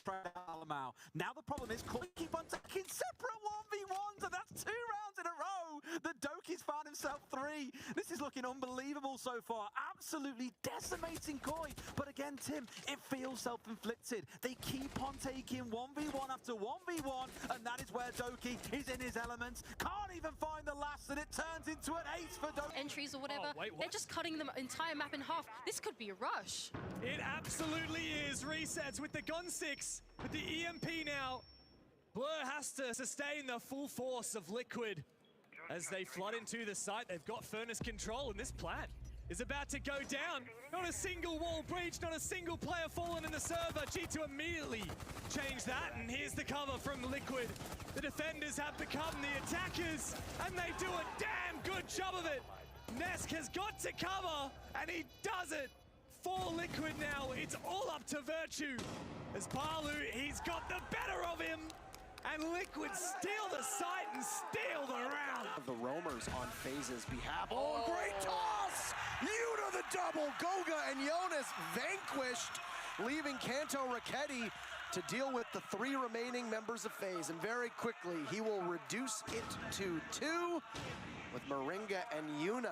trade Alamau. Now the problem is, Koi keep on taking separate 1v1s, and that's 2 rounds in a row. The Doki's found himself 3. This is looking unbelievable so far. Absolutely decimating Koi. But again, Tim, it feels self-inflicted. They keep on taking 1v1 after 1v1, and that is where Doki is in his element. Can't even find the last, and it turns into an ace for Doki. Entries or whatever, they're just cutting the entire map in half. This could be a rush. It absolutely is. Resets with the gun 6, with the EMP now. Blur has to sustain the full force of Liquid as they flood into the site. They've got furnace control, and this plant is about to go down. Not a single wall breach, not a single player fallen in the server. G2 immediately changed that, and here's the cover from Liquid. The defenders have become the attackers, and they do a damn good job of it. Nesk has got to cover, and he does it. For Liquid now, it's all up to Virtue. As Palu, he's got the better of him, and Liquid steal the site and steal the round. The roamers on FaZe's behalf. Oh, great toss! Yuna the double, Goga and Jonas vanquished, leaving Kanto Raketti to deal with the 3 remaining members of FaZe, and very quickly he will reduce it to 2. With Moringa and Yuna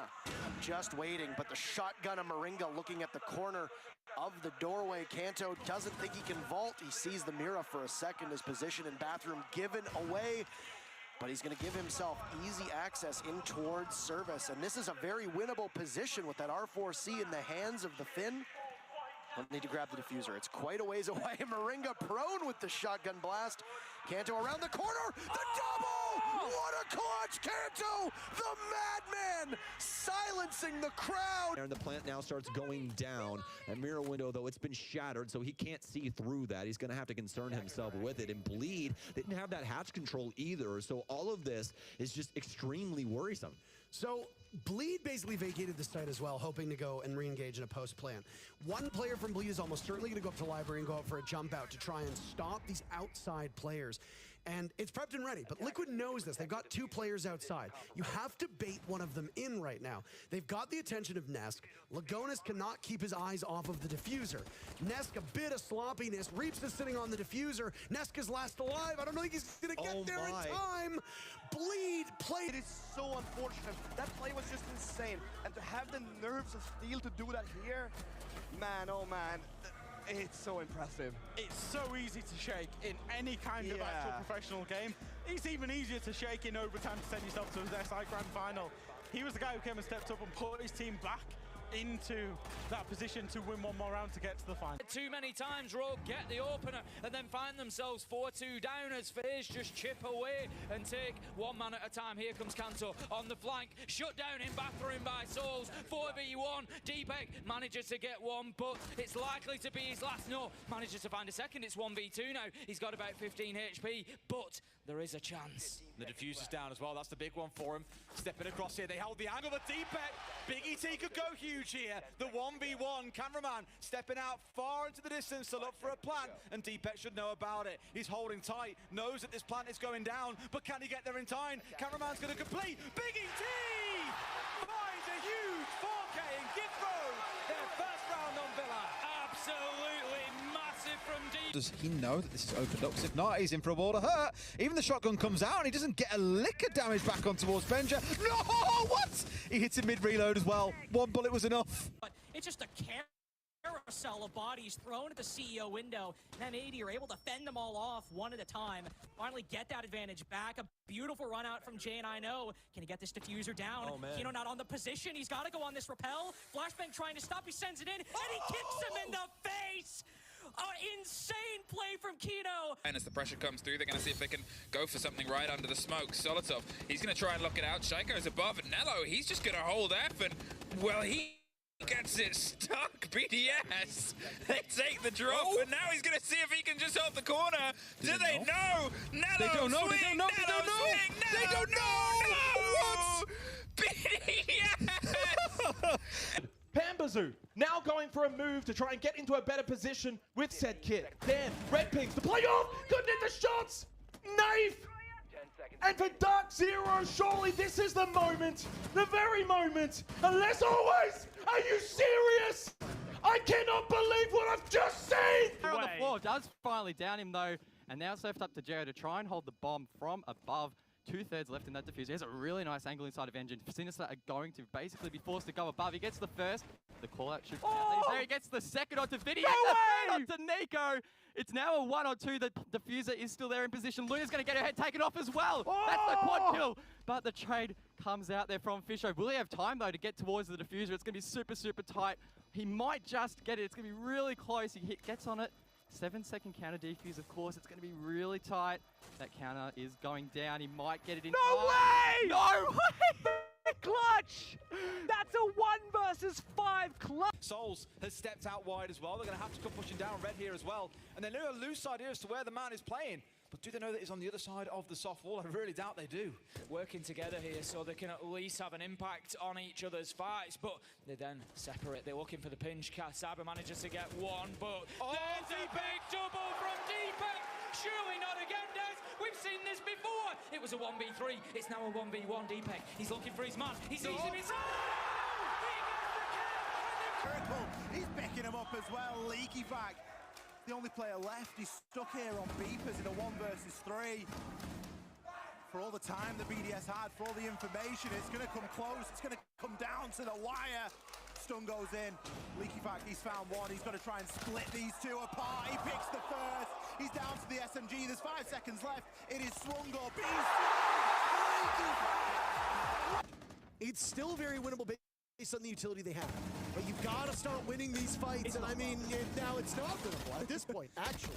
just waiting, but the shotgun of Moringa looking at the corner of the doorway. Kanto doesn't think he can vault. He sees the Mira for a second. His position in bathroom given away, but he's going to give himself easy access in towards service. And this is a very winnable position with that R4C in the hands of the Finn. Don't need to grab the diffuser. It's quite a ways away. Moringa prone with the shotgun blast. Kanto around the corner. The double! What a clutch! Kanto, the madman, silencing the crowd. And the plant now starts going down. That mirror window, though, it's been shattered, so he can't see through that. He's going to have to concern himself with it. And Bleed didn't have that hatch control either, so all of this is just extremely worrisome. So Bleed basically vacated the site as well, hoping to go and re-engage in a post plan. One player from Bleed is almost certainly going to go up to library and go out for a jump out to try and stop these outside players. And it's prepped and ready, but Liquid knows this. They've got 2 players outside. You have to bait one of them in right now. They've got the attention of Nesk. Lagonis cannot keep his eyes off of the diffuser. Nesk, a bit of sloppiness. Reaps is sitting on the diffuser. Nesk is last alive. I don't think he's gonna get there in time. Bleed played. It is so unfortunate. That play was just insane. And to have the nerves of steel to do that here, man, oh man. It's so impressive. It's so easy to shake in any kind of actual professional game. It's even easier to shake in overtime to send yourself to the SI Grand Final. He was the guy who came and stepped up and put his team back into that position to win one more round to get to the final. Too many times Rogue get the opener and then find themselves 4-2 down as FaZe just chip away and take 1 man at a time. Here comes Kanto on the flank, shut down in bathroom by Souls. 4v1, Deepek manages to get 1, but it's likely to be his last. No, manages to find a second. It's 1v2 now. He's got about 15 HP, but there is a chance. The diffuser's down as well. That's the big one for him. Stepping across here, they hold the angle, but Deepek, Big ET could go huge here. The 1v1, cameraman stepping out far into the distance to look for a plant, and Deepek should know about it. He's holding tight, knows that this plant is going down, but can he get there in time? Cameraman's going to complete. Big ET finds a huge 4K and Gift Road their first round on Villa. Absolutely massive from D. Does he know that this is opened up? If not, he's in for a ball to hurt. Even the shotgun comes out and he doesn't get a lick of damage back on towards Benja. No! What? He hits him mid-reload as well. 1 bullet was enough. But it's just a carrot carousel of bodies thrown at the CEO window. And then 80 are able to fend them all off one at a time. Finally get that advantage back. A beautiful run out from Jay, and I know. Can he get this diffuser down? Oh, man. Kino not on the position. He's got to go on this rappel. Flashbang trying to stop. He sends it in, and he kicks him in the face. Insane play from Kino. And as the pressure comes through, they're going to see if they can go for something right under the smoke. Solotov, he's going to try and lock it out. Shaiko's above, and Nello, he's just going to hold F, and, well, he gets it stuck. BDS, they take the drop, and now he's going to see if he can just hold the corner. Do they know? Nello, They don't know, swing, they don't know, they Nello, don't know. swing, They Nello, don't know. No! BDS! Pambazoo now going for a move to try and get into a better position with said kit. Dan, Red Pigs, the playoff, couldn't hit the shots. Knife! And for Dark Zero, surely this is the moment, the very moment, unless always, are you serious? I cannot believe what I've just seen! On the floor does finally down him though, and now it's left up to Jared to try and hold the bomb from above. 2/3 left in that diffuser. He has a really nice angle inside of Engine. Sinister are going to basically be forced to go above. He gets the first. The call-out should be out there. He gets the second onto Vien. No way! Onto Nico. It's now a 1-on-2. The diffuser is still there in position. Luna's going to get her head taken off as well. That's the quad kill. But the trade comes out there from Fisho. Will he have time, though, to get towards the diffuser? It's going to be super, super tight. He might just get it. It's going to be really close. He gets on it. 7-second counter defuse, of course. It's going to be really tight. That counter is going down. He might get it in No time. way! No way! Clutch! That's a 1 versus 5 clutch! Souls has stepped out wide as well. They're going to have to come pushing down Red here as well. And they know a loose idea as to where the man is playing. But do they know that he's on the other side of the soft wall? I really doubt they do. Working together here so they can at least have an impact on each other's fights, but they then separate. They're looking for the pinch. Saber manages to get one, but there's a big double from Deepak. Surely not again, Des. We've seen this before. It was a 1v3. It's now a 1v1. Deepak, he's looking for his man. He sees him inside. He's picking him up as well. Leaky back. The only player left. He's stuck here on beepers in a 1 versus 3. For all the time the BDS had, for all the information, it's going to come close. It's going to come down to the wire. Stun goes in. Leaky back, he's found one. He's got to try and split these two apart. He picks the first. He's down to the SMG. There's 5 seconds left. It is swung up. It's still very winnable based on the utility they have. But you've got to start winning these fights, and I mean, now it's not winnable at this point, actually.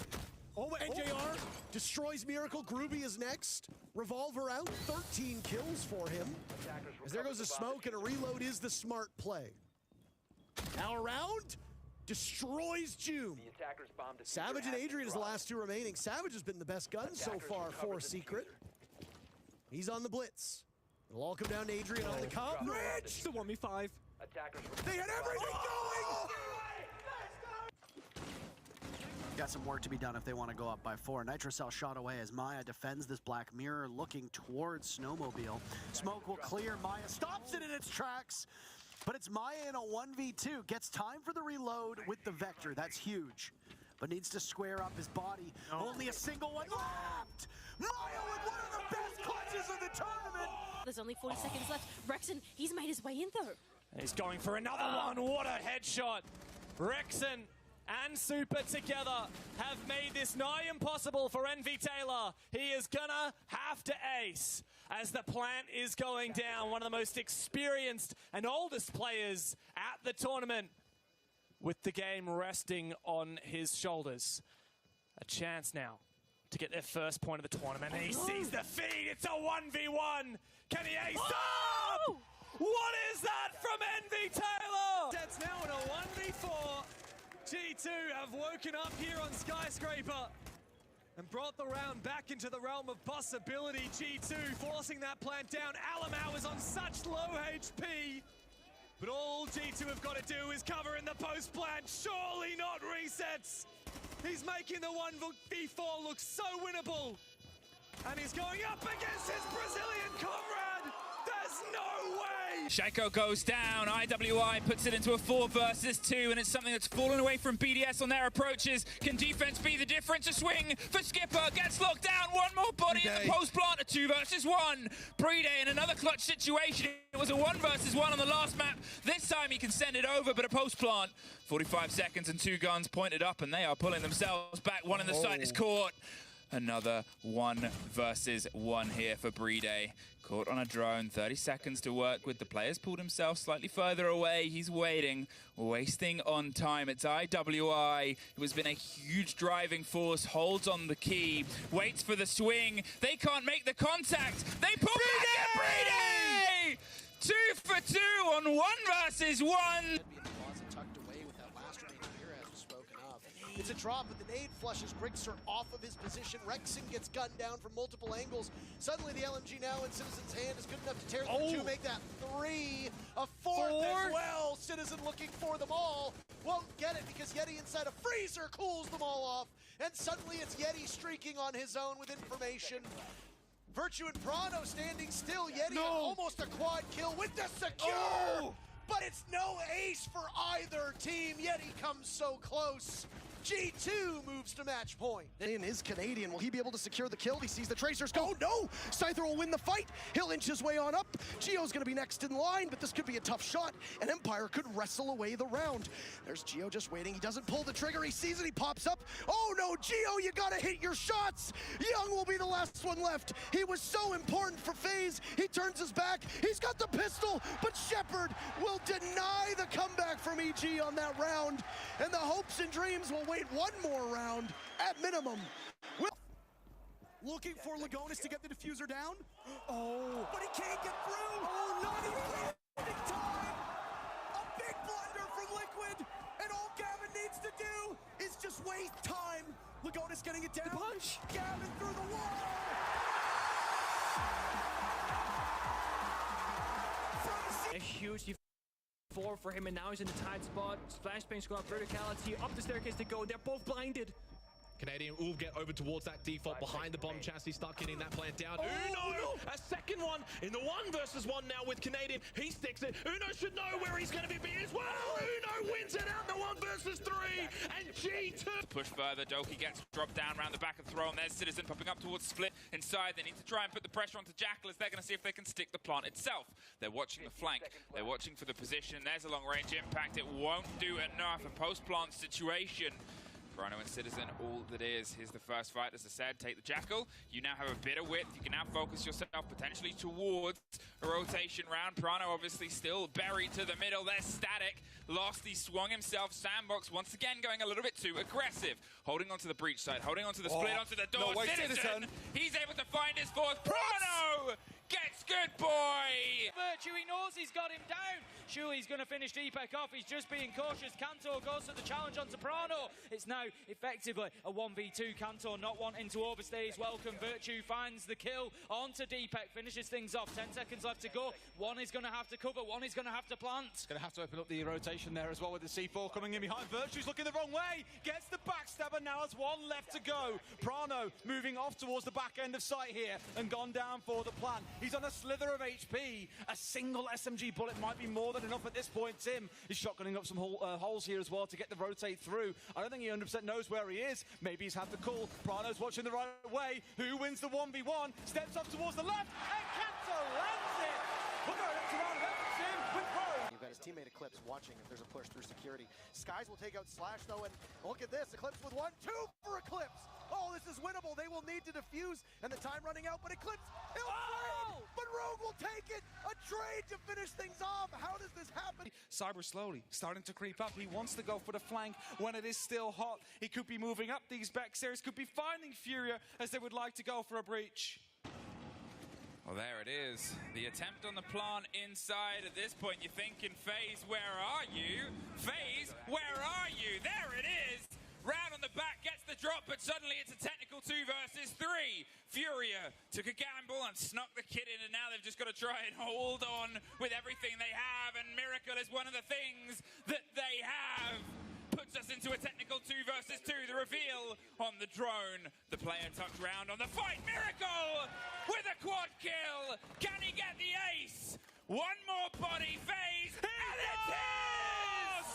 NJR destroys Miracle. Groovy is next. Revolver out, 13 kills for him. As there goes a smoke, and a reload is the smart play. Now around, destroys June. Savage and Adrian is the last 2 remaining. Savage has been the best gun so far for Secret. He's on the blitz. It'll all come down to Adrian on the coverage. The 1v5. They had everything going! Got some work to be done if they want to go up by 4. Nitrocell shot away as Maya defends this Black Mirror, looking towards Snowmobile. Smoke will clear. Maya stops it in its tracks, but it's Maya in a 1v2. Gets time for the reload with the Vector. That's huge, but needs to square up his body. Only a single one left! Maya with one of the best clutches of the tournament! There's only 40 seconds left. Rexon, he's made his way in though. He's going for another one. What a headshot. Rexon and Super together have made this nigh impossible for Envy Taylor. He is gonna have to ace as the plant is going down. One of the most experienced and oldest players at the tournament, with the game resting on his shoulders. A chance now to get their first point of the tournament, and he sees the feed. It's a 1v1. Can he ace up? What is that from Envy Taylor? That's now in a 1v4. G2 have woken up here on Skyscraper and brought the round back into the realm of possibility. G2 forcing that plant down. Alamau is on such low HP, but all G2 have got to do is cover in the post plant. Surely not resets. He's making the 1v4 look so winnable. And he's going up against his Brazilian comrade. There's no way! Shaiko goes down, IWI puts it into a 4 versus 2, and it's something that's fallen away from BDS on their approaches. Can defense be the difference? A swing for Skipper, gets locked down, one more body in the post plant, a 2 versus 1. Brede in another clutch situation. It was a 1 versus 1 on the last map. This time he can send it over, but a post plant. 45 seconds and 2 guns pointed up, and they are pulling themselves back. One in the site is caught. Another 1 versus 1 here for Brede. Caught on a drone, 30 seconds to work with. The player's pulled himself slightly further away. He's waiting, wasting on time. It's IWI, who has been a huge driving force, holds on the key, waits for the swing. They can't make the contact. They pull back at Brede! 2 for 2 on 1 versus 1. It's a drop, but the nade flushes Grigser off of his position. Rexing gets gunned down from multiple angles. Suddenly the LMG now in Citizen's hand is good enough to tear them 2, make that 3, a 4th as well. Citizen looking for them all. Won't get it because Yeti inside a freezer cools them all off. And suddenly it's Yeti streaking on his own with information. Virtue and Prano standing still. Yeti almost a quad kill with the secure. But it's no ace for either team. Yeti comes so close. G2 moves to match point. In is Canadian. Will he be able to secure the kill? He sees the Tracers go. No! Scyther will win the fight. He'll inch his way on up. Geo's going to be next in line, but this could be a tough shot, and Empire could wrestle away the round. There's Geo just waiting. He doesn't pull the trigger. He sees it. He pops up. Oh, no, Geo, you got to hit your shots. Young will be the last one left. He was so important for FaZe. He turns his back. He's got the pistol, but Shepard will deny the comeback from EG on that round, and the hopes and dreams will wait one more round at minimum. Looking for Lagonis to get the diffuser down. Oh, but he can't get through. Oh, not even wasting time. A big blunder from Liquid, and all Gavin needs to do is just waste time. Lagonis getting it down. Punch. Gavin through the wall. A huge 4 for him, and now he's in a tight spot. Flashbang squad, verticality, up the staircase to go. They're both blinded. Canadian will get over towards that default behind the bomb chassis, start getting that plant down. Uno, a second one in the 1 versus 1 now with Canadian. He sticks it. Uno should know where he's going to be as well. Uno wins it out in the 1 versus 3, and G2. Push further, Doki gets dropped down around the back of Throne. There's Citizen popping up towards Split inside. They need to try and put the pressure onto Jackal as they're going to see if they can stick the plant itself. They're watching the flank. They're watching for the position. There's a long-range impact. It won't do enough. A post-plant situation. Rhino and Citizen, all that is. Here's the first fight, as I said, take the Jackal. You now have a bit of width. You can now focus yourself potentially towards a rotation round. Prano obviously still buried to the middle. There's Static. Lost, he swung himself. Sandbox once again going a little bit too aggressive. Holding onto the breach side, holding onto the split, onto the door. No way, Citizen, he's able to find his 4th. Prano gets good, boy! Virtue, he knows he's got him down. Surely he's going to finish Deepak off. He's just being cautious. Kanto goes for the challenge on Soprano. It's now effectively a 1v2. Kanto not wanting to overstay his welcome. Virtue finds the kill onto Deepak, finishes things off. 10 seconds left to go. One is going to have to cover, one is going to have to plant. Going to have to open up the rotation there as well with the C4 coming in behind. Virtue's looking the wrong way. Gets the backstabber now. There's 1 left to go. Prano moving off towards the back end of sight here and gone down for the plant. He's on a slither of HP. A single SMG bullet might be more than enough at this point. Tim is shotgunning up some holes here as well to get the rotate through. I don't think he 100% knows where he is. Maybe he's had the call. Prano's watching the right way. Who wins the 1v1? Steps up towards the left, and Kanto lands it. We're going up to round 11, Tim, with Rose. You've got his teammate Eclipse watching if there's a push through security. Skies will take out Slash though, and look at this. Eclipse with 1, 2 for Eclipse. Oh, this is winnable. They will need to defuse, and the time running out, but Eclipse, he'll trade, but Rogue will take it. A trade to finish things off. How does this happen? Cyber slowly starting to creep up. He wants to go for the flank when it is still hot. He could be moving up these backstairs, could be finding Furia as they would like to go for a breach. Well, there it is. The attempt on the plant inside. At this point, you're thinking, FaZe, where are you? FaZe, where are you? There it is. Round on the back, gets the drop, but suddenly it's a technical 2 versus 3. Furia took a gamble and snuck the kid in, and now they've just got to try and hold on with everything they have, and Miracle is one of the things that they have. Puts us into a technical 2 versus 2. The reveal on the drone. The player tucked round on the fight. Miracle with a quad kill. Can he get the ace? One more body phase, and it is!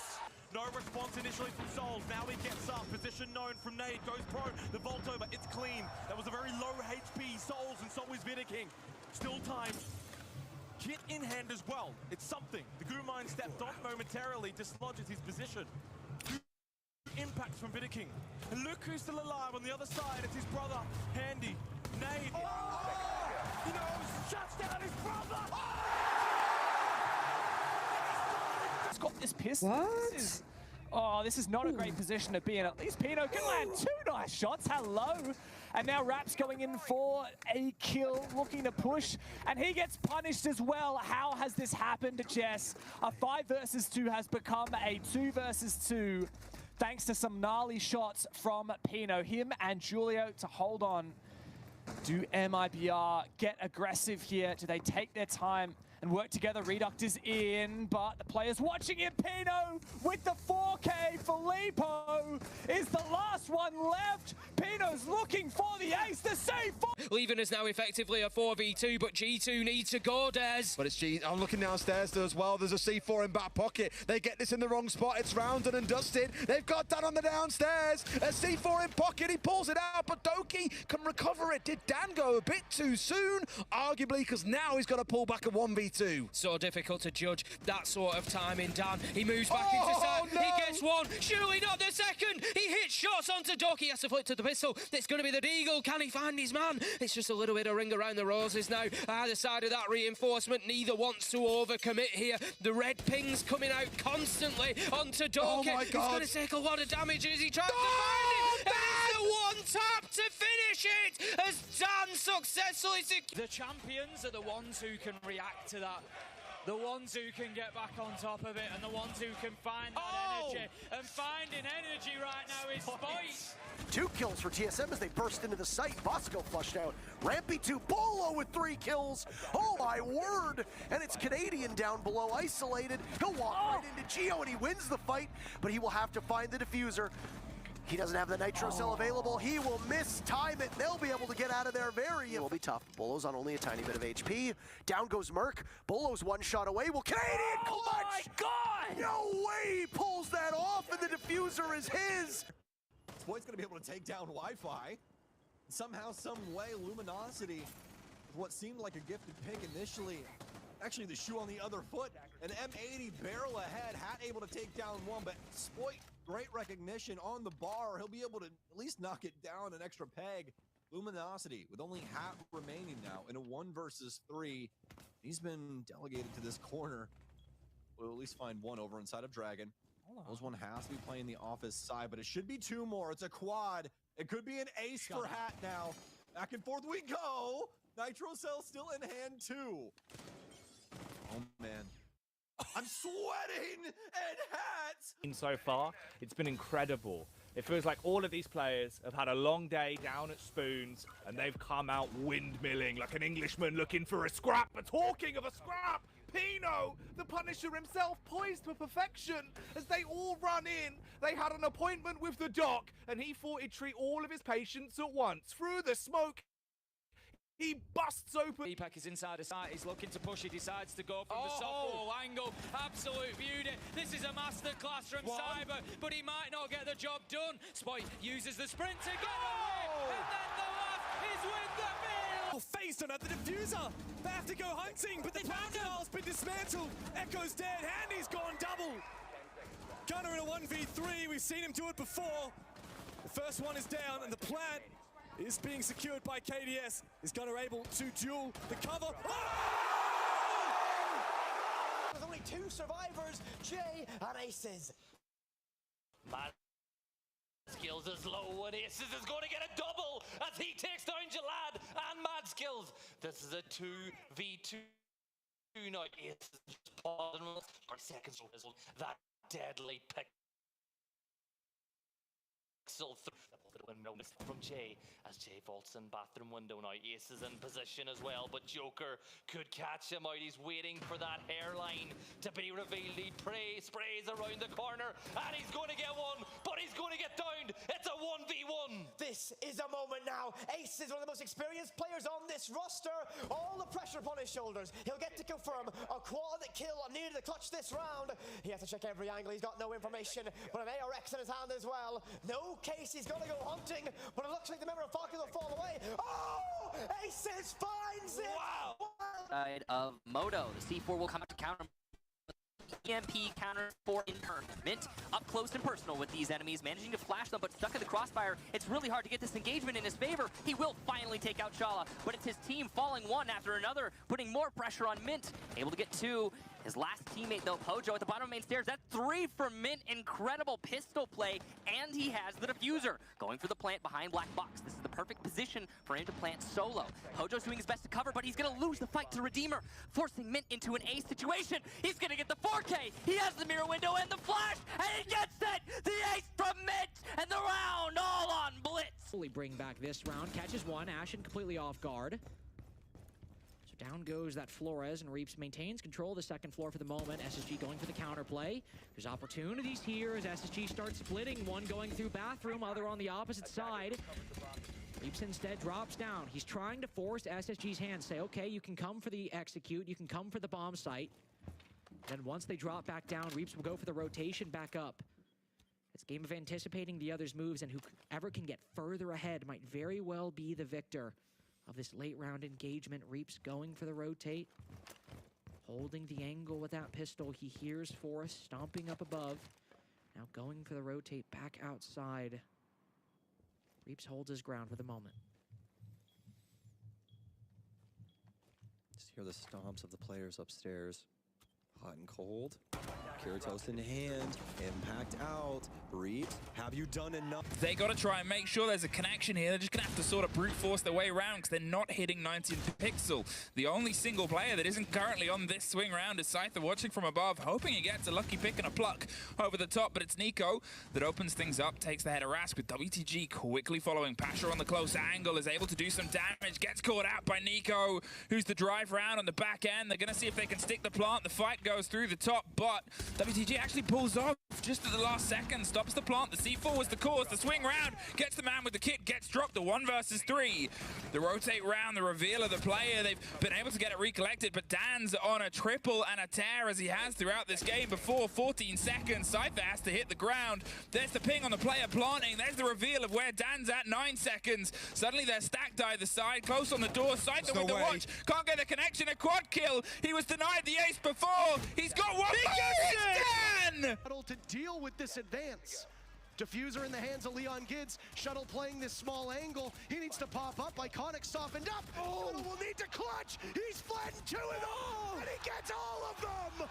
No response initially from Souls. Now he gets up. Position known from Nade. Goes pro. The vault over. It's clean. That was a very low HP. Souls, and so is Vinicking. Still time. Kit in hand as well. It's something. The Goo Mine stepped off momentarily, dislodges his position. Impacts from Vinicking. And look who's still alive on the other side. It's his brother, Handy. Nade. Oh! He knows. Shuts down his brother. He's got this pistol. This is not a great position to be in. At least Pino can land 2 nice shots. Hello. And now Rap's going in for a kill, looking to push, and he gets punished as well. How has this happened, Jess? A 5 versus 2 has become a 2 versus 2, thanks to some gnarly shots from Pino. Him and Julio to hold on. Do MIBR get aggressive here? Do they take their time and work together? Reduct is in, but the players watching him. Pino with the 4K. Filippo is the last one left. Pino's looking for the ace, the save. Leaving is now effectively a 4v2, but G2 needs to go, Des. But it's G. I'm looking downstairs there as well. There's a C4 in back pocket. They get this in the wrong spot. It's rounded and dusted. They've got Dan on the downstairs. A C4 in pocket. He pulls it out, but Doki can recover it. Did Dan go a bit too soon? Arguably, because now he's got to pull back a 1v2. So difficult to judge that sort of timing, Dan. He moves back into side. No! He gets one. Surely not the second. He hits shots onto Doki. He has to flick to the pistol. It's going to be the Deagle. Can he find his man? It's just a little bit of ring around the roses now. Either side of that reinforcement, neither wants to overcommit here. The red ping's coming out constantly onto Doki. Oh my God. He's going to take a lot of damage as he tries to find it. And it's the one tap to finish it as Dan successfully The champions are the ones who can react to that. The ones who can get back on top of it, and the ones who can find that energy. And finding energy right now is Spite. 2 kills for TSM as they burst into the site. Bosco flushed out. Rampy 2, Bolo with 3 kills. Oh my word! And it's Canadian down below, isolated. He'll walk right into Geo and he wins the fight, but he will have to find the diffuser. He doesn't have the nitro cell available. He will time it. They'll be able to get out of there It will be tough. Bolo's on only a tiny bit of HP. Down goes Merc. Bolo's 1 shot away. Will Canadian clutch? Oh my God! No way he pulls that off, and the diffuser is his. Spoit's gonna be able to take down Wi-Fi. Somehow, some way, Luminosity, what seemed like a gifted pick initially, actually the shoe on the other foot. An M80 barrel ahead, Hat able to take down one, but Spoit, great recognition on the bar. He'll be able to at least knock it down an extra peg. Luminosity with only Hat remaining now in a 1 versus 3. He's been delegated to this corner. We'll at least find one over inside of Dragon. Those one has to be playing the office side, but it should be 2 more. It's a quad. It could be an ace for Hat now. Back and forth we go. Nitro Cell still in hand too. Oh man. I'm sweating and Hat. So far, it's been incredible. It feels like all of these players have had a long day down at Spoons and they've come out windmilling like an Englishman looking for a scrap. But talking of a scrap, Pino, the Punisher himself, poised for perfection as they all run in. They had an appointment with the doc and he thought he'd treat all of his patients at once. Through the smoke, he busts open. Deepak is inside the site, he's looking to push, he decides to go from the soft wall angle. Absolute beauty. This is a masterclass from Cyber, but he might not get the job done. Spoit uses the sprint to get away, and then the last is with the mill. Phased on at the diffuser. They have to go hunting, but the Pantanal's been dismantled. Echo's dead, Handy's gone double. Gunner in a 1v3, we've seen him do it before. The first one is down, and the plant is being secured by KDS. Is Gunner able to duel the cover? With only 2 survivors, Jay and Aces. Mad Skills is low, and Aces is going to get a double as he takes down Jalad and Mad Skills. This is a 2v2. Now Aces just pausing for seconds. That deadly pixel through. window from Jay as Jay vaults in bathroom window now. Ace is in position as well, but Joker could catch him out. He's waiting for that hairline to be revealed. He sprays around the corner and he's going to get one, but he's going to get downed. It's a 1v1. This is a moment now. Ace is one of the most experienced players on this roster. All the pressure upon his shoulders. He'll get to confirm a quality kill needed to clutch this round. He has to check every angle. He's got no information, but an ARX in his hand as well. No case he's going to go hunting, but it looks like the member of Falcon will fall away. Oh! Aces finds it! Wow! Side of Moto. The C4 will come up to counter. EMP counter for in turn. Mint up close and personal with these enemies, managing to flash them, but stuck in the crossfire. It's really hard to get this engagement in his favor. He will finally take out Shala, but it's his team falling one after another, putting more pressure on Mint. Able to get two. His last teammate, though, Pojo, at the bottom of main stairs. That's 3 from Mint. Incredible pistol play, and he has the diffuser. Going for the plant behind Black Box. This is the perfect position for him to plant solo. Pojo's doing his best to cover, but he's going to lose the fight to Redeemer, forcing Mint into an ace situation. He's going to get the 4K. He has the mirror window and the flash, and he gets it! The ace from Mint, and the round all on Blitz. Fully bring back this round. Catches one. Ashen completely off guard. So down goes that Flores, and Reaps maintains control of the second floor for the moment. SSG going for the counterplay. There's opportunities here as SSG starts splitting. One going through bathroom, other on the opposite side. Reaps instead drops down. He's trying to force SSG's hand. Say, okay, you can come for the execute. You can come for the bomb site. Then once they drop back down, Reaps will go for the rotation back up. It's a game of anticipating the other's moves, and whoever can get further ahead might very well be the victor of this late round engagement. Reaps going for the rotate, holding the angle with that pistol. He hears Forrest stomping up above. Now going for the rotate back outside. Reaps holds his ground for the moment. Just hear the stomps of the players upstairs. Hot and cold. Kiritos in hand. Impact out. Reaps, have you done enough? They got to try and make sure there's a connection here. They're just going to have to sort of brute force their way around because they're not hitting 19th pixel. The only single player that isn't currently on this swing round is Scyther watching from above, hoping he gets a lucky pick and a pluck over the top, but it's Nico that opens things up, takes the head of Rask with WTG quickly following. Pasha on the close angle is able to do some damage, gets caught out by Nico, who's the drive round on the back end. They're going to see if they can stick the plant. The fight goes through the top, but WTG actually pulls off just at the last second, stops the plant. The C4 was the cause. The swing round gets the man with the kit, gets dropped. The 1 versus 3. The rotate round, the reveal of the player. They've been able to get it recollected, but Dan's on a triple and a tear as he has throughout this game before 14 seconds. Scyther has to hit the ground. There's the ping on the player planting. There's the reveal of where Dan's at, 9 seconds. Suddenly they're stacked either side, close on the door. Scyther with the watch, can't get the connection, a quad kill. He was denied the ace before. He's got one. He gets Dan! To deal with this advance. Diffuser in the hands of Leon Gids. Shuttle playing this small angle. He needs to pop up. Iconic softened up. Shuttle will need to clutch. He's flattened 2 of them, and he gets all of them.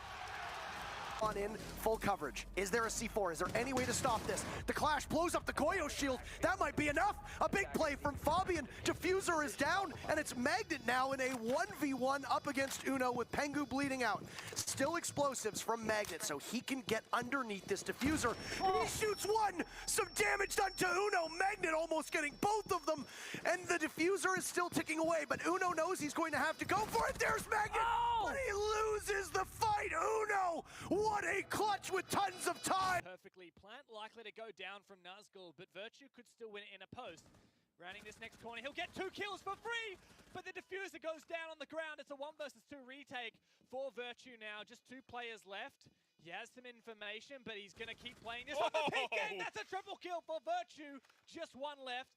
On in, full coverage. Is there a C4? Is there any way to stop this? The Clash blows up the Goyo shield. That might be enough. A big play from Fabian. Diffuser is down, and it's Magnet now in a 1v1 up against Uno with Pengu bleeding out. Still explosives from Magnet, so he can get underneath this Diffuser. And he shoots one! Some damage done to Uno. Magnet almost getting both of them, and the Diffuser is still ticking away, but Uno knows he's going to have to go for it. There's Magnet! But he loses the fight! Uno! What a clutch with tons of time! Perfectly. Plant likely to go down from Nazgul, but Virtue could still win it in a post. Rounding this next corner, he'll get 2 kills for free, but the Diffuser goes down on the ground. It's a 1 versus 2 retake for Virtue now. Just 2 players left. He has some information, but he's going to keep playing this on the peak end. That's a triple kill for Virtue. Just 1 left.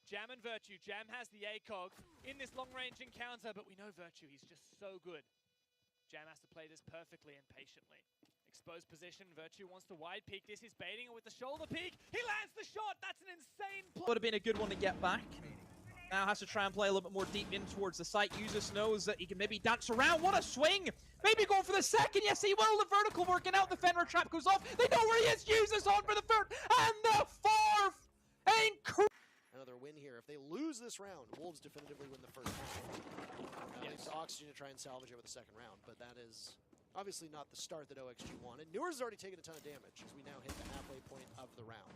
Jam and Virtue. Jam has the ACOG in this long-range encounter, but we know Virtue, he's just so good. Jam has to play this perfectly and patiently. Exposed position, Virtue wants to wide peek this, he's baiting it with the shoulder peek, he lands the shot, that's an insane play! Would have been a good one to get back. Now has to try and play a little bit more deep in towards the site. Usus knows that he can maybe dance around, what a swing! Maybe going for the second, yes he will, the vertical working out, the Fenrir trap goes off, they know where he is, Usus on for the third, and the fourth! Incredible! Another win here. If they lose this round, Wolves definitively win the first round. Leaves Oxygen to try and salvage it with the second round, but that is obviously not the start that OXG wanted. Newers has already taken a ton of damage as we now hit the halfway point of the round.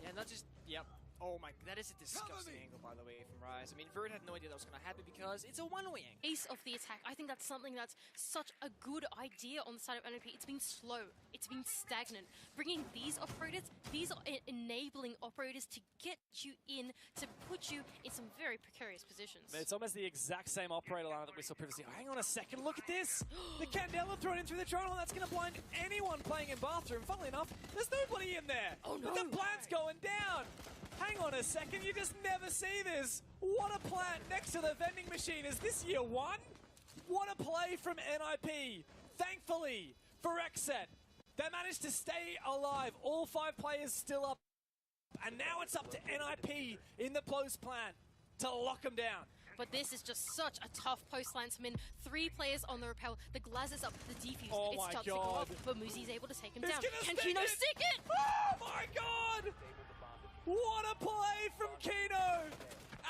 Yeah, not just, yep. Oh my, that is a disgusting angle, by the way, from Rise. I mean, Vert had no idea that was going to happen because it's a one-way angle. Ace of the attack. I think that's something that's such a good idea on the side of NOP. It's been slow. It's been stagnant. Bringing these operators, these are enabling operators to get you in, to put you in some very precarious positions. It's almost the exact same operator line that we saw previously. Hang on a second, look at this! The Candela thrown in through the triangle, and that's going to blind anyone playing in Bathroom. Funnily enough, there's nobody in there! Oh no! The plant's going down! Hang on a second, you just never see this! What a plant next to the vending machine! Is this year one? What a play from NIP! Thankfully, for Xset, they managed to stay alive. All 5 players still up. And now it's up to NIP in the post plant to lock them down. But this is just such a tough post line to win. 3 players on the rappel. The Glaz is up, the defuse. Oh it my starts to go God. off, but Muzi's able to take him He's down. gonna Can stick Kino it! stick it? Oh my God! What a play from Kino!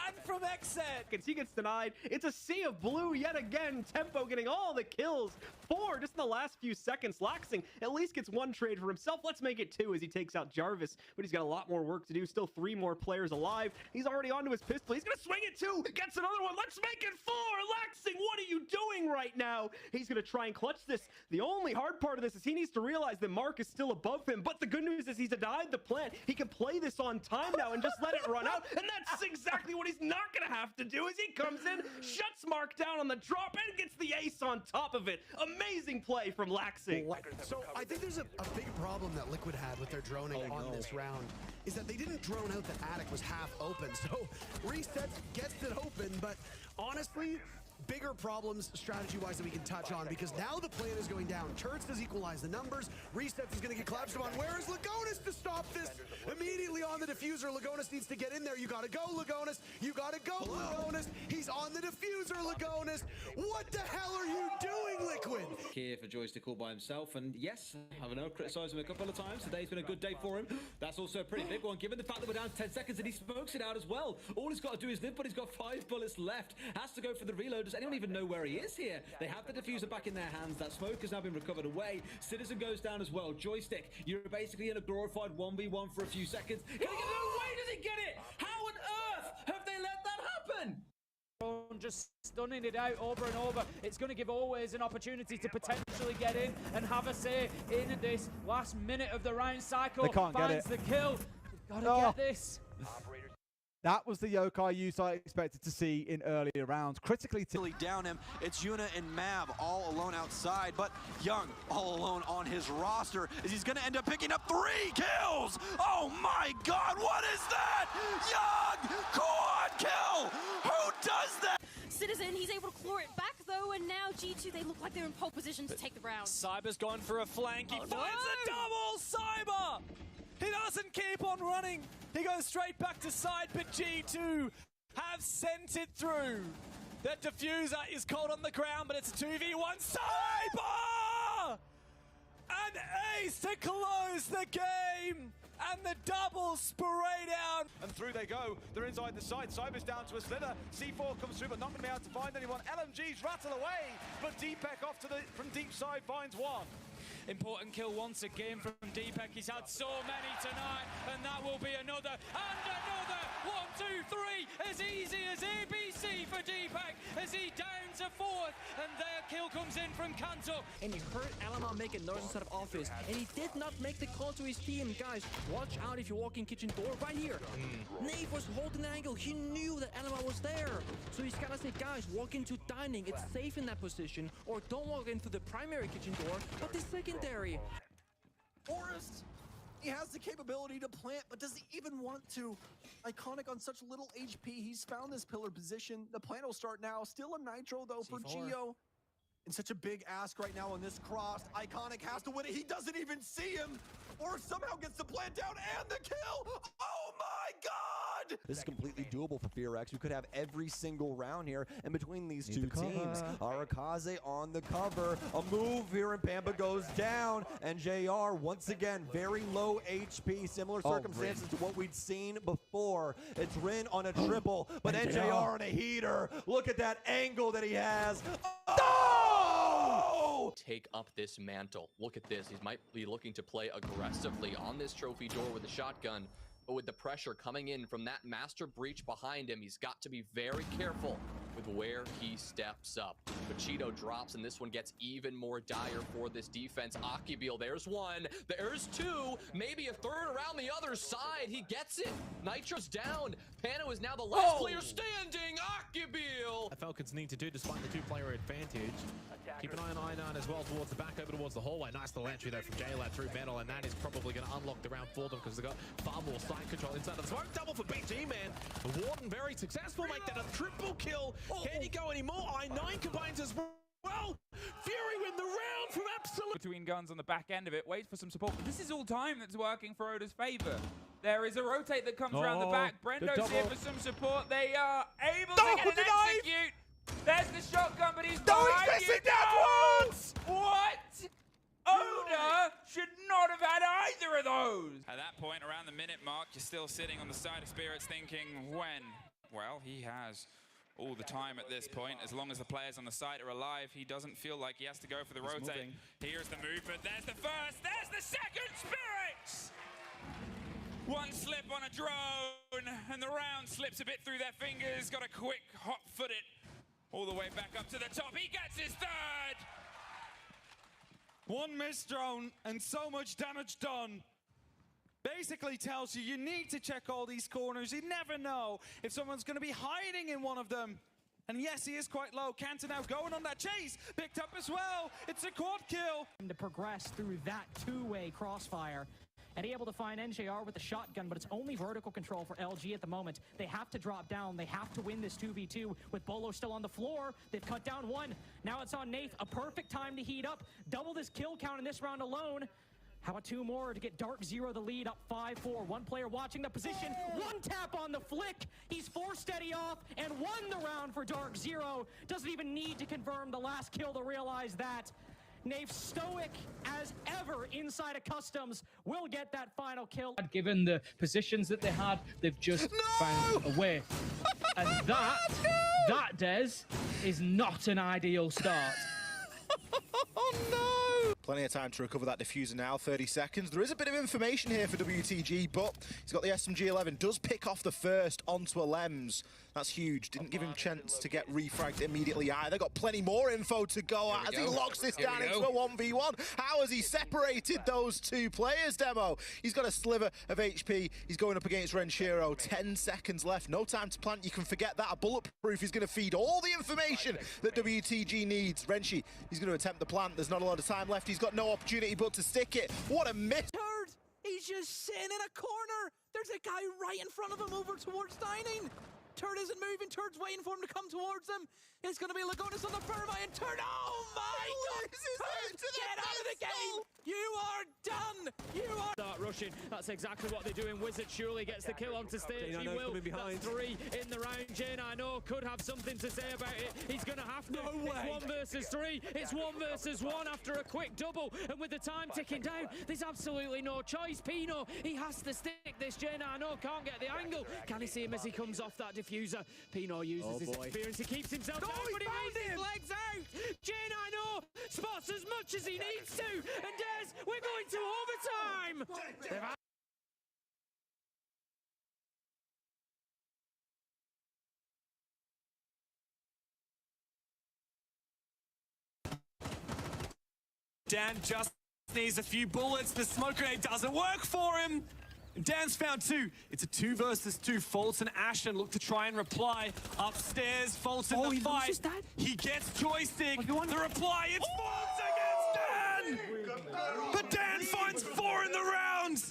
And from Xset. He gets denied. It's a sea of blue yet again. Tempo getting all the kills. 4 just in the last few seconds. Laxing at least gets 1 trade for himself. Let's make it 2 as he takes out Jarvis. But he's got a lot more work to do. Still 3 more players alive. He's already onto his pistol. He's going to swing it 2. Gets another one. Let's make it 4. Laxing, what are you doing right now? He's going to try and clutch this. The only hard part of this is he needs to realize that Mark is still above him. But the good news is he's denied the plant. He can play this on time now and just let it run out. And that's exactly what he's not going to have to do as he comes in, shuts Mark down on the drop, and gets the ace on top of it. Amazing play from Laxing. So I think there's a big problem that Liquid had with their droning on this round, is that they didn't drone out that Attic was half open. So Reset gets it open, but honestly, bigger problems strategy-wise that we can touch on, because now the plan is going down. Turrets does equalize the numbers. Resets is going to get collapsed upon. Where is Lagonis to stop this? Immediately on the diffuser, Lagonis needs to get in there. You got to go, Lagonis. You got to go, Lagonis. He's on the diffuser, Lagonis. What the hell are you doing, Liquid? Here for Joystick all by himself, and yes, I know, criticised him a couple of times. Today's been a good day for him. That's also a pretty big one, given the fact that we're down to 10 seconds and he smokes it out as well. All he's got to do is live, but he's got 5 bullets left. Has to go for the reload. Does anyone even know where he is here? They have the diffuser back in their hands. That smoke has now been recovered away. Citizen goes down as well. Joystick, you're basically in a glorified 1v1 for a few seconds. No way does he get it! How on earth have they let that happen? Just stunning it out over and over. It's going to give Always an opportunity to potentially get in and have a say in this last minute of the round cycle. They can't get Finds it. the kill. Gotta get this. That was the Yokai use I expected to see in earlier rounds. Critically down him, it's Yuna and Mav all alone outside, but Young all alone on his roster as he's gonna end up picking up 3 kills! Oh my God, what is that? Young quad kill! Who does that? Citizen, he's able to claw it back though, and now G2, they look like they're in pole position to take the round. Cyber's gone for a flank. He finds no! a double! Cyber! He doesn't keep on running. He goes straight back to side, but G2 have sent it through. That diffuser is cold on the ground, but it's a 2v1. Cyber! An ace to close the game. And the double spray down. And through they go. They're inside the side. Cyber's down to a slither. C4 comes through, but not going to be able to find anyone. LMGs rattle away, but Deepek off to from deep side finds one. Important kill once again from Deepek. He's had so many tonight, and that will be another and another. 1, 2, 3, as easy as ABC for Deepek as he down to 4th, and their kill comes in from Kanto. And he heard Alama make a noise inside of office, and he did not make the call to his team. Guys, watch out if you walk in kitchen door right here. Nave was holding the angle. He knew that Alama was there. So he's gotta say, guys, walk into dining. It's safe in that position. Or don't walk into the primary kitchen door, but the secondary. Forrest, he has the capability to plant, but does he even want to? Iconic on such little HP. He's found this pillar position. The plant will start now. Still a nitro though for Geo. And such a big ask right now on this cross. Iconic has to win it. He doesn't even see him. Or somehow gets the plant down and the kill. Oh my God! This is completely doable for FearX. We could have every single round here, and between these two teams, Arakaze on the cover. A move here, and Pamba goes down, and JR once again very low HP. Similar circumstances to what we'd seen before. It's Rin on a triple, but NJR on a heater. Look at that angle that he has. Take up this mantle. Look at this. He might be looking to play aggressively on this trophy door with a shotgun. but with the pressure coming in from that master breach behind him, he's got to be very careful with where he steps up. But Cheeto drops, and this one gets even more dire for this defense. Akibil, there's one, there's two, maybe a third around the other side. He gets it. Nitro's down. Pano is now the last player standing. Akibil. Falcons need to do despite the two-player advantage. Keep an eye on I9 as well towards the back, over towards the hallway. Nice little entry though from JLab through metal, and that is probably going to unlock the round for them because they've got far more side control inside of the smoke. Double for BG, man. Warden very successful, make that a triple kill. Can he go anymore? I9 combines as well. Fury win the round from Absolute. Between guns on the back end of it, waits for some support. This is all time that's working for Oda's favor. There is a rotate that comes around the back. Brendo's here for some support. They are able to get an execute. There's the shotgun, but he's behind you. Once! What? Oda should not have had either of those. At that point, around the minute mark, you're still sitting on the side of Spirits thinking, when? Well, he has all the time at this point. As long as the players on the site are alive, he doesn't feel like he has to go for the rotate. Here's the movement. There's the first. There's the second. Spirits! One slip on a drone, and the round slips a bit through their fingers. Got a quick hot-foot it all the way back up to the top. He gets his third. One missed drone and so much damage done. Basically tells you need to check all these corners. You never know if someone's going to be hiding in one of them. And yes, he is quite low. Cantor now going on that chase. Picked up as well. It's a quad kill. To progress through that two-way crossfire. And able to find NJR with the shotgun, but it's only vertical control for LG at the moment. They have to drop down. They have to win this 2v2 with Bolo still on the floor. They've cut down one. Now it's on Nath. A perfect time to heat up. Double this kill count in this round alone. How about two more to get Dark Zero the lead, up 5-4. One player watching the position. One tap on the flick. He's forced steady off and won the round for Dark Zero. Doesn't even need to confirm the last kill to realize that. Nave stoic as ever inside of customs will get that final kill. Given the positions that they had, they've just found a way. And that, Des, is not an ideal start. Oh no! Plenty of time to recover that diffuser now, 30 seconds. There is a bit of information here for WTG, but he's got the SMG-11, does pick off the first onto a Lems. That's huge. Didn't give him a chance to get refragged immediately either. Got plenty more info to go at as he locks this down into a 1v1. How has he separated those two players, Demo? He's got a sliver of HP. He's going up against Renshiro. 10 seconds left. No time to plant. You can forget that. A bulletproof is going to feed all the information that WTG needs. Renshi, he's going to attempt the plant. There's not a lot of time left. He's got no opportunity but to stick it. What a miss. Turd! He's just sitting in a corner. There's a guy right in front of him over towards dining. Turd isn't moving. Turd's waiting for him to come towards him. It's going to be Lagonis on the Thermite, and Turd, oh my God! Turd, get out of the game! You are done! You are... Start rushing. That's exactly what they're doing. Wizard surely gets the kill onto stage. He will. That's 3 in the round. Jane, I know, could have something to say about it. He's going to have to. No way. It's 1 versus 3. It's 1 versus 1 after a quick double. And with the time ticking down, there's absolutely no choice. Pino, he has to stick this. Jane, I know, can't get the angle. Can he see him as he comes off that diffuser? Pino uses his experience. He keeps himself down, but he leaves his legs out. Jane, I know, spots as much as he needs to. And Des, we're going to overtime. Dan just needs a few bullets. The smoke grenade doesn't work for him. Dan's found 2. It's a 2 versus 2. Fultz and Ashton look to try and reply. Upstairs, Fultz in the fight. He gets joystick. The reply, it's Fultz against Dan! But Dan finds 4 in the round.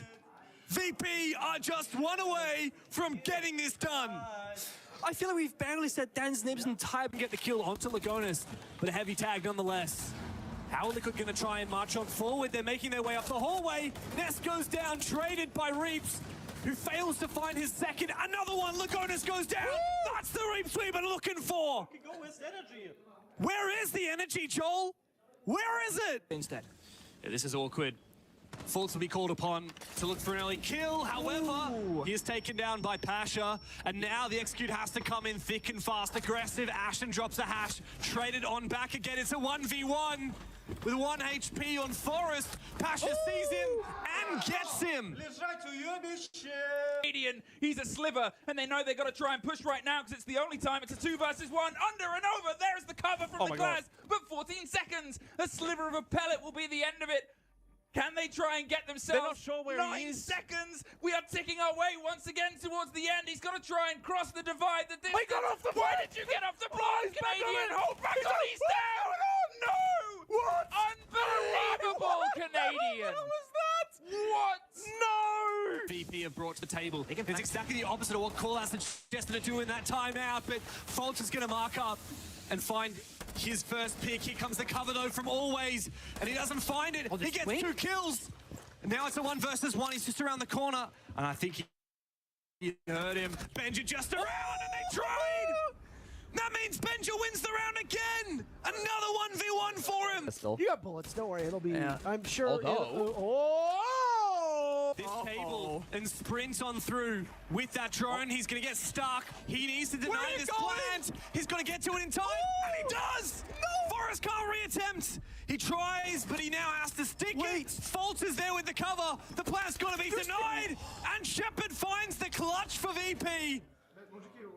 VP are just 1 away from getting this done. I feel like we've barely said Dan's names in time to get the kill onto Lagonis, but a heavy tag nonetheless. How are Liquid going to try and march on forward? They're making their way up the hallway. Ness goes down, traded by Reaps, who fails to find his second. Another one, Lagonis goes down. Woo! That's the Reaps we've been looking for. Where is the energy, Joel? Where is it? Instead. Yeah, this is awkward. Fultz will be called upon to look for an early kill. However, he is taken down by Pasha, and now the Execute has to come in thick and fast, aggressive. Ashen drops a hash, traded on back again. It's a 1v1 with 1 HP on Forest. Pasha sees him and gets him. Canadian, he's a sliver, and they know they've got to try and push right now because it's the only time. It's a 2 versus 1, under and over. There's the cover from the glass, but 14 seconds. A sliver of a pellet will be the end of it. Can they try and get themselves? They're not sure where he 9 is. seconds. We are ticking our way once again towards the end. He's got to try and cross the divide. The He got off the Why block. did you get off the block, He's back on Canadian? it. Hold back on. He's down. No. What? Unbelievable, Canadian. What was that? What? No! VP have brought to the table. It's exactly the opposite of what Call has suggested to do in that timeout, but Fultz is going to mark up and find his first pick. Here comes the cover, though, from Always, and he doesn't find it. He gets 2 kills. And now it's a 1 versus 1. He's just around the corner, and I think you heard him. Benja just around, and they tried! That means Benja wins the round again! Another 1v1 for him! You got bullets, don't worry. It'll be, I'm sure. Although- This table and sprints on through with that drone. He's going to get stuck. He needs to deny this plant. He's going to get to it in time, and he does! No! Forrest can't reattempt. He tries, but he now has to stick it. Fultz is there with the cover. The plant's going to be denied, and Shepard finds the clutch for VP.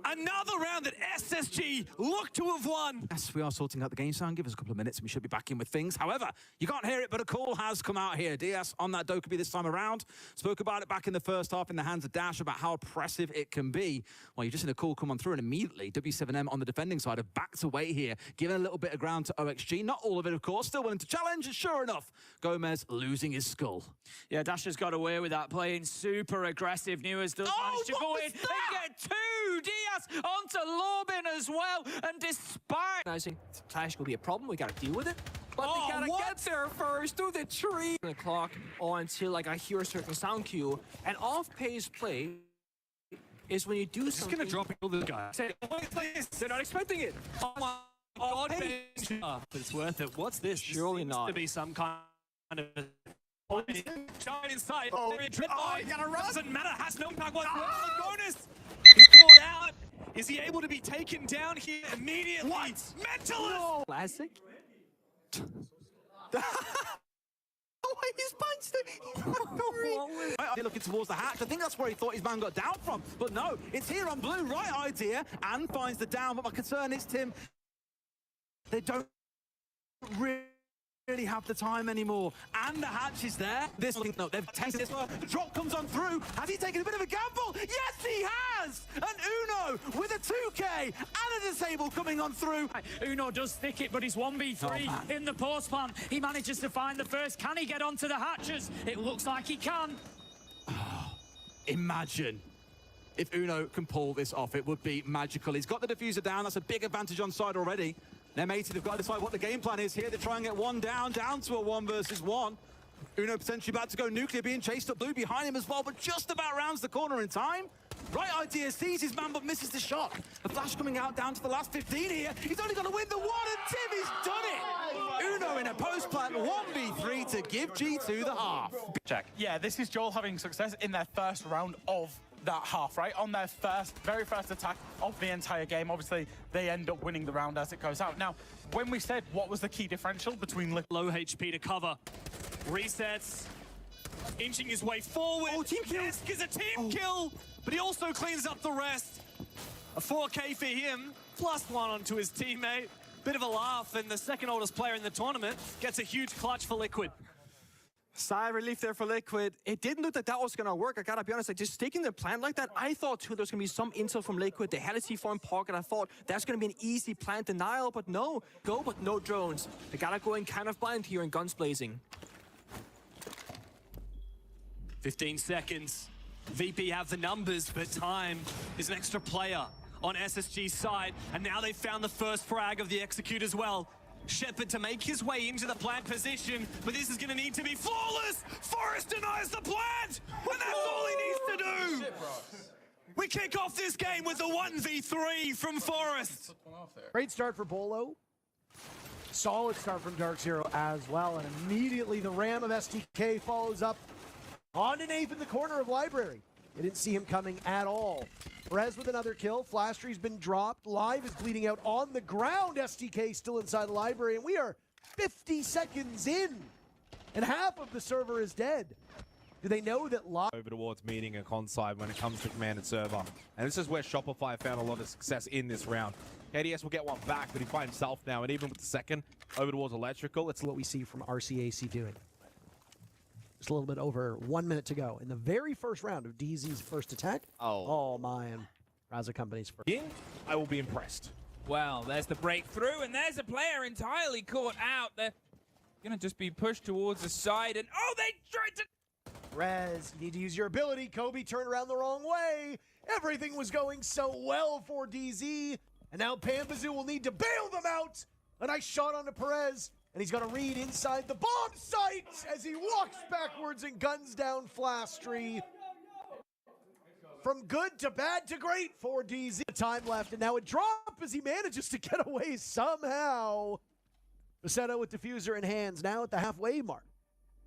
Another round that SSG look to have won. Yes, we are sorting out the game sound. Give us a couple of minutes and we should be back in with things. However, you can't hear it, but a call has come out here. DS on that Dokkaebi this time around. Spoke about it back in the first half in the hands of Dash about how oppressive it can be. Well, you've just seen a call come on through, and immediately W7M on the defending side have backed away here, giving a little bit of ground to OXG. Not all of it, of course. Still willing to challenge, and sure enough, Gomez losing his skull. Yeah, Dash has got away with that, playing super aggressive. Newers does manage to go in and get 2. Diaz onto Lobin as well, and despite recognizing Clash will be a problem, we gotta deal with it. But they gotta get there first, through the tree. The clock until like I hear a certain sound cue, and off-pace play is when you do something. He's gonna drop all the guys. They're not expecting it. Oh my God, but it's worth it. What's this? Surely not. To be some kind of shine inside. You gotta run. Doesn't matter. Has no impact. What's the bonus? He's called out. Is he able to be taken down here immediately? What? Mentalist! Classic. He's punched it. They're looking towards the hatch. I think that's where he thought his man got down from. But no, it's here on blue. Right idea. And finds the down. But my concern is, Tim, they don't really have the time anymore. And the hatch is there. No, they've tested this one. The drop comes on through. Has he taken a bit of a gamble? Yes, he has! And Uno with a 2K and a disable coming on through. Uno does stick it, but he's 1v3 in the post plant. He manages to find the first. Can he get onto the hatches? It looks like he can. Imagine if Uno can pull this off. It would be magical. He's got the diffuser down. That's a big advantage on side already. Them 80, they've got to decide what the game plan is here. They try and get one down to a 1 versus 1. Uno potentially about to go nuclear, being chased up blue behind him as well, but just about rounds the corner in time. Right idea, sees his man, but misses the shot. The flash coming out down to the last 15 here. He's only going to win the 1, and Tim, he's done it! Uno in a post-plant 1v3 to give G2 the half. Check. Yeah, this is Joel having success in their first round of that half, right? On their very first attack of the entire game. Obviously, they end up winning the round as it goes out. Now, when we said what was the key differential between low HP to cover, resets, inching his way forward. Oh, team kill! Esk is a team kill, but he also cleans up the rest. A 4K for him, +1 onto his teammate. Bit of a laugh, and the second oldest player in the tournament gets a huge clutch for Liquid. Sigh of relief there for Liquid. It didn't look like that was going to work. I got to be honest, like just taking the plant like that, I thought too there was going to be some intel from Liquid. They had a C4 in pocket. I thought that's going to be an easy plant denial, but no. Go, but no drones. They gotta go in kind of blind here and guns blazing. 15 seconds. VP have the numbers, but time is an extra player on SSG's side. And now they've found the first frag of the Execute as well. Shepard to make his way into the plant position, but this is going to need to be flawless. Forrest denies the plant, and that's all he needs to do. We kick off this game with a 1v3 from Forrest. Great start for Bolo. Solid start from Dark Zero as well, and immediately the Ram of STK follows up on to Nath in the corner of Library. They didn't see him coming at all. Perez with another kill. Flash Tree's been dropped. Live is bleeding out on the ground. STK still inside the Library, and we are 50 seconds in, and half of the server is dead. Do they know that Live over towards meeting a con side when it comes to command and server? And this is where Shopify found a lot of success in this round. KDS will get one back, but he's by himself now, and even with the second over towards Electrical, it's what we see from RCAC doing. Just a little bit over 1 minute to go in the very first round of DZ's first attack. Oh my, and Raza Company's first. I will be impressed. Well, there's the breakthrough, and there's a player entirely caught out. They're going to just be pushed towards the side, and oh, they tried to... Rez, you need to use your ability. Kobe turned around the wrong way. Everything was going so well for DZ, and now Pampazoo will need to bail them out. A nice shot onto Perez. And he's got to read inside the bomb site as he walks backwards and guns down Flastry. From good to bad to great for DZ. Time left, and now a drop as he manages to get away somehow. Basetto with diffuser in hands, now at the halfway mark.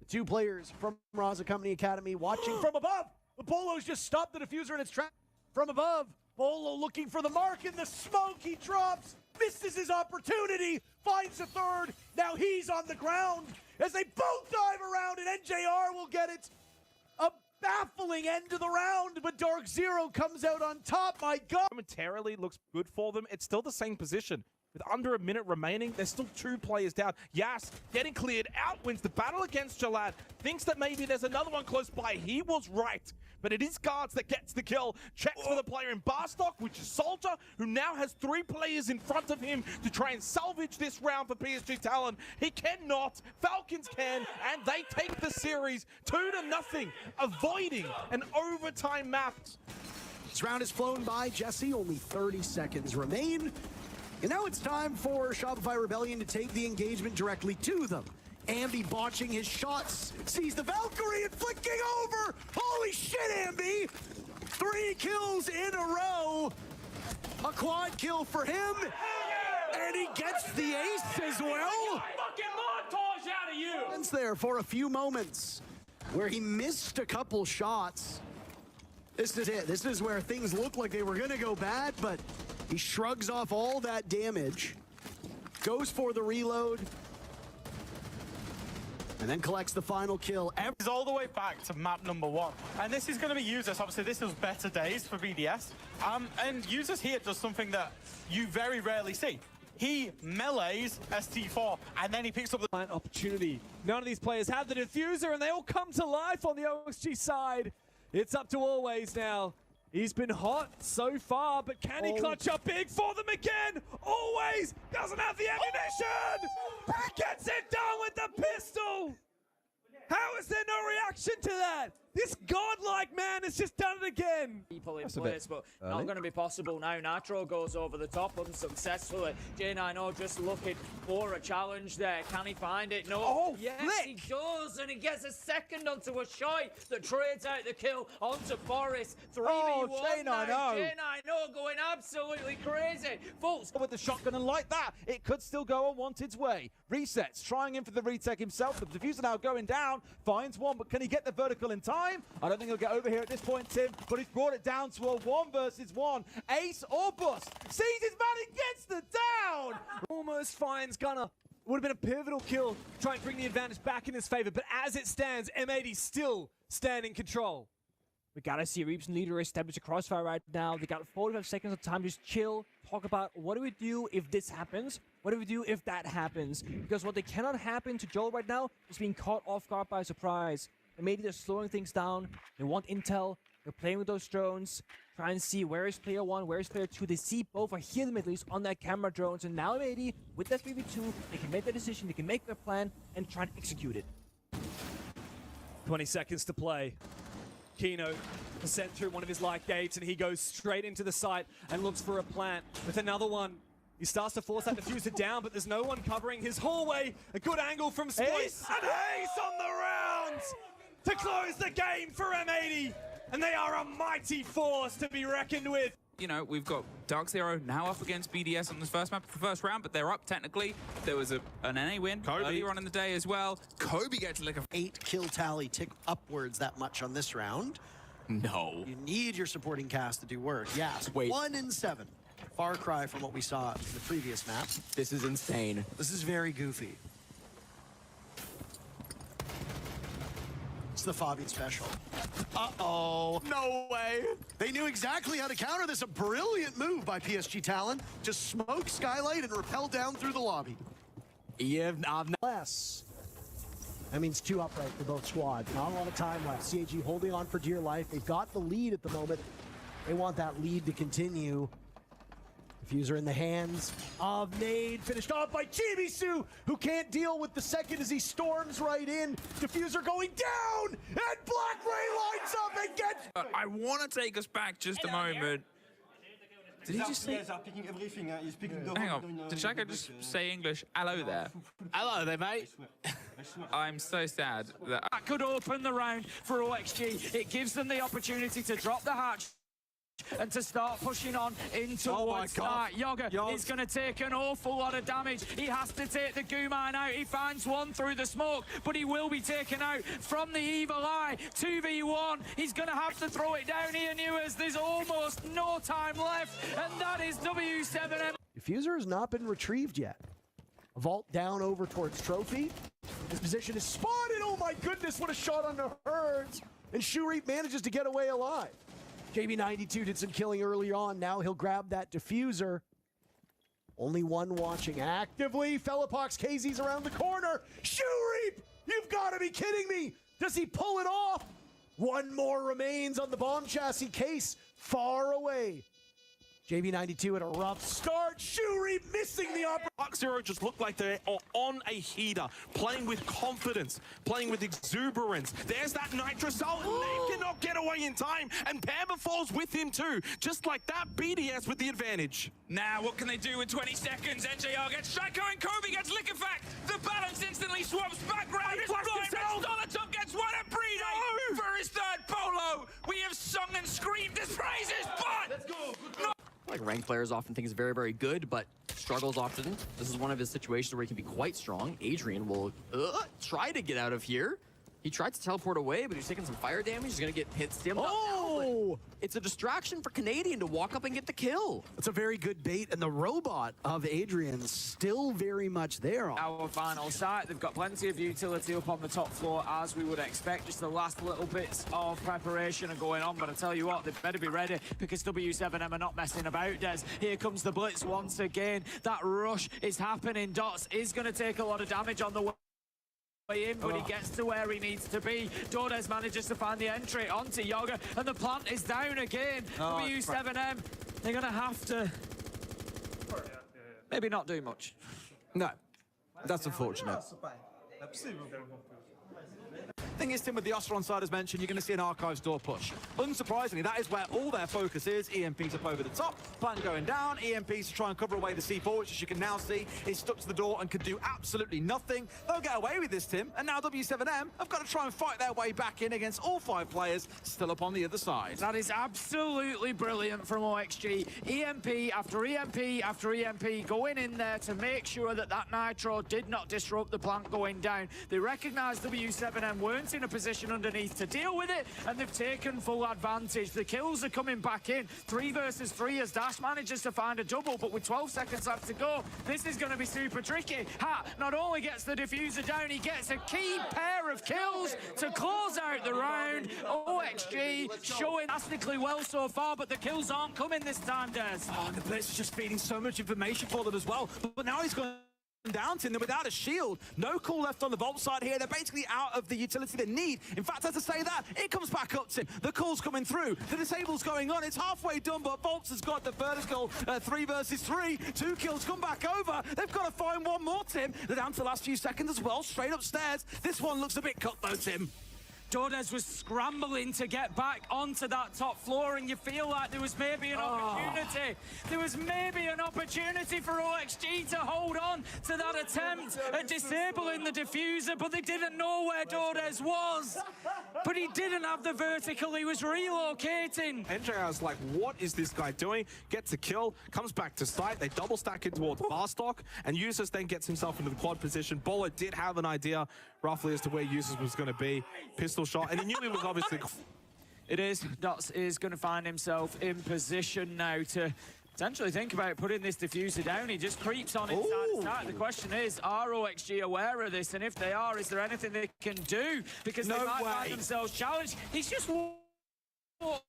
The two players from Raza Company Academy watching from above. The Bolo's just stopped the diffuser in its track. From above, Bolo looking for the mark in the smoke. He drops. Misses his opportunity, finds a third. Now he's on the ground as they both dive around, and NJR will get it. A baffling end to the round, but Dark Zero comes out on top. My God. Momentarily looks good for them. It's still the same position. With under a minute remaining, there's still two players down. Yas getting cleared out, wins the battle against Jalad. Thinks that maybe there's another one close by. He was right, but it is Guards that gets the kill. Checks for the player in Barstock, which is Soldier, who now has 3 players in front of him to try and salvage this round for PSG Talon. He cannot. Falcons can, and they take the series 2-0, avoiding an overtime map. This round is flown by Jesse. Only 30 seconds remain. And now it's time for Shopify Rebellion to take the engagement directly to them. Ambi botching his shots, sees the Valkyrie and flicking over. Holy shit, Ambi! 3 kills in a row. A quad kill for him. And he gets the ace as well. Fucking montage out of you! It's there for a few moments where he missed a couple shots. This is it. This is where things look like they were going to go bad, but he shrugs off all that damage, goes for the reload, and then collects the final kill. He's all the way back to map number 1. And this is going to be Users. Obviously, this was better days for BDS. And Users here does something that you very rarely see. He melees ST4, and then he picks up the opportunity. None of these players have the diffuser, and they all come to life on the OXG side. It's up to Always now. He's been hot so far, but can he clutch up big for them again? Always doesn't have the ammunition! He gets it done with the pistol! How is there no reaction to that? This godlike man has just done it again. People in place, but not going to be possible now. Nitro goes over the top unsuccessfully. J9O just looking for a challenge there. Can he find it? No. Oh, yes, flick. he does, and he gets a second onto a shot that trades out the kill onto Boris. 3v1 now. J9O going absolutely crazy. Fultz with the shotgun, and like that, it could still go unwanted's way. Resets, trying in for the retake himself. The diffuser now going down, finds one, but can he get the vertical in time? I don't think he'll get over here at this point, Tim, but he's brought it down to a 1 versus 1. Ace or bust. Sees his man, he gets the down! Almost finds Gunner. Would have been a pivotal kill, try and bring the advantage back in his favor, but as it stands, M80 still stand in control. We gotta see Reaps and Leader establish a crossfire right now. They got 45 seconds of time, just chill, talk about what do we do if this happens? What do we do if that happens? Because what they cannot happen to Joel right now is being caught off guard by surprise. And maybe they're slowing things down. They want intel. They're playing with those drones. Try and see where is player 1, where is player 2. They see both, or hear them at least, on their camera drones. And now maybe, with that 3v2, they can make their decision, they can make their plan, and try and execute it. 20 seconds to play. Kino sent through one of his light gates, and he goes straight into the site and looks for a plant with another one. He starts to force that diffuser down, but there's no one covering his hallway. A good angle from Sploit. Ace! And Ace on the round to close the game for M80. And they are a mighty force to be reckoned with. you know, we've got Dark Zero now up against BDS on the first map of the first round, but they're up technically. There was an NA win earlier on in the day as well. Kobe gets like a 8 kill tally tick upwards that much on this round. No. You need your supporting cast to do work. Yes, Wait. 1 in 7. Far cry from what we saw in the previous map. This is insane. This is very goofy. It's the Fabian special. Uh-oh. No way. They knew exactly how to counter this. A brilliant move by PSG Talon. Just smoke Skylight and rappel down through the lobby. Less. That means 2 upright for both squads. Not a lot of time left. CAG holding on for dear life. They've got the lead at the moment. They want that lead to continue. Diffuser in the hands of Nade, finished off by Chibisu, who can't deal with the second as he storms right in. Diffuser going down, and Black Ray lines up and gets... I want to take us back just a moment. Did he just say... Hang on, did Shaka just say English? Hello there. Hello there, mate. I'm so sad that... That could open the round for OXG. It gives them the opportunity to drop the hatch and to start pushing on in towards that. Yoga is going to take an awful lot of damage. He has to take the Goo-mine out. He finds one through the smoke, but he will be taken out from the Evil Eye. 2v1. He's going to have to throw it down here, Newers. There's almost no time left, and that is W7M. Diffuser has not been retrieved yet. A vault down over towards Trophy. His position is spotted. Oh my goodness, what a shot on the Herds. And Shureep manages to get away alive. JB92 did some killing early on. Now he'll grab that diffuser. Only one watching actively. Fellapox KZ's around the corner. Shureep! You've got to be kidding me! Does he pull it off? One more remains on the bomb chassis case. Far away. JB92 at a rough start. Shureep missing the opportunity. Dark Zero just look like they are on a heater, playing with confidence, playing with exuberance. There's that Nitro Soul, and they cannot get away in time, and Pamper falls with him too. Just like that, BDS with the advantage. Now, what can they do in 20 seconds? NJR gets Striker and Kobe gets Liquefact. The balance instantly swaps back round. It's blind, but Stolatop gets one at Breed for his third polo. We have sung and screamed his praises, but... Let's go. Like ranked players often think is very, very good, but struggles often. This is one of his situations where he can be quite strong. Adrian will try to get out of here. He tried to teleport away, but he's taking some fire damage. He's going to get hit stimmed up now, it's a distraction for Canadian to walk up and get the kill. It's a very good bait, and the robot of Adrian's still very much there. Our final site, they've got plenty of utility up on the top floor, as we would expect. Just the last little bits of preparation are going on, but I tell you what, they better be ready, because W7M are not messing about, Des. Here comes the blitz once again. That rush is happening. Dots is going to take a lot of damage on the way in, but he gets to where he needs to be. Dordes manages to find the entry onto Yoga, and the plant is down again. W7M, they're going to have to maybe not do much. No, that's unfortunate. Thing is, Tim, with the Osteron side, as mentioned, you're going to see an Archives door push. Unsurprisingly, that is where all their focus is. EMP's up over the top, plan going down. EMP's to try and cover away the C4, which, as you can now see, is stuck to the door and can do absolutely nothing. They'll get away with this, Tim, and now W7M have got to try and fight their way back in against all 5 players still up on the other side. That is absolutely brilliant from OXG. EMP after EMP after EMP going in there to make sure that that Nitro did not disrupt the plant going down. They recognise W7M weren't in a position underneath to deal with it, and they've taken full advantage. The kills are coming back in. 3 versus 3 as Dash manages to find a double, but with 12 seconds left to go, this is going to be super tricky. Hat not only gets the diffuser down, he gets a key pair of kills to close out the round. OXG showing fantastically well so far, but the kills aren't coming this time, Des. Oh, the Blitz is just feeding so much information for them as well, but now he's going down to them without a shield. No call left on the Vault side here. They're basically out of the utility they need. In fact, as I say that, it comes back up to him. The call's coming through. The disable's going on. It's halfway done, but Vaults has got the vertical 3 versus 3. 2 kills come back over. They've got to find one more, Tim. They're down to the last few seconds as well, straight upstairs. This one looks a bit cut though, Tim. Dordes was scrambling to get back onto that top floor, and you feel like there was maybe an opportunity. There was maybe an opportunity for OXG to hold on to that attempt at disabling the diffuser, but they didn't know where Dordes was. but he didn't have the vertical, he was relocating. NJR's like, what is this guy doing? Gets a kill, comes back to site, they double stack it towards Barstock, and Users then gets himself into the quad position. Bolo did have an idea roughly as to where Users was going to be. Pistol shot, and he knew he was obviously... It is. Dots is going to find himself in position now to potentially think about putting this diffuser down. He just creeps on inside the start. The question is, are OXG aware of this? And if they are, is there anything they can do? Because they might find themselves challenged. He's just walked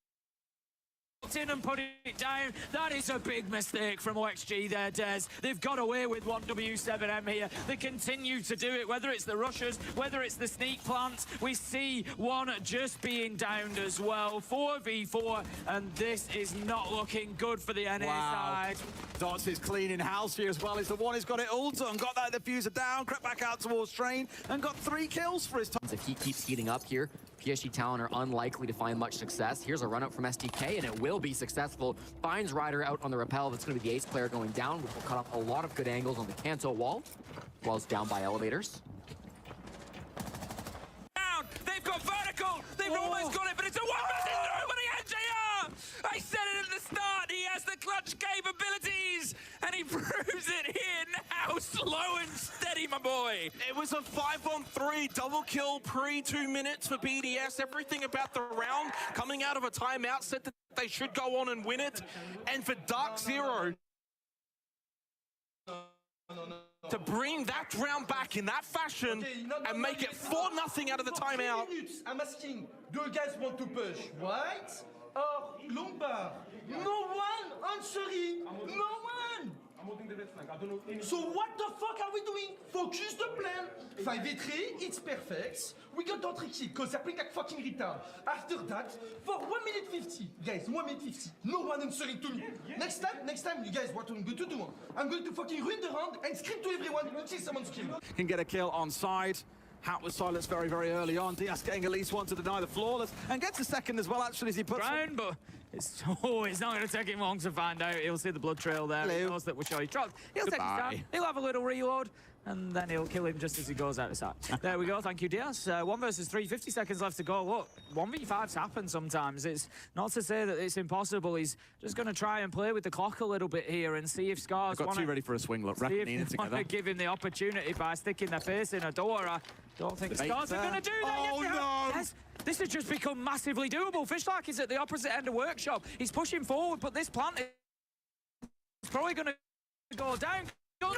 in and put it down. That is a big mistake from OXG there, Des. They've got away with one W7M here. They continue to do it, whether it's the rushers, whether it's the sneak plants. We see one just being downed as well. 4v4, and this is not looking good for the NA side. Dots is cleaning house here as well. He's the one who's got it all done. Got that diffuser down, crept back out towards Train, and got 3 kills for his time. If he keeps heating up here, PSG Talon are unlikely to find much success. Here's a run out from SDK, and it will be successful. Finds Ryder out on the rappel. That's going to be the ace player going down, which will cut off a lot of good angles on the Kanto wall, as well as down by elevators. Down! They've got vertical! They've almost got it, but it's a 1 versus 0 for the NJR! I said it at the start, he has the clutch capabilities, and he proves it here now. Slow and steady, my boy. It was a 5-on-3 double kill pre-2 minutes for BDS. Everything about the round coming out of a timeout said that they should go on and win it. And for Dark Zero to bring that round back in that fashion and make it 4-0 out of the timeout. I'm asking, do you guys want to push right or long bar? No one answering. No one. So what the fuck are we doing? Focus the plan. 5v3, it's perfect. We got our tricky because they're playing like fucking retard. After that, for 1 minute 50, guys, 1 minute 50, no one answering to me. Next time, you guys, what I'm going to do? I'm going to fucking ruin the round and scream to everyone until someone's killed. Can get a kill on side. Hat was silenced very, very early on. Diaz getting at least one to deny the flawless, and gets a second as well, actually, as he puts Brown, but it's not going to take him long to find out. He'll see the blood trail there. He knows that we're sure he dropped. He'll take his time. He'll have a little reload, and then he'll kill him just as he goes out of sight. There we go. Thank you, Diaz. 1 versus 3, 50 seconds left to go. Look, 1v5s happen sometimes. It's not to say that it's impossible. He's just going to try and play with the clock a little bit here and see if Scars got 2 ready for a swing. Look, want to give him the opportunity by sticking their face in a door. I don't think Scars are going to do that. Oh, no! Yes. This has just become massively doable. Fishlark is at the opposite end of Workshop. He's pushing forward, but this plant is probably going to go down. No!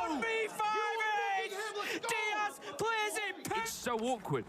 1v5! Diaz plays it. It's so awkward.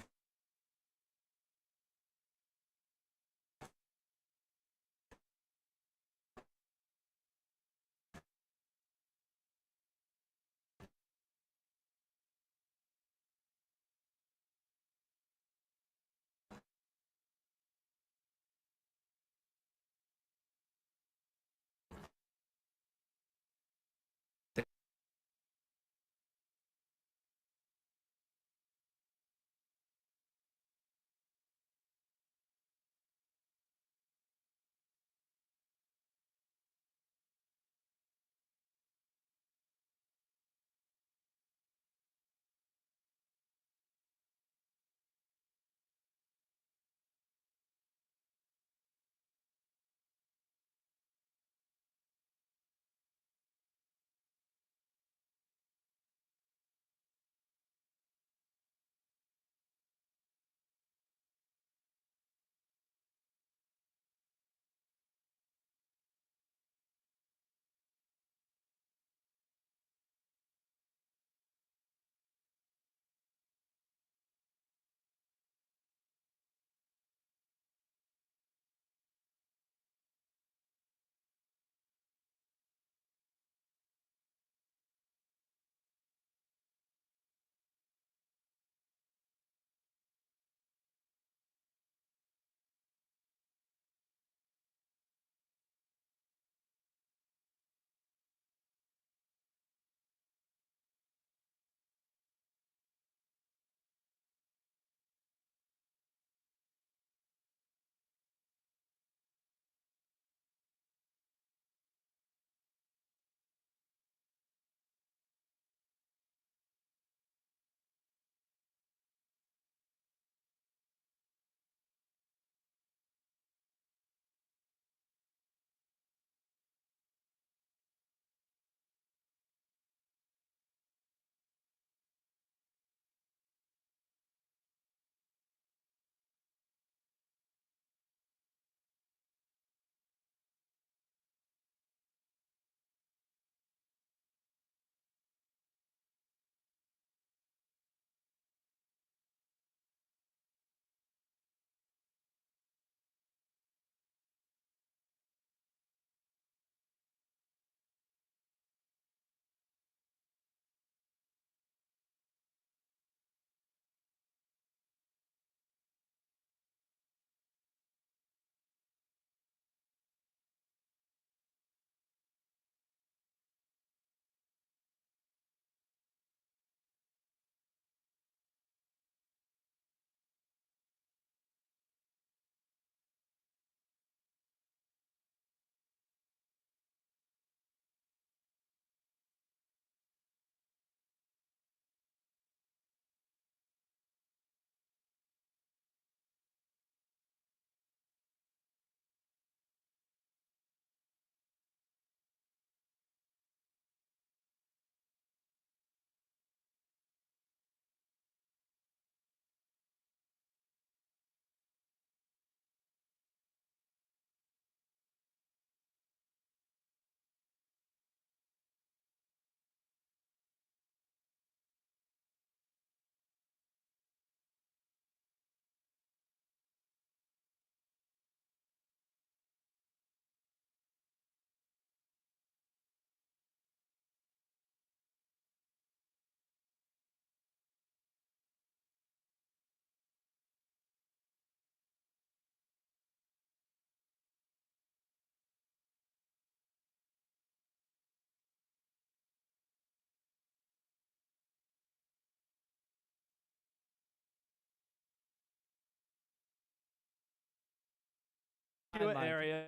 to an area.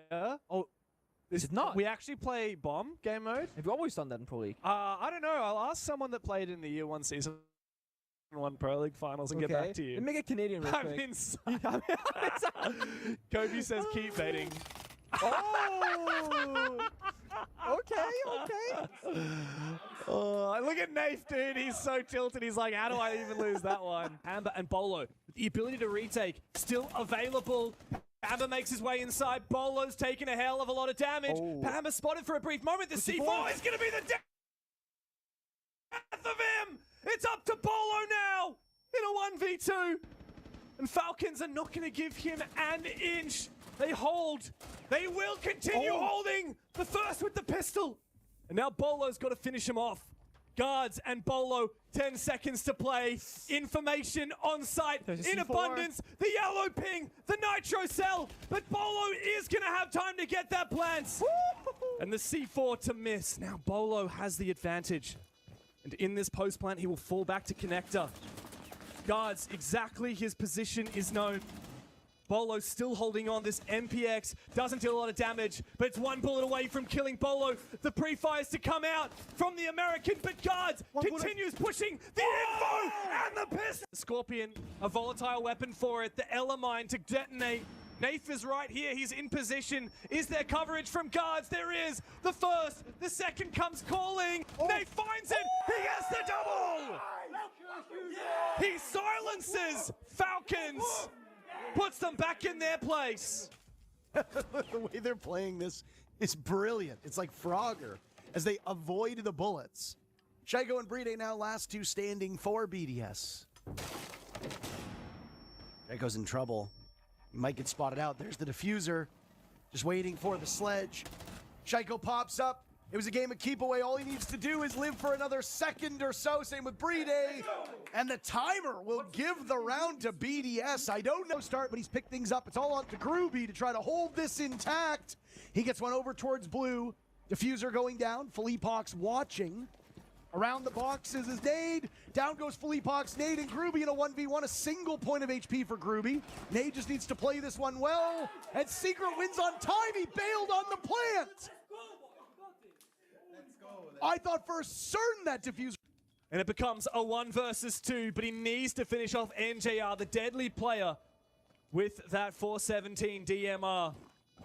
Oh, It's not. We actually play bomb game mode. Have you always done that in Pro League? I don't know. I'll ask someone that played in the year 1 season 1 Pro League finals and get back to you. Make it Canadian real quick. Kobe says keep baiting. Oh! Okay. Oh, look at Nafe, dude. He's so tilted. He's like, how do I even lose that one? Amber and Bolo, the ability to retake, still available. Amber makes his way inside. Bolo's taking a hell of a lot of damage. Pamber spotted for a brief moment. The C4 is going to be the death of him. It's up to Bolo now in a 1v2. And Falcons are not going to give him an inch. They hold. They will continue holding. The first with the pistol. And now Bolo's got to finish him off. Guards and Bolo, 10 seconds to play. Information on site in abundance. The yellow ping, the nitro cell. But Bolo is going to have time to get that plant. And the C4 to miss. Now Bolo has the advantage. And in this post plant, he will fall back to connector. Guards, exactly his position is known. Bolo still holding on. This MPX doesn't deal a lot of damage, but it's 1 bullet away from killing Bolo. The pre-fires to come out from the American, but Guards continues pushing the info and the pistol. Scorpion, a volatile weapon for it. The Elamine to detonate. Nafe is right here. He's in position. Is there coverage from Guards? There is. The first. The second comes calling. Nafe finds it. He gets the double. He silences Falcons. Puts them back in their place. The way they're playing this is brilliant. It's like Frogger as they avoid the bullets. Shaiko and Bride now last two standing for BDS. Shaiko's in trouble. He might get spotted out. There's the diffuser. Just waiting for the sledge. Shaiko pops up. It was a game of keep away. All he needs to do is live for another second or so. Same with Bride. And the timer will give the round to BDS. I don't know start, but he's picked things up. It's all on to Groovy to try to hold this intact. He gets one over towards blue. Diffuser going down. Philippe Hawks watching. Around the box is his nade. Down goes Philippe Hawks, nade, and Groovy in a 1v1. A single point of HP for Groovy. Nade just needs to play this one well. And Secret wins on time. He bailed on the plant. I thought for certain that diffuser. And it becomes a 1 versus 2, but he needs to finish off NJR, the deadly player, with that 417 DMR.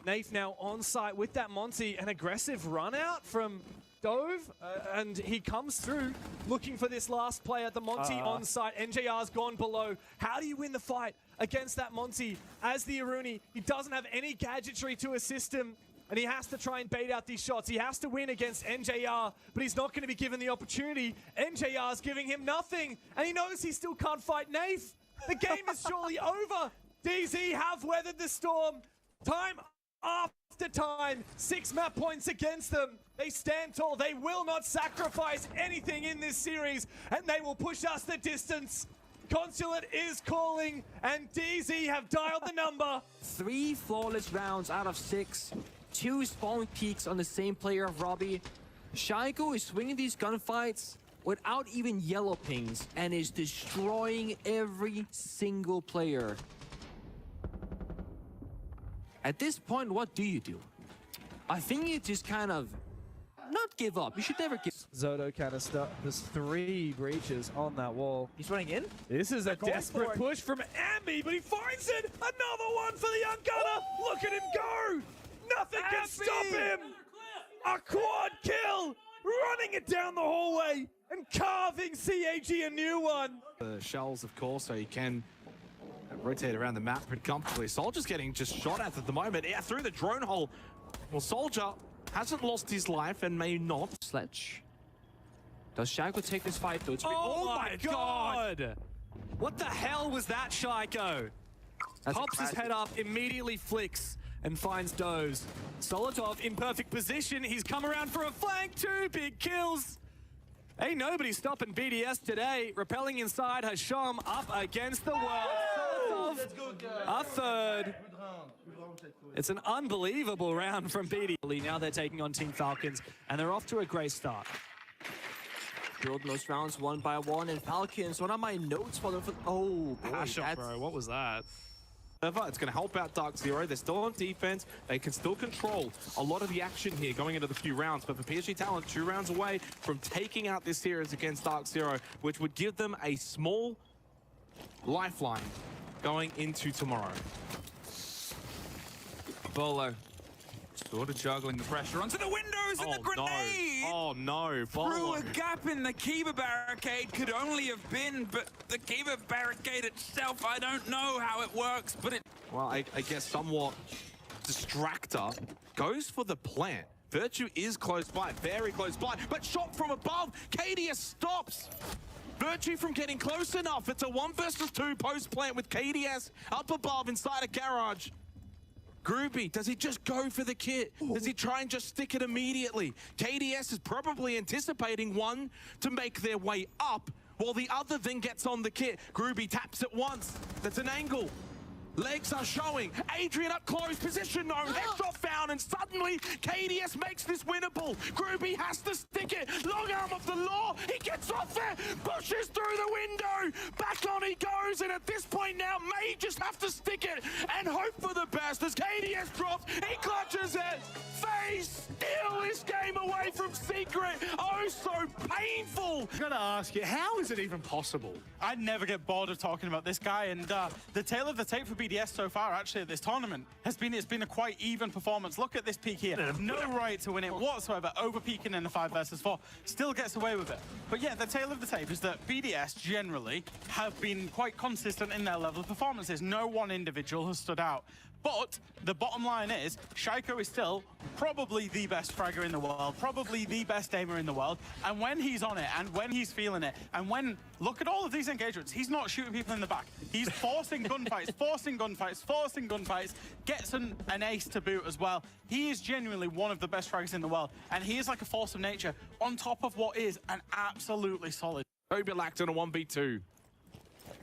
Nafe now on site with that Monty, an aggressive run out from Dove, and he comes through looking for this last player, the Monty on site. NJR's gone below. How do you win the fight against that Monty? As the Aruni, he doesn't have any gadgetry to assist him, and he has to try and bait out these shots. He has to win against NJR, but he's not going to be given the opportunity. NJR's giving him nothing, and he knows he still can't fight Nafe. The game is surely over. DZ have weathered the storm. Time after time, 6 map points against them. They stand tall. They will not sacrifice anything in this series, and they will push us the distance. Consulate is calling, and DZ have dialed the number. 3 flawless rounds out of 6. 2 spawn peaks on the same player of Robbie. Shaiko is swinging these gunfights without even yellow pings and is destroying every single player. At this point, what do you do? I think you just kind of not give up. You should never give. Zoto canister. There's 3 breaches on that wall. He's running in. This is a desperate push from Ambi, but he finds it. Another one for the young gunner. Look at him go. Nothing can stop him. A quad kill. Running it down the hallway and carving CAG a new one. The shells, of course, so you can rotate around the map pretty comfortably. Soldier's getting just shot at the moment. Yeah, through the drone hole. Well, Soldier hasn't lost his life and may not. Sledge. Does Shaiko take this fight though? Oh my god! What the hell was that, Shaiko? Pops his head up, immediately flicks, and finds Doze. Solotov in perfect position. He's come around for a flank. 2 big kills. Ain't nobody stopping BDS today. Repelling inside, Hasham up against the wall. Solotov, a third. It's an unbelievable round from BDS. Now they're taking on Team Falcons, and they're off to a great start. Building those rounds 1 by 1, and Falcons, one of my notes for them. Oh, boy, Passion, bro, what was that? It's going to help out Dark Zero. They're still on defense. They can still control a lot of the action here going into the few rounds. But for PSG Talent, 2 rounds away from taking out this series against Dark Zero, which would give them a small lifeline going into tomorrow. Bolo sort of juggling the pressure onto the windows and the grenade! Oh no, Bolo. Through a gap in the Kiva barricade could only have been, but the Kiva barricade itself, I don't know how it works, but it... Well, I guess somewhat Distractor goes for the plant. Virtue is close by, very close by, but shot from above, KDS stops Virtue from getting close enough. It's a 1 versus 2 post plant with KDS up above inside a garage. Groovy, does he just go for the kit? Does he try and just stick it immediately? KDS is probably anticipating one to make their way up, while the other then gets on the kit. Groovy taps it once. That's an angle. Legs are showing. Adrian up close. Position no. Headshot found, and suddenly KDS makes this winnable. Groovy has to stick it. Long arm of the law. He gets off there. Pushes through the window. Back on he goes, and at this point now, may just have to stick it and hope for the best. As KDS drops, he clutches it. FaZe steal this game away from Secret. Oh, so painful. I'm gonna ask you, how is it even possible? I never get bored of talking about this guy, and the tale of the tape for BDS so far, actually, at this tournament, it's been a quite even performance. Look at this peak here. No right to win it whatsoever. Over peaking in a 5 versus 4. Still gets away with it. But yeah, the tale of the tape is that BDS generally have been quite consistent in their level of performances. No one individual has stood out. But the bottom line is, Shaiko is still probably the best fragger in the world, probably the best aimer in the world, and when he's on it, and when he's feeling it, and when, look at all of these engagements, he's not shooting people in the back. He's forcing gunfights, forcing gunfights, gets an ace to boot as well. He is genuinely one of the best fraggers in the world, and he is like a force of nature on top of what is an absolutely solid. Oberlacked on a 1v2.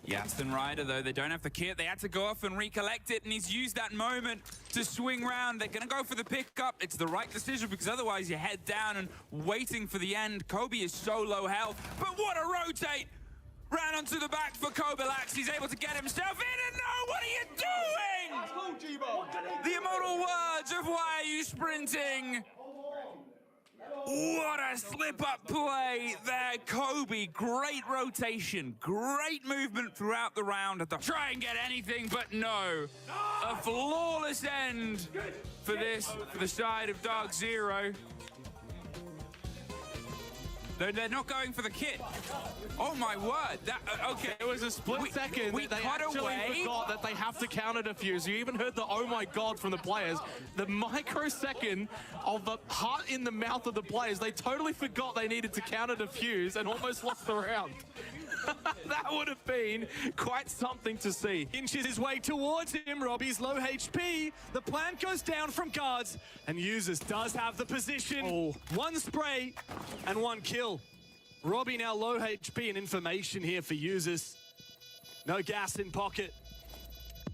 Yaston Ryder, though, they don't have the kit. They had to go off and recollect it, and he's used that moment to swing round. They're going to go for the pickup. It's the right decision, because otherwise you head down and waiting for the end. Kobe is so low health, but what a rotate! Ran onto the back for Kobelax. He's able to get himself in, and no, what are you doing? The immortal words of why are you sprinting? What a slip-up play there, Kobe. Great rotation, great movement throughout the round. Try and get anything, but no. A flawless end for the side of Dark Zero. They're not going for the kit. Oh my word! Okay, it was a split second. We they cut actually away. forgot that they have to counter defuse. You even heard the "oh my god" from the players. The microsecond of the heart in the mouth of the players. They totally forgot they needed to counter defuse and almost lost the round. That would have been quite something to see. Inches his way towards him. Robbie's low HP. The plant goes down from guards, and Users does have the position. One spray and one kill. Robbie now low HP and information here for Users. No gas in pocket.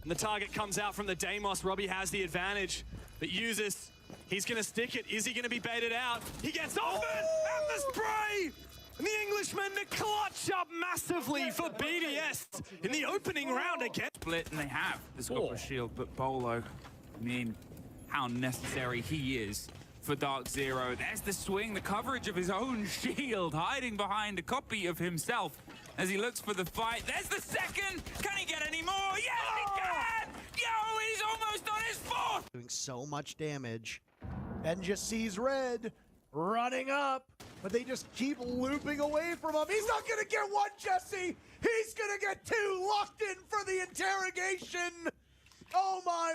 And the target comes out from the Deimos. Robbie has the advantage. But Users, he's going to stick it. Is he going to be baited out? He gets off it! And the spray! And the Englishman to clutch up massively for BDS in the opening round again. Split, and they have the Scorpio Shield, but Bolo, I mean, how necessary he is for Dark Zero. There's the swing, the coverage of his own shield, hiding behind a copy of himself as he looks for the fight. There's the second. Can he get any more? Yes, he can! Yo, he's almost on his 4th! Doing so much damage. Ben just sees red, running up, but they just keep looping away from him. He's not gonna get one, Jesse! He's gonna get 2 locked in for the interrogation! Oh my!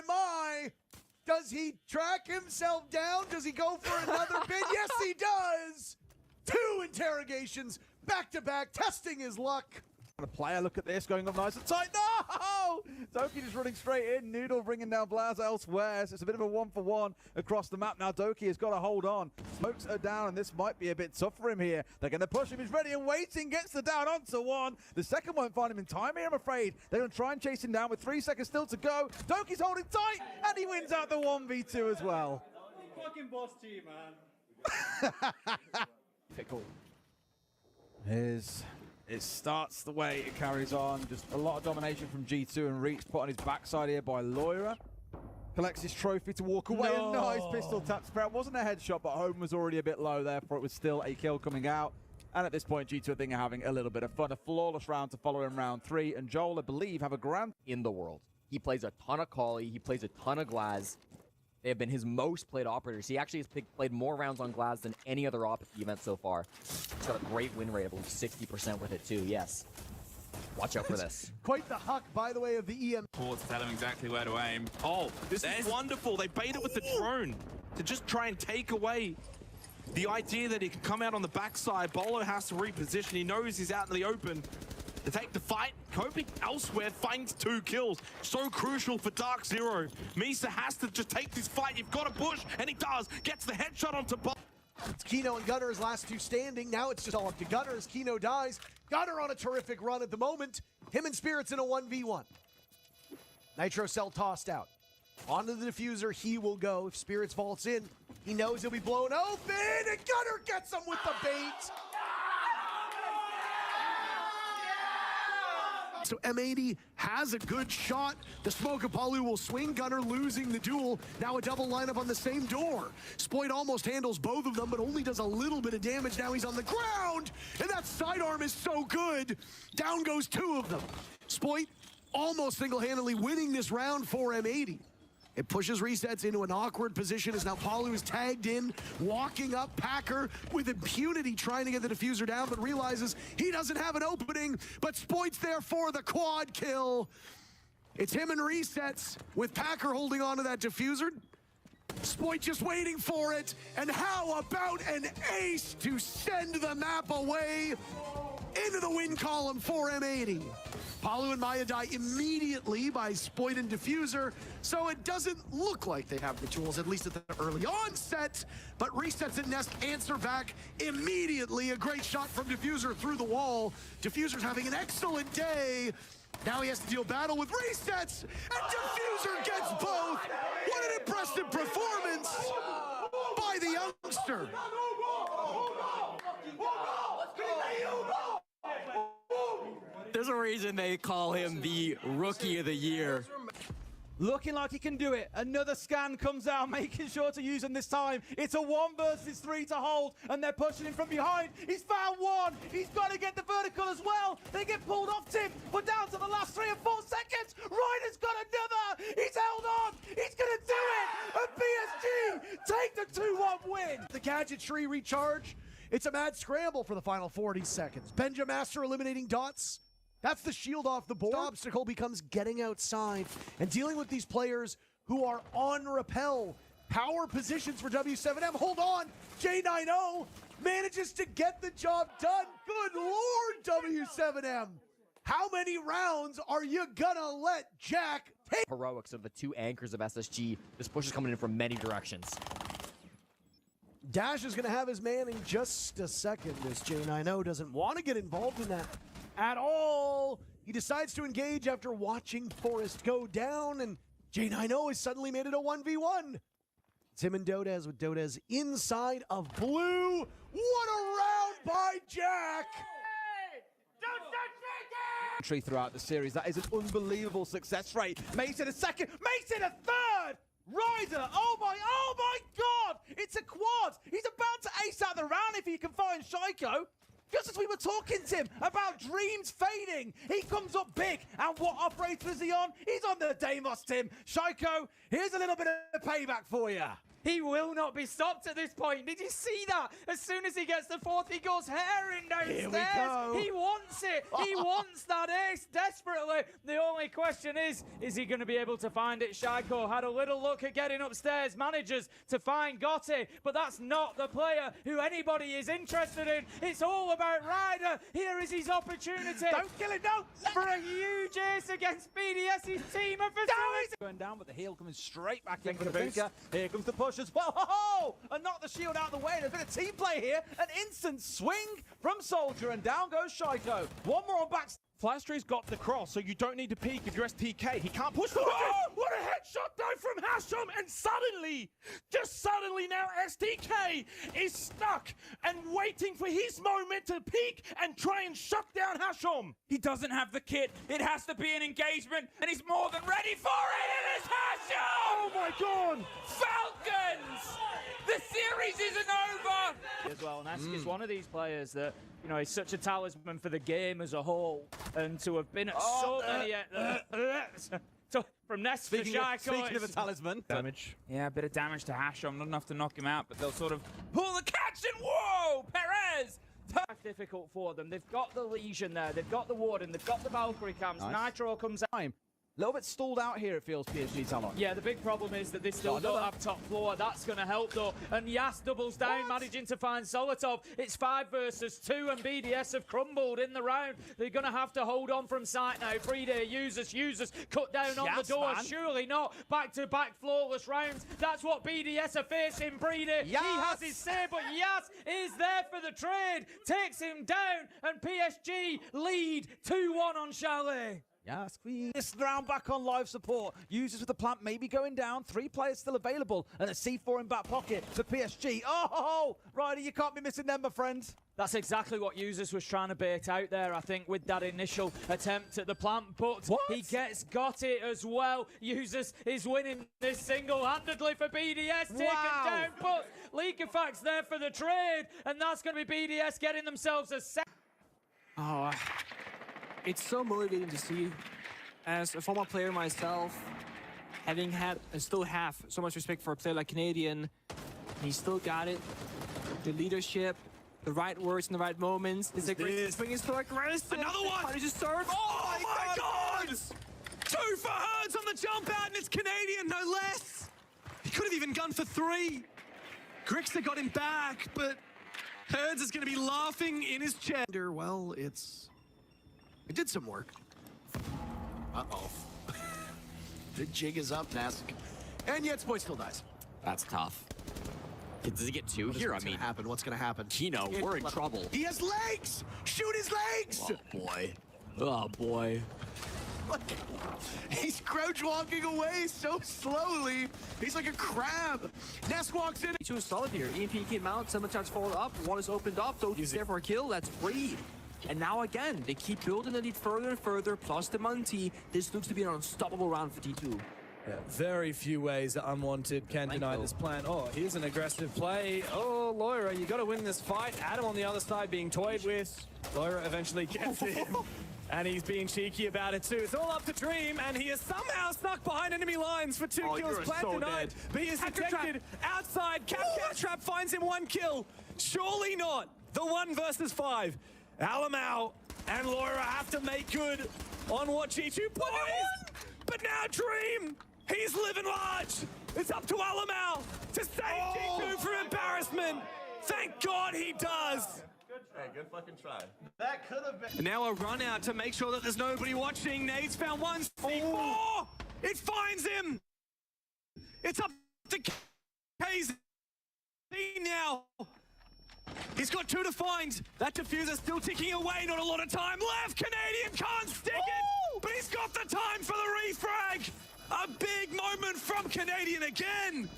Does he track himself down? Does he go for another bid? Yes, he does! 2 interrogations, back-to-back, testing his luck. A player, look at this, going up nice and tight. No! Doki just running straight in. Noodle bringing down Blaz elsewhere. So it's a bit of a 1-for-1 across the map. Now Doki has got to hold on. Smokes are down, and this might be a bit tough for him here. They're going to push him. He's ready and waiting. Gets the down onto 1. The second won't find him in time here, I'm afraid. They're going to try and chase him down with 3 seconds still to go. Doki's holding tight, and he wins out the 1v2 as well. Fucking boss team, man. Pickle. Here's it starts the way it carries on. Just a lot of domination from G2 and Reach put on his backside here by Loira. Collects his trophy to walk away. No. A nice pistol tap spray. It wasn't a headshot, but home was already a bit low, therefore it was still a kill coming out. And at this point, G2 I think are having a little bit of fun. A flawless round to follow in round 3. And Joel, I believe, have a grand in the world. He plays a ton of Kali. He plays a ton of Glaz. They have been his most played operators. He actually has played more rounds on Glaz than any other op at the event so far. He's got a great win rate, I believe 60% with it too, yes. Watch out for this. Quite the huck, by the way, of the EM. Ports tell him exactly where to aim. Oh, this is wonderful. They bait it with the drone to just try and take away the idea that he can come out on the backside. Bolo has to reposition. He knows he's out in the open to take the fight. Coping elsewhere, finds 2 kills. So crucial for Dark Zero. Misa has to just take this fight. You've got to push, and he does. Gets the headshot onto Bolo. It's Kino and Gunner's last 2 standing. Now it's just all up to Gunner as Kino dies. Gunner on a terrific run at the moment. Him and Spirits in a 1v1. Nitro Cell tossed out. Onto the diffuser, he will go. If Spirits vaults in, he knows he'll be blown open, and Gunner gets him with the bait. So M80 has a good shot. The smoke of Palu will swing Gunner, losing the duel. Now a double lineup on the same door. Spoit almost handles both of them, but only does a little bit of damage. Now he's on the ground, and that sidearm is so good. Down goes 2 of them. Spoit almost single-handedly winning this round for M80. It pushes Resets into an awkward position as now Palu is tagged in, walking up. Packer with impunity trying to get the diffuser down, but realizes he doesn't have an opening, but Spoit's there for the quad kill. It's him and Resets with Packer holding on to that diffuser. Spoit just waiting for it, and how about an ace to send the map away into the win column for M80. Palu and Maya die immediately by Spoit and Diffuser, so it doesn't look like they have the tools, at least at the early onset, but Resets and Nest answer back immediately. A great shot from Diffuser through the wall. Diffuser's having an excellent day. Now he has to deal battle with Resets, and Diffuser gets both. What an impressive performance by the youngster. There's a reason they call him the Rookie of the Year. Looking like he can do it. Another scan comes out, making sure to use him this time. It's a 1 versus 3 to hold, and they're pushing him from behind. He's found one. He's got to get the vertical as well. They get pulled off Tim. We're down to the last 3 or 4 seconds. Ryder's got another. He's held on. He's going to do it. And PSG take the 2-1 win. The gadgetry recharge. It's a mad scramble for the final 40 seconds. Benja Master eliminating Dots. That's the shield off the board. The obstacle becomes getting outside and dealing with these players who are on rappel. Power positions for W7M. Hold on. J90 manages to get the job done. Good Lord, W7M. How many rounds are you gonna let Jack take? Heroics of the 2 anchors of SSG. This push is coming in from many directions. Dash is going to have his man in just a second as J90 doesn't want to get involved in that at all. He decides to engage after watching Forest go down, and J90 has suddenly made it a 1v1. It's him and Dodez with Dodez inside of blue. What a round by Jack! Throughout the series, that is an unbelievable success rate. Makes it a second, makes it a third! Ryder, oh my God! It's a quad! He's about to ace out the round if he can find Shaiko. Just as we were talking to him about dreams fading, he comes up big. And what operator is he on? He's on the Deimos, Tim. Shaiko, here's a little bit of payback for you. He will not be stopped at this point. Did you see that? As soon as he gets the 4th, he goes herring downstairs. Here we go. He wants it. He wants that ace desperately. The only question is he going to be able to find it? Shaiko had a little look at getting upstairs, manages to find Gotti, but that's not the player who anybody is interested in. It's all about Ryder. Here is his opportunity. Don't kill him, no! For a huge ace against BDS's team of Going down, but the heel coming straight back in for the bunker. Here comes the push as well. Oh, and knock the shield out of the way. There's a bit of team play here. An instant swing from Soldier, and down goes Shaiko. One more on back. Flystree's got the cross, so you don't need to peek if you're STK. He can't push the what a headshot though from Hasham, and suddenly, just suddenly now STK is stuck and waiting for his moment to peek and try and shut down Hasham. He doesn't have the kit. It has to be an engagement, and he's more than ready for it. It is Hasham! Oh my god! Falcons! The series isn't over! As well, and Ask is one of these players that, you know, is such a talisman for the game as a whole, and to have been at so many... so, from Nest to Shyko... Speaking of a talisman. Damage. Yeah, a bit of damage to Hasham, not enough to knock him out, but they'll sort of pull the catch and whoa! Perez! Difficult for them. They've got the Legion there, they've got the Warden, they've got the Valkyrie camps. Nice. Nitro comes out. A little bit stalled out here, it feels, PSG Talon. Yeah, the big problem is that they still don't have top floor. That's going to help, though. And Yas doubles down, managing to find Solotov. It's 5 versus 2, and BDS have crumbled in the round. They're going to have to hold on from sight now. 3-day users, cut down on the door. Man. Surely not. Back-to-back flawless rounds. That's what BDS are facing, Breeder. Yes. He has his say, but Yas is there for the trade. Takes him down, and PSG lead 2-1 on Chalet. Yes, Queen. This round back on live support. Users with the plant maybe going down. 3 players still available. And a C4 in back pocket for PSG. Oh, Ryder, you can't be missing them, my friend. That's exactly what Users was trying to bait out there, I think, with that initial attempt at the plant. But he got it as well. Users is winning this single-handedly for BDS. Taken down, but League of Facts there for the trade. And that's going to be BDS getting themselves a second. Oh, it's so motivating to see. As a former player myself, having had and still have so much respect for a player like Canadian, he still got it. The leadership, the right words in the right moments. His swing is so aggressive. Another one! Punishes serve. Oh my god! 2 for Herds on the jump out, and it's Canadian, no less. He could have even gone for 3. Grixer got him back, but Herds is going to be laughing in his chair. Well, it did some work. Uh-oh. The jig is up, Nask. And yet Spoy still dies. That's tough. Does he get 2 here? I mean, what's gonna happen? Kino, we're in trouble. He has legs! Shoot his legs! Oh boy. Oh boy. Look, he's crouch walking away so slowly. He's like a crab. Ness walks in. 2 is solid here. EMP came out, 7 shots followed up, 1 is opened up, so he's there for a kill. That's free. And now again, they keep building the lead further and further, plus the Munty. This looks to be an unstoppable round for T2. Yeah, very few ways that Unwanted can deny this plan. Oh, here's an aggressive play. Oh, Loira, you got to win this fight. Adam on the other side being toyed with. Loira eventually gets him. And he's being cheeky about it too. It's all up to Dream, and he is somehow stuck behind enemy lines for 2 kills. Plant denied, but he is detected outside. Cap Trap finds him 1 kill. Surely not. The 1 versus 5. Alamau and Loira have to make good on what G2 plays. But now Dream, he's living large. It's up to Alamau to save G2 from embarrassment. Thank God he does. Hey, good fucking try. That could have been. And now a run out to make sure that there's nobody watching. Nade's found 1 C4. It finds him. It's up to KZ now. He's got 2 to find. That diffuser still ticking away. Not a lot of time left. Canadian can't stick it, but he's got the time for the refrag. A big moment from Canadian again.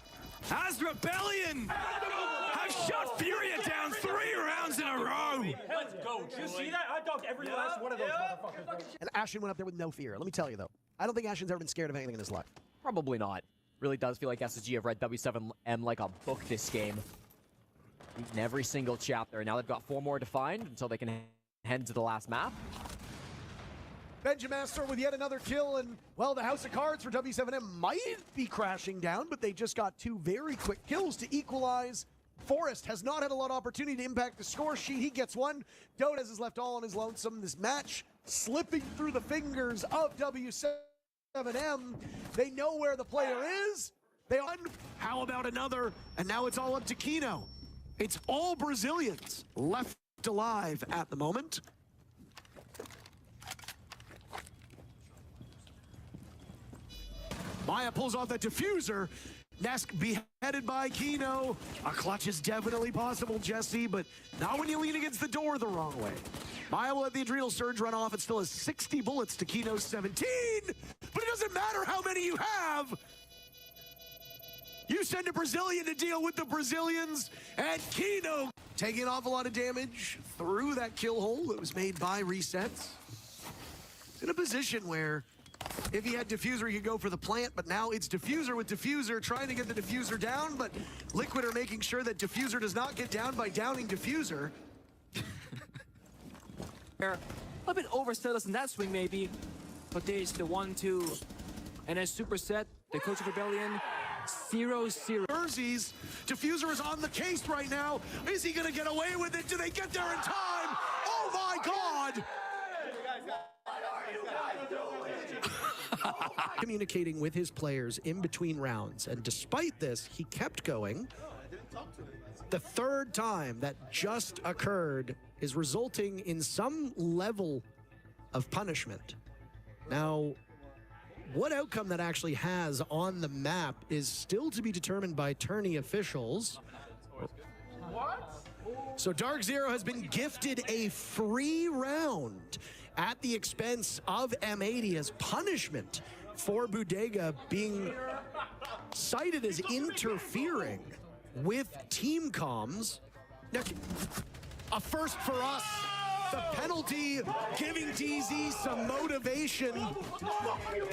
As Rebellion have shut Furia down 3 rounds in a row. Let's go. Did you see that? I dogged every last one of those motherfuckers. And Ashen went up there with no fear. Let me tell you, though. I don't think Ashen's ever been scared of anything in his life. Probably not. Really does feel like SSG have read W7M like a book this game. In every single chapter. Now they've got 4 more to find until they can head to the last map. Benjamaster with yet another kill, and, well, the House of Cards for W7M might be crashing down, but they just got 2 very quick kills to equalize. Forrest has not had a lot of opportunity to impact the score sheet. He gets 1. Dodes is left all on his lonesome. This match slipping through the fingers of W7M. They know where the player is. How about another? And now it's all up to Kino. It's all Brazilians left alive at the moment. Maya pulls off that diffuser, Nesk beheaded by Kino. A clutch is definitely possible, Jesse, but not when you lean against the door the wrong way. Maya will let the Adrenal Surge run off. It still has 60 bullets to Kino's 17, but it doesn't matter how many you have. You send a Brazilian to deal with the Brazilians, and Kino taking an awful lot of damage through that kill hole that was made by resets. In a position where if he had Diffuser, he could go for the plant, but now it's Diffuser with Diffuser trying to get the Diffuser down, but Liquid are making sure that Diffuser does not get down by downing Diffuser. A bit overzealous in that swing maybe, but there's the 1-2, and then Superset, the coach of Rebellion, 0-0. Jersey's Diffuser is on the case right now. Is he gonna get away with it? Do they get there in time? Oh my God! Communicating with his players in between rounds, and despite this, he kept going. The third time that just occurred is resulting in some level of punishment. Now, what outcome that actually has on the map is still to be determined by tourney officials. What? So Dark Zero has been gifted a free round at the expense of M80 as punishment for Bodega being cited as interfering with team comms. Now, a first for us. The penalty giving DZ some motivation.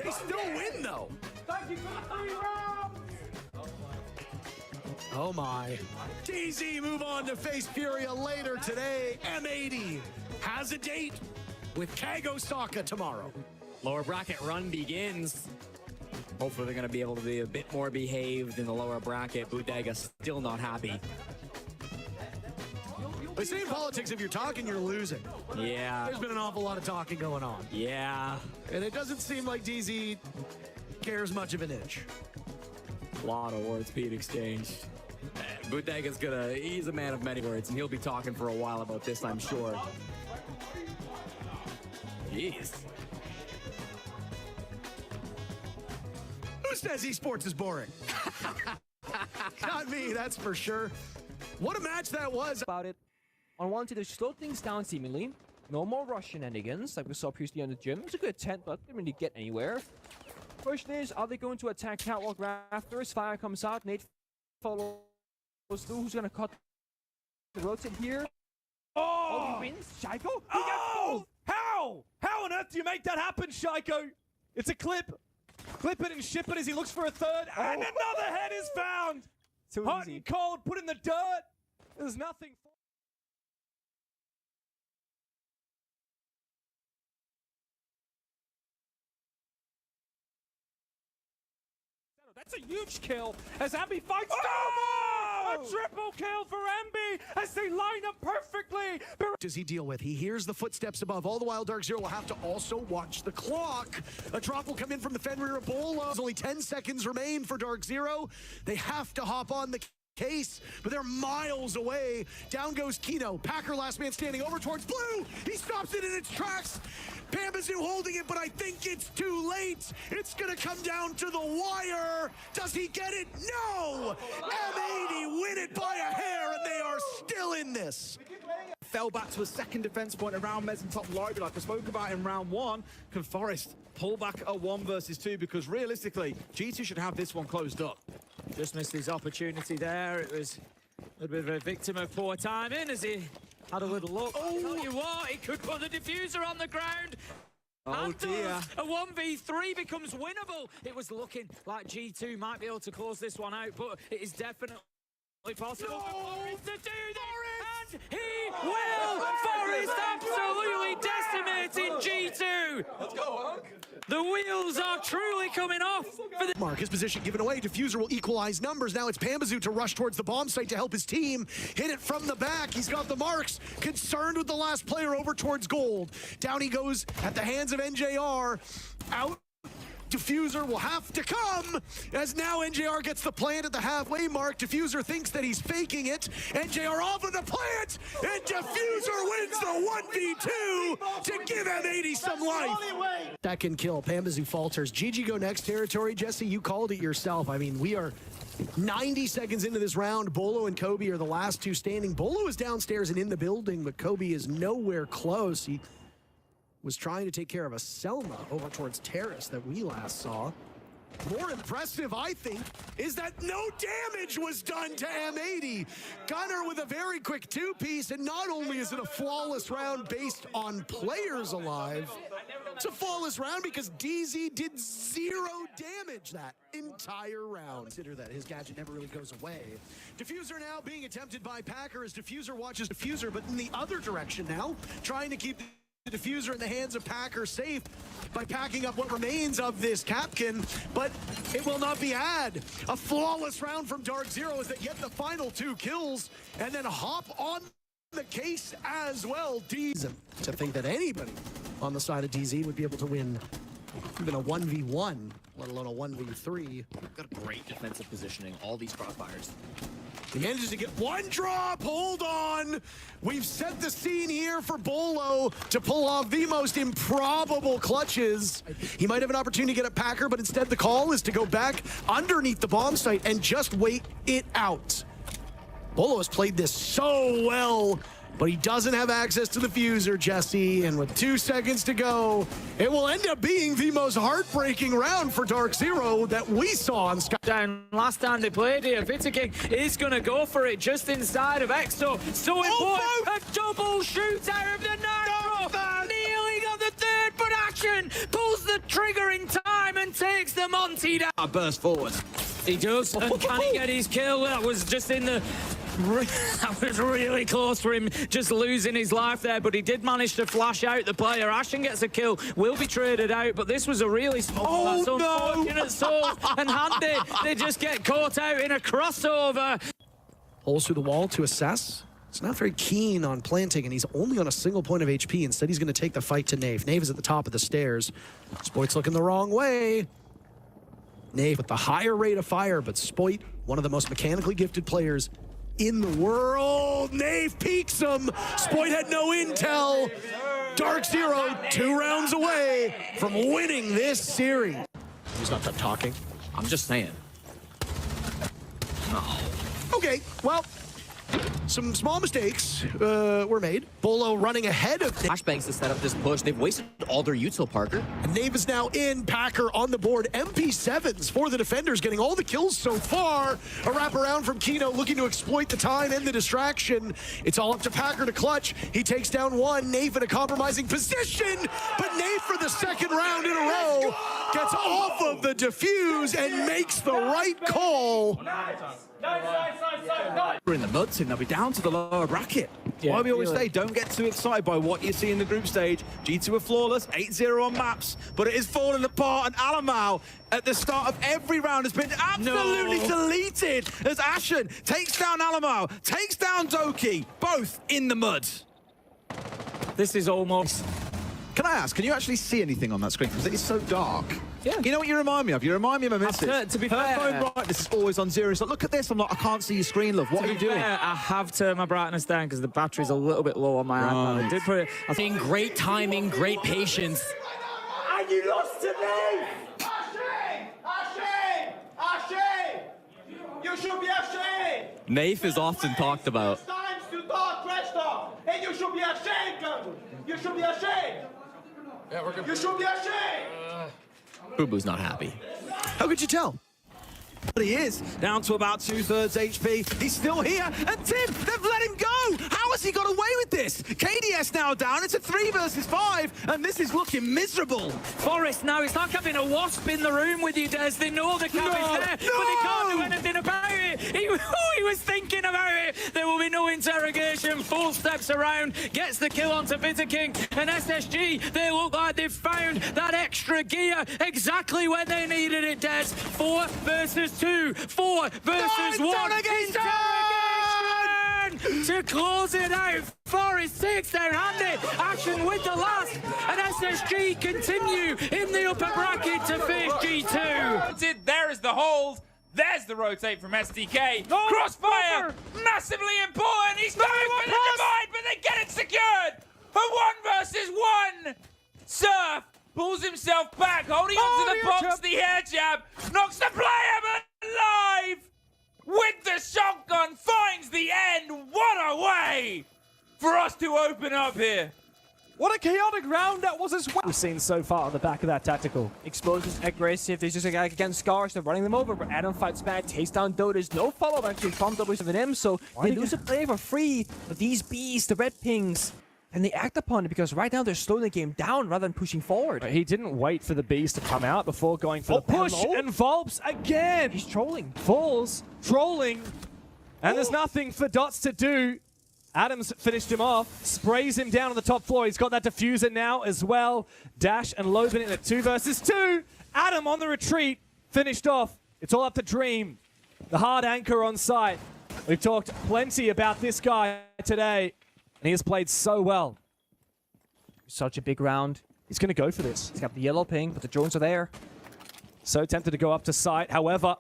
They still win though. Oh my. DZ move on to face Furia later today. M80 has a date with Kago Saka tomorrow. Lower bracket run begins. Hopefully they're going to be able to be a bit more behaved in the lower bracket. Bodega still not happy. They say in politics, if you're talking, you're losing. Yeah. There's been an awful lot of talking going on. Yeah. And it doesn't seem like DZ cares much of an inch. A lot of words being exchanged. Bodega's he's a man of many words, and he'll be talking for a while about this, I'm sure. Jeez. Who says esports is boring? Not me, that's for sure. What a match that was. About it. On wanted to slow things down seemingly. No more rush shenanigans like we saw previously on the gym. It's a good attempt, but didn't really get anywhere. Question is, are they going to attack Catwalk Rafters? Fire comes out. Nate follows through. Who's going to cut the rotate here? Oh! He wins. Shaiko? Oh! How? How on earth do you make that happen, Shaiko? It's a clip. Clip it and ship it as he looks for a third. Oh. And another head is found. Too Hot easy. and cold, put in the dirt. There's nothing for That's a huge kill as Ambi fights. Oh! A triple kill for Ambi as they line up perfectly. Does he deal with? He hears the footsteps above. All the while, Dark Zero will have to also watch the clock. A drop will come in from the Fenrir Ebola. There's only 10 seconds remain for Dark Zero. They have to hop on the case, but they're miles away. Down goes Kino. Packer last man standing over towards Blue. He stops it in its tracks. Pambazu holding it, but I think it's too late. It's gonna come down to the wire. Does he get it? No! M80 win it by a hair, and they are still in this. Fell back to a second defense point around Mez and top lobby like I spoke about in round one. Can Forest pull back a 1 versus 2? Because realistically, G2 should have this one closed up. Just missed his opportunity there. It was a little bit of a victim of poor timing as he had a little look. Oh, tell you what, he could put the diffuser on the ground. Oh and dear. A 1v3 becomes winnable. It was looking like G2 might be able to close this one out, but it is definitely possible for Forest to do this. And he will! Forest absolutely decimating G2. Let's go, Hunk. The wheels are truly coming off. For the Mark, his position given away. Diffuser will equalize numbers. Now it's Pambazu to rush towards the bomb site to help his team. Hit it from the back. He's got the marks. Concerned with the last player over towards gold. Down he goes at the hands of NJR. Out Diffuser will have to come, as now NJR gets the plant at the halfway mark. Diffuser thinks that he's faking it. NJR off of the plant, and Diffuser wins the 1v2 to give M80 some life. Second kill, Pambazu falters. GG go next territory. Jesse, you called it yourself. I mean, we are 90 seconds into this round. Bolo and Kobe are the last two standing. Bolo is downstairs and in the building, but Kobe is nowhere close. He was trying to take care of a Selma over towards Terrace that we last saw. More impressive, I think, is that no damage was done to M80. Gunner with a very quick two-piece, and not only is it a flawless round based on players alive, it's a flawless round because DZ did 0 damage that entire round. Consider that his gadget never really goes away. Diffuser now being attempted by Packer as Diffuser watches Diffuser, but in the other direction now, trying to keep the Diffuser in the hands of Packer safe by packing up what remains of this Capkin, but it will not be had. A flawless round from Dark Zero as they get the final 2 kills and then hop on the case as well. DZ, to think that anybody on the side of DZ would be able to win even a 1v1, let alone a 1v3. Got great defensive positioning, all these crossfires. He manages to get one drop. Hold on. We've set the scene here for Bolo to pull off the most improbable clutches. He might have an opportunity to get a Packer, but instead the call is to go back underneath the bomb site and just wait it out. Bolo has played this so well, but he doesn't have access to the fuser, Jesse, and with 2 seconds to go, it will end up being the most heartbreaking round for Dark Zero that we saw on Sky. Down last time they played here, Vitaking is going to go for it just inside of Exo. So important, a double shootout of the Nitro, kneeling on the third, but Action pulls the trigger in time and takes the Monty down. Burst forward. He does, and can he get his kill? That was just in the... That was really close for him, just losing his life there, but he did manage to flash out the player. Ashen gets a kill, will be traded out, but this was a really small, unfortunate soul, and Handy, they just get caught out in a crossover. Holes through the wall to assess. He's not very keen on planting, and he's only on a single point of HP. Instead, he's going to take the fight to Nave. Nave is at the top of the stairs. Spoit's looking the wrong way. Nave with the higher rate of fire, but Spoit, one of the most mechanically gifted players in the world. Nave peeks him. Spoit had no intel. Dark Zero 2 rounds away from winning this series. He's not done talking. I'm just saying. Oh. Okay, well, some small mistakes were made. Bolo running ahead of Flashbangs to set up this push. They've wasted all their util, Parker. And Nave is now in. Packer on the board. MP7s for the defenders, getting all the kills so far. A wraparound from Kino looking to exploit the time and the distraction. It's all up to Packer to clutch. He takes down one. Nave in a compromising position, but Nave for the second round in a row gets off of the defuse and makes the right call. We're in the mud soon, they'll be down to the lower bracket. Yeah, Why we always really. say, don't get too excited by what you see in the group stage. G2 are flawless, 8-0 on maps, but it is falling apart, and Alamau at the start of every round has been absolutely deleted as Ashen takes down Alamau, takes down Doki, both in the mud. This is almost... Can I ask, can you actually see anything on that screen? Because it is so dark. Yeah. You know what you remind me of? You remind me of a message. To be Her fair, phone brightness is always on 0. It's like, look at this. I'm like, I can't see your screen, love. What are you doing? I have turned my brightness down because the battery's a little bit low on my iPad. I did put it... I think great timing, great patience. And you lost to me! Ashay! You should be ashamed! Naif is often talked about. It's time to talk trash talk! And you should be ashamed, Gundu! You should be ashamed! Yeah, we're good. You should be ashamed! Boo-Boo's not happy. How could you tell? But he is down to about 2/3 HP. He's still here, and Tim, they've let him go. How has he got away with this? KDS now down. It's a 3 versus 5, and this is looking miserable. Forest now, it's like having a wasp in the room with you, Des. They know the cabin's there, but they can't do anything about it. He was thinking about it. There will be no interrogation. Full steps around, gets the kill onto Vitaking, and SSG, they look like they've found that extra gear exactly when they needed it, Des. 4 versus 2, 4 versus 1. Interrogation! to close it out. Forest takes their hand in. Action with the last. And SSG continue in the upper bracket to face G2. There is the hold. There's the rotate from SDK. Crossfire, massively important. He's going for the divide, but they get it secured. A 1 versus 1. Surf pulls himself back, holding onto the box. The air jab knocks the player, but alive with the shotgun finds the end. What a way for us to open up here. What a chaotic round that was as well. We've seen so far on the back of that tactical. Explosives, aggressive, there's just a guy against Scars, they're running them over, but Adam fights back, takes down Doe, there's no follow-up actually from W7M, so they lose a player for free. But these bees, the red pings, and they act upon it because right now they're slowing the game down rather than pushing forward. He didn't wait for the bees to come out before going for the push, and Volps again! He's trolling. Falls, trolling, and there's nothing for Dots to do. Adams finished him off, sprays him down on the top floor. He's got that diffuser now as well. Dash and Loban in a 2 versus 2. Adam on the retreat, finished off. It's all up to Dream. The hard anchor on site. We've talked plenty about this guy today, and he has played so well. Such a big round. He's going to go for this. He's got the yellow ping, but the drones are there. So tempted to go up to site. However,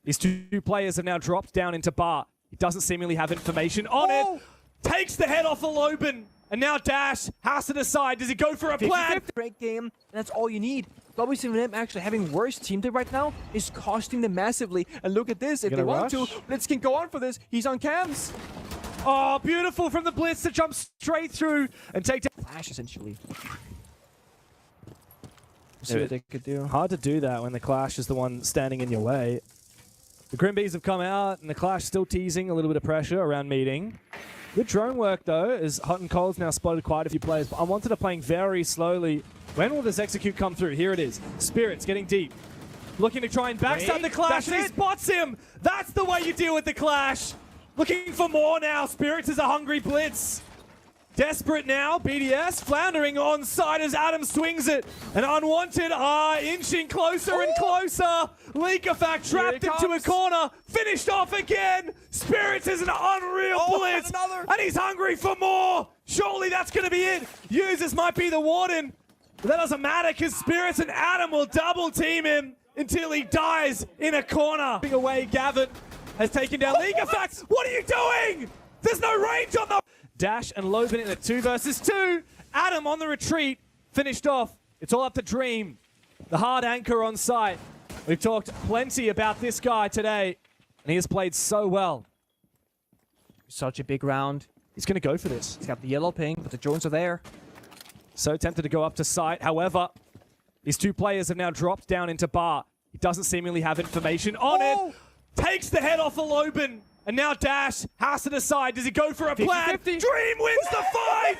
these two players have now dropped down into bar. He doesn't seemingly have information on it. Takes the head off of Loban. And now Dash has to decide. Does he go for a plan? Great game. And that's all you need. W7M actually having worse team team right now is costing them massively. And look at this. If they want to, Blitz can go on for this. He's on cams. Oh, beautiful from the Blitz to jump straight through and take down. Flash, essentially. See what they could do. Hard to do that when the Clash is the one standing in your way. The Grimbees have come out, and the Clash still teasing a little bit of pressure around meeting. Good drone work, though, as Hot and Cold's now spotted quite a few players. But Unwanted are playing very slowly. When will this execute come through? Here it is. Spirits getting deep. Looking to try and backstab the Clash, and he spots him! That's the way you deal with the Clash! Looking for more now. Spirits is a hungry Blitz. Desperate now, BDS floundering on side as Adam swings it. And Unwanted are inching closer and closer. Leakafact trapped into a corner, finished off again. Spirits is an unreal blitz, and he's hungry for more. Surely that's going to be it. Users might be the Warden, but that doesn't matter because Spirits and Adam will double team him until he dies in a corner. Away, Gavin has taken down Leakafact. What are you doing? There's no range on the... Dash and Loban in a 2 versus 2. Adam on the retreat, finished off. It's all up to Dream. The hard anchor on site. We've talked plenty about this guy today, and he has played so well. Such a big round. He's going to go for this. He's got the yellow ping, but the drones are there. So tempted to go up to site. However, these two players have now dropped down into bar. He doesn't seemingly have information on it. Takes the head off of Loban. And now Dash has to decide, does he go for a plan? 50-50. Dream wins the fight!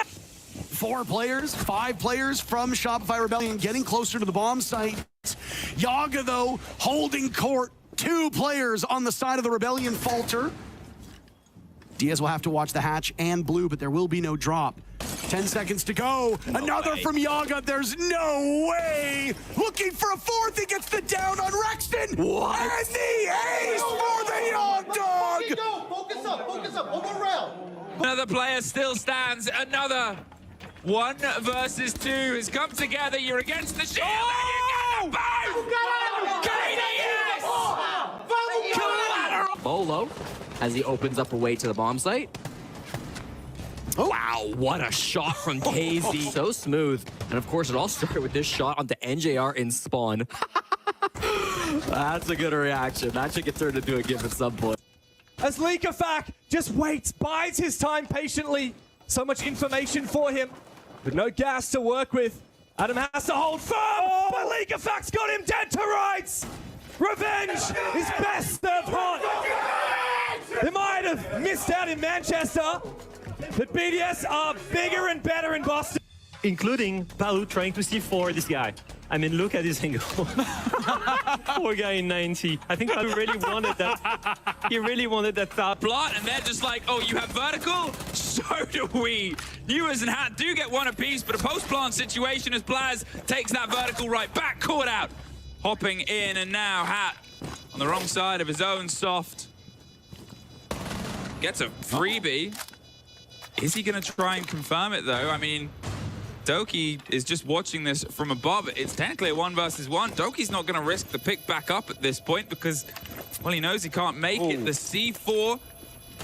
4 players, 5 players from Shopify Rebellion getting closer to the bomb site. Yaga, though, holding court. 2 players on the side of the Rebellion falter. Diaz will have to watch the hatch and blue, but there will be no drop. 10 seconds to go. Another from Yaga. There's no way. Looking for a 4th. He gets the down on Rexton. What? And the ace for the Yaw Dog. Focus up. One more round. Another player still stands. Another 1 versus 2 has come together. You're against the shield. And you get the boom. Bolo as he opens up a way to the bomb site. Wow, what a shot from KZ. So smooth. And of course, it all started with this shot onto NJR in spawn. That's a good reaction. That should get turned into a gift at some point. As Leakafact just waits, bides his time patiently. So much information for him, but no gas to work with. Adam has to hold firm, but Leakafact's got him dead to rights. Revenge is best served hot. They might have missed out in Manchester, but BDS are bigger and better in Boston. Including Balu trying to C4 this guy. I mean, look at his angle. Poor guy in 90. I think Balu really wanted that. He really wanted that thought. Blot, and they're just like, oh, you have vertical? So do we. Ewers and Hat do get 1 apiece, but a post-plant situation as Blaz takes that vertical right back, caught out. Hopping in, and now Hat on the wrong side of his own soft. Gets a freebie. Is he going to try and confirm it, though? I mean, Doki is just watching this from above. It's technically a 1 versus 1. Doki's not going to risk the pick back up at this point because, well, he knows he can't make it. The C4.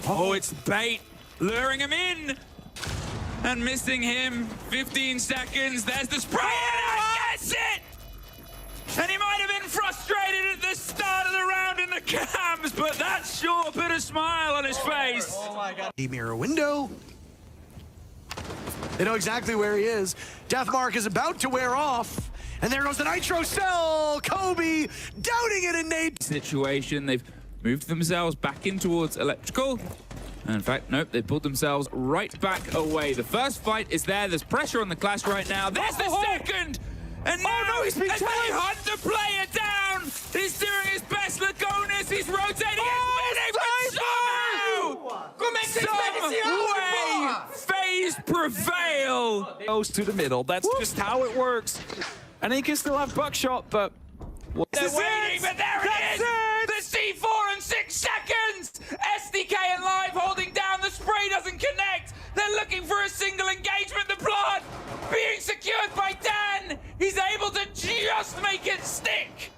Oh, it's bait. Luring him in. And missing him. 15 seconds. There's the spray. And I guess it! And he might have been frustrated at the start of the round in the cams, but that sure put a smile on his face. Oh my God. Mirror window. They know exactly where he is. Deathmark is about to wear off. And there goes the Nitro Cell. Kobe doubting it in Nate. Situation. They've moved themselves back in towards electrical. And in fact, nope, they pulled themselves right back away. The first fight is there. There's pressure on the Clash right now. There's the second. And now, he's been as they hunt the player down, he's doing his best. Lagonis, he's rotating, he's winning, but somehow, FaZe prevail. Goes to the middle. That's just how it works. And he can still have buckshot, but They're waiting, but there it is! The C4 in 6 seconds! SDK and Live holding down, the spray doesn't connect! They're looking for a single engagement, the plant being secured by Dan! He's able to just make it stick!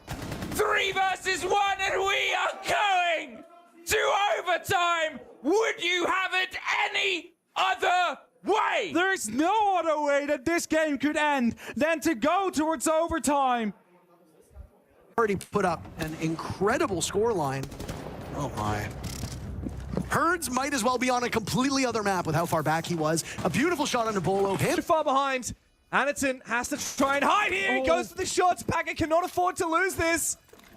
3 versus 1, and we are going to overtime! Would you have it any other way? There's no other way that this game could end than to go towards overtime. Already put up an incredible scoreline. Oh my. Herds might as well be on a completely other map with how far back he was. A beautiful shot on Bolo. Too far behind. Anaton has to try and hide here. He goes for the shots. Packer cannot afford to lose this.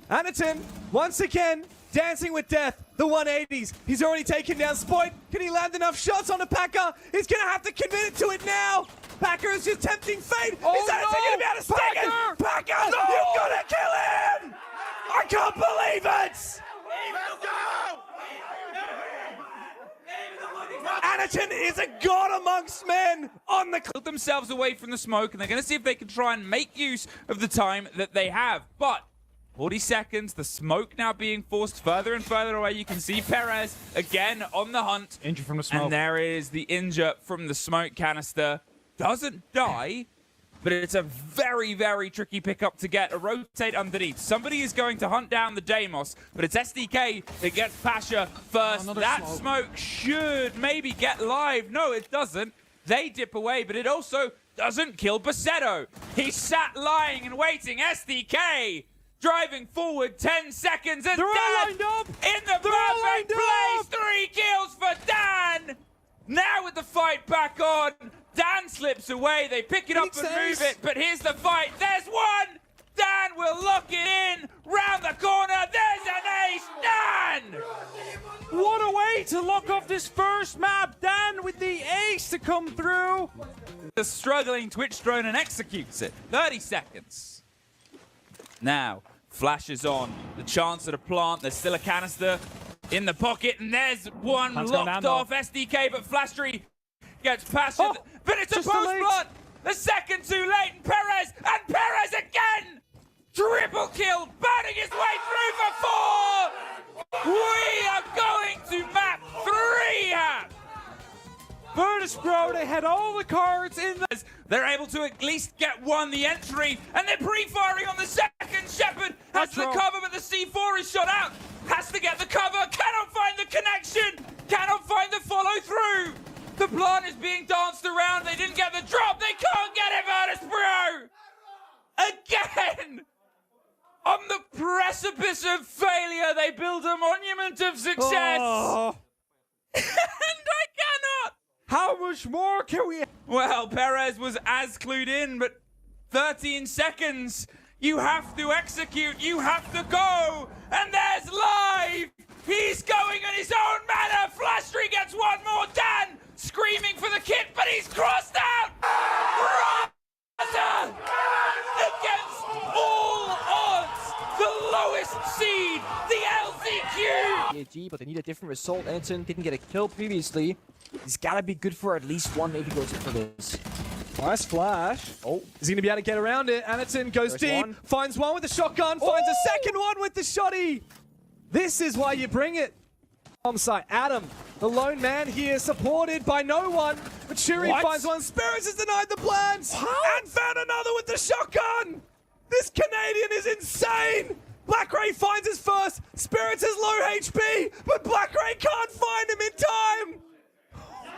Anaton, once again, dancing with death. The 180s. He's already taken down Spoit. Can he land enough shots on the Packer? He's going to have to commit it to it now. Packer is just tempting fate. Is Anaton going to be able to stick it? Packer, you've got to kill him! I can't believe it! Anaton is a god amongst men on the... Pulled themselves away from the smoke, and they're going to see if they can try and make use of the time that they have. But 40 seconds, the smoke now being forced further and further away. You can see Perez again on the hunt. Injured from the smoke. And there is the injure from the smoke canister. Doesn't die, but it's a very, very tricky pickup to get. A rotate underneath. Somebody is going to hunt down the Deimos, but it's SDK that gets Pasha first. That smoke should maybe get Live. No, it doesn't. They dip away, but it also doesn't kill Basetto. He sat lying and waiting. SDK driving forward 10 seconds, and Dan in the perfect place. 3 kills for Dan. Now with the fight back on, Dan slips away. They pick it up and move it, but here's the fight. There's one. Dan will lock it in. Round the corner. There's an ace. Dan! What a way to lock off this first map. Dan with the ace to come through. The struggling Twitch drone and executes it. 30 seconds. Now, flashes on. The chance at a plant. There's still a canister in the pocket, and there's one locked off. SDK, but Flashtree gets past it. But it's a post-plant. The second too late, and Perez again! Triple kill, burning his way through for 4! We are going to map 3 up! Virtus Pro, they had all the cards in the... They're able to at least get one, the entry, and they're pre-firing on the second. Shepard has the cover, but the C4 is shot out. Has to get the cover, cannot find the connection, cannot find the follow-through. The plant is being danced around. They didn't get the drop. They can't get it, Virtus Pro. Again, on the precipice of failure, they build a monument of success. Oh. And I cannot. How much more can we... Well, Perez was as clued in, but 13 seconds. You have to execute. You have to go. And there's Live. He's going in his own manner. Flashtree gets one more. Dan screaming for the kit, but he's crossed out. Raza against all odds. The lowest seed, the LCQ. But they need a different result. Anaton didn't get a kill previously. He's got to be good for at least one if he goes in for this. Nice flash. Oh, is he going to be able to get around it? Anaton goes deep, finds one with the shotgun, finds a second one with the shotty. This is why you bring it. bomb site. Adam, the lone man here, supported by no one. But Shuri finds one. Spirits has denied the plans and found another with the shotgun. This Canadian is insane. Black Ray finds his first. Spirits is low HP, but Black Ray can't find him in time.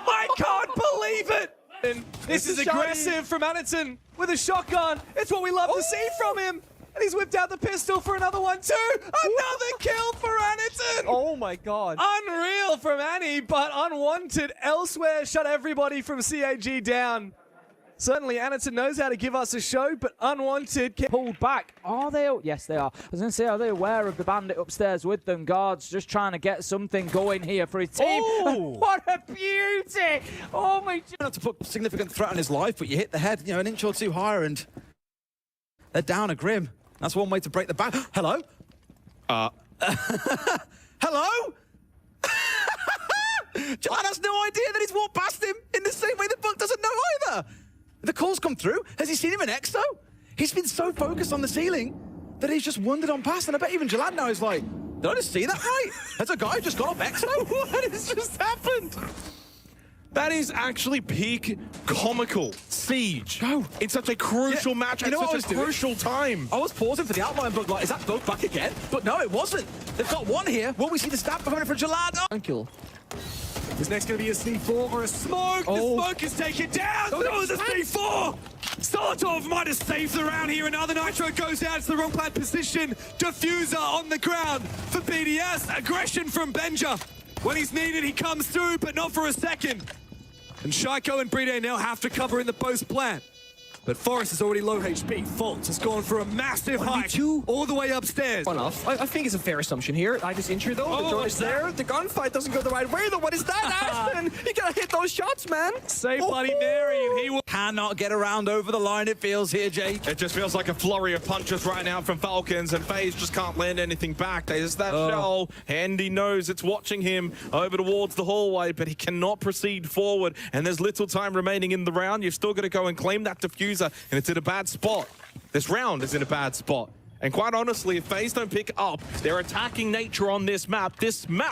I can't believe it. And this is aggressive from Anitton with a shotgun. It's what we love to see from him. And he's whipped out the pistol for another one too. Another kill for Anitton. Oh my god. Unreal from Annie, but unwanted elsewhere. Shut everybody from CAG down. Certainly Anitton knows how to give us a show, but unwanted pulled back. Are they? Yes, they are. I was going to say, are they aware of the bandit upstairs with them? Guards just trying to get something going here for his team. Oh! What a beauty! Oh my... Not to put significant threat on his life, but you hit the head, you know, an inch or two higher, and they're down a Grim. That's one way to break the back. Hello? Hello? John has no idea that he's walked past him in the same way that Buck doesn't know either. The call's come through. Has he seen him in X, though? He's been so focused on the ceiling that he's just wandered on past, and I bet even Jalad now is like, did I just see that right? Has a guy just got off X, though? What has just happened? That is actually peak comical Siege. Go. In such a crucial match at such a crucial time. I was pausing for the outline, but like, is that both back again? But no, it wasn't. They've got one here. Will we see the stab coming for Jalad? Oh. Kill. Is next going to be a C4 or a smoke? The smoke is taken down. So is a C4. Startov might have saved the round here. Another Nitro goes out to the wrong plant position. Diffuser on the ground for BDS. Aggression from Benja. When he's needed, he comes through, but not for a second. And Shaiko and Bride now have to cover in the post plant. But Forrest is already low HP. Fault has gone for a massive hike all the way upstairs. Enough. I think it's a fair assumption here. I just injured though. The door is there. The gunfight doesn't go the right way though. What is that, Ashton? You gotta hit those shots, man. Save Bloody Mary, and he will cannot get around over the line, it feels here, Jake. It just feels like a flurry of punches right now from Falcons, and FaZe just can't land anything back. There's that shell. Handy knows it's watching him over towards the hallway, but he cannot proceed forward, and there's little time remaining in the round. You've still got to go and claim that diffuser, and it's in a bad spot. This round is in a bad spot. And quite honestly, if FaZe don't pick up their attacking nature on this map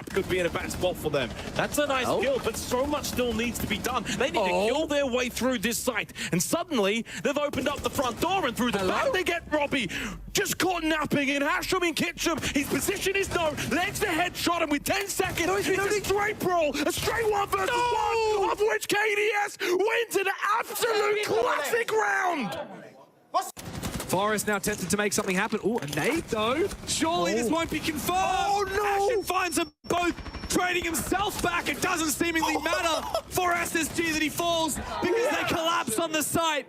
could be in a bad spot for them. That's a nice kill, but so much still needs to be done. They need to kill their way through this site. And suddenly, they've opened up the front door, and through the back, they get Robbie just caught napping in. Hashram in Kitchen. His position is no. Legs to headshot, and with 10 seconds, it's a straight brawl. A straight 1 versus 1, of which KDS wins an absolute classic round. Forrest now tempted to make something happen. Oh, a nade though. Surely this won't be confirmed. Oh no! Ashen finds them both trading himself back. It doesn't seemingly matter for SSG that he falls because they collapse on the site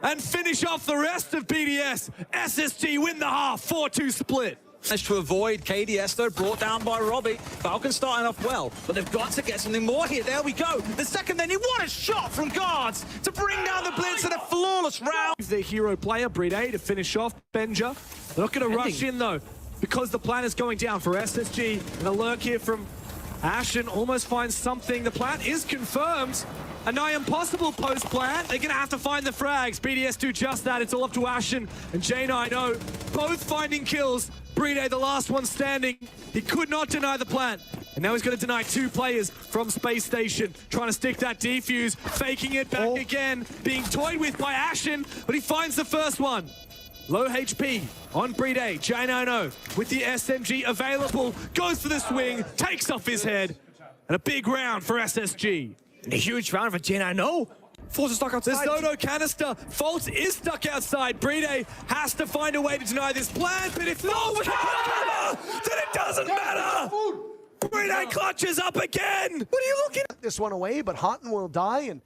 and finish off the rest of BDS. SSG win the half, 4-2 split. Managed to avoid KDS, though, brought down by Robbie. Falcons starting off well, but they've got to get something more here. There we go. The second they need, what a shot from guards to bring down the blitz in a flawless round. Their hero player, Bride, to finish off Benja. They're not going to rush in, though, because the plan is going down for SSG. An alert here from Ashen almost finds something. The plan is confirmed. A nigh impossible post plant. They're going to have to find the frags. BDS do just that. It's all up to Ashen and J9O, both finding kills. Bride, the last one standing. He could not deny the plant. And now he's going to deny 2 players from Space Station. Trying to stick that defuse, faking it back again, being toyed with by Ashen, but he finds the first one. Low HP on Bride. J9O with the SMG available, goes for the swing, takes off his head, and a big round for SSG. A huge round for J9O. Falls is stuck outside. There's no Canister. Fault is stuck outside. Bride has to find a way to deny this plan, but if Fault then it doesn't matter. Bride clutches up again. What are you looking at? This one away, but Houghton will die, and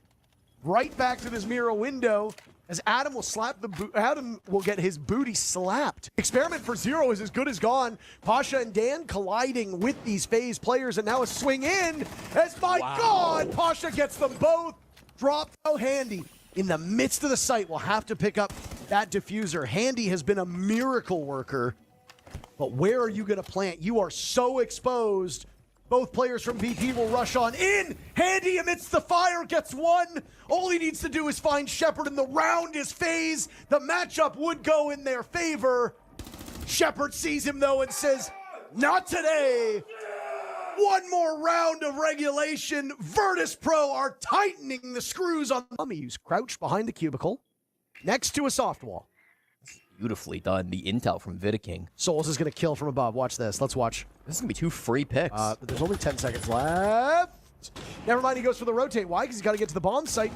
right back to this mirror window as Adam will slap the Adam will get his booty slapped. Experiment for Zero is as good as gone. Pasha and Dan colliding with these FaZe players, and now a swing in as God, Pasha gets them both. Drop so Handy in the midst of the site will have to pick up that diffuser. Handy has been a miracle worker, but where are you going to plant? You are so exposed. Both players from VP will rush on in. Handy amidst the fire gets one. All he needs to do is find Shepard, and the round is FaZe. The matchup would go in their favor. Shepard sees him though and says, not today. One more round of regulation. Virtus Pro are tightening the screws on Mummies. Crouched behind the cubicle, next to a soft wall. Beautifully done. The intel from Vidaking. Souls is going to kill from above. Watch this. Let's watch. This is going to be 2 free picks. There's only 10 seconds left. Never mind, he goes for the rotate. Why? Because he's got to get to the bomb site.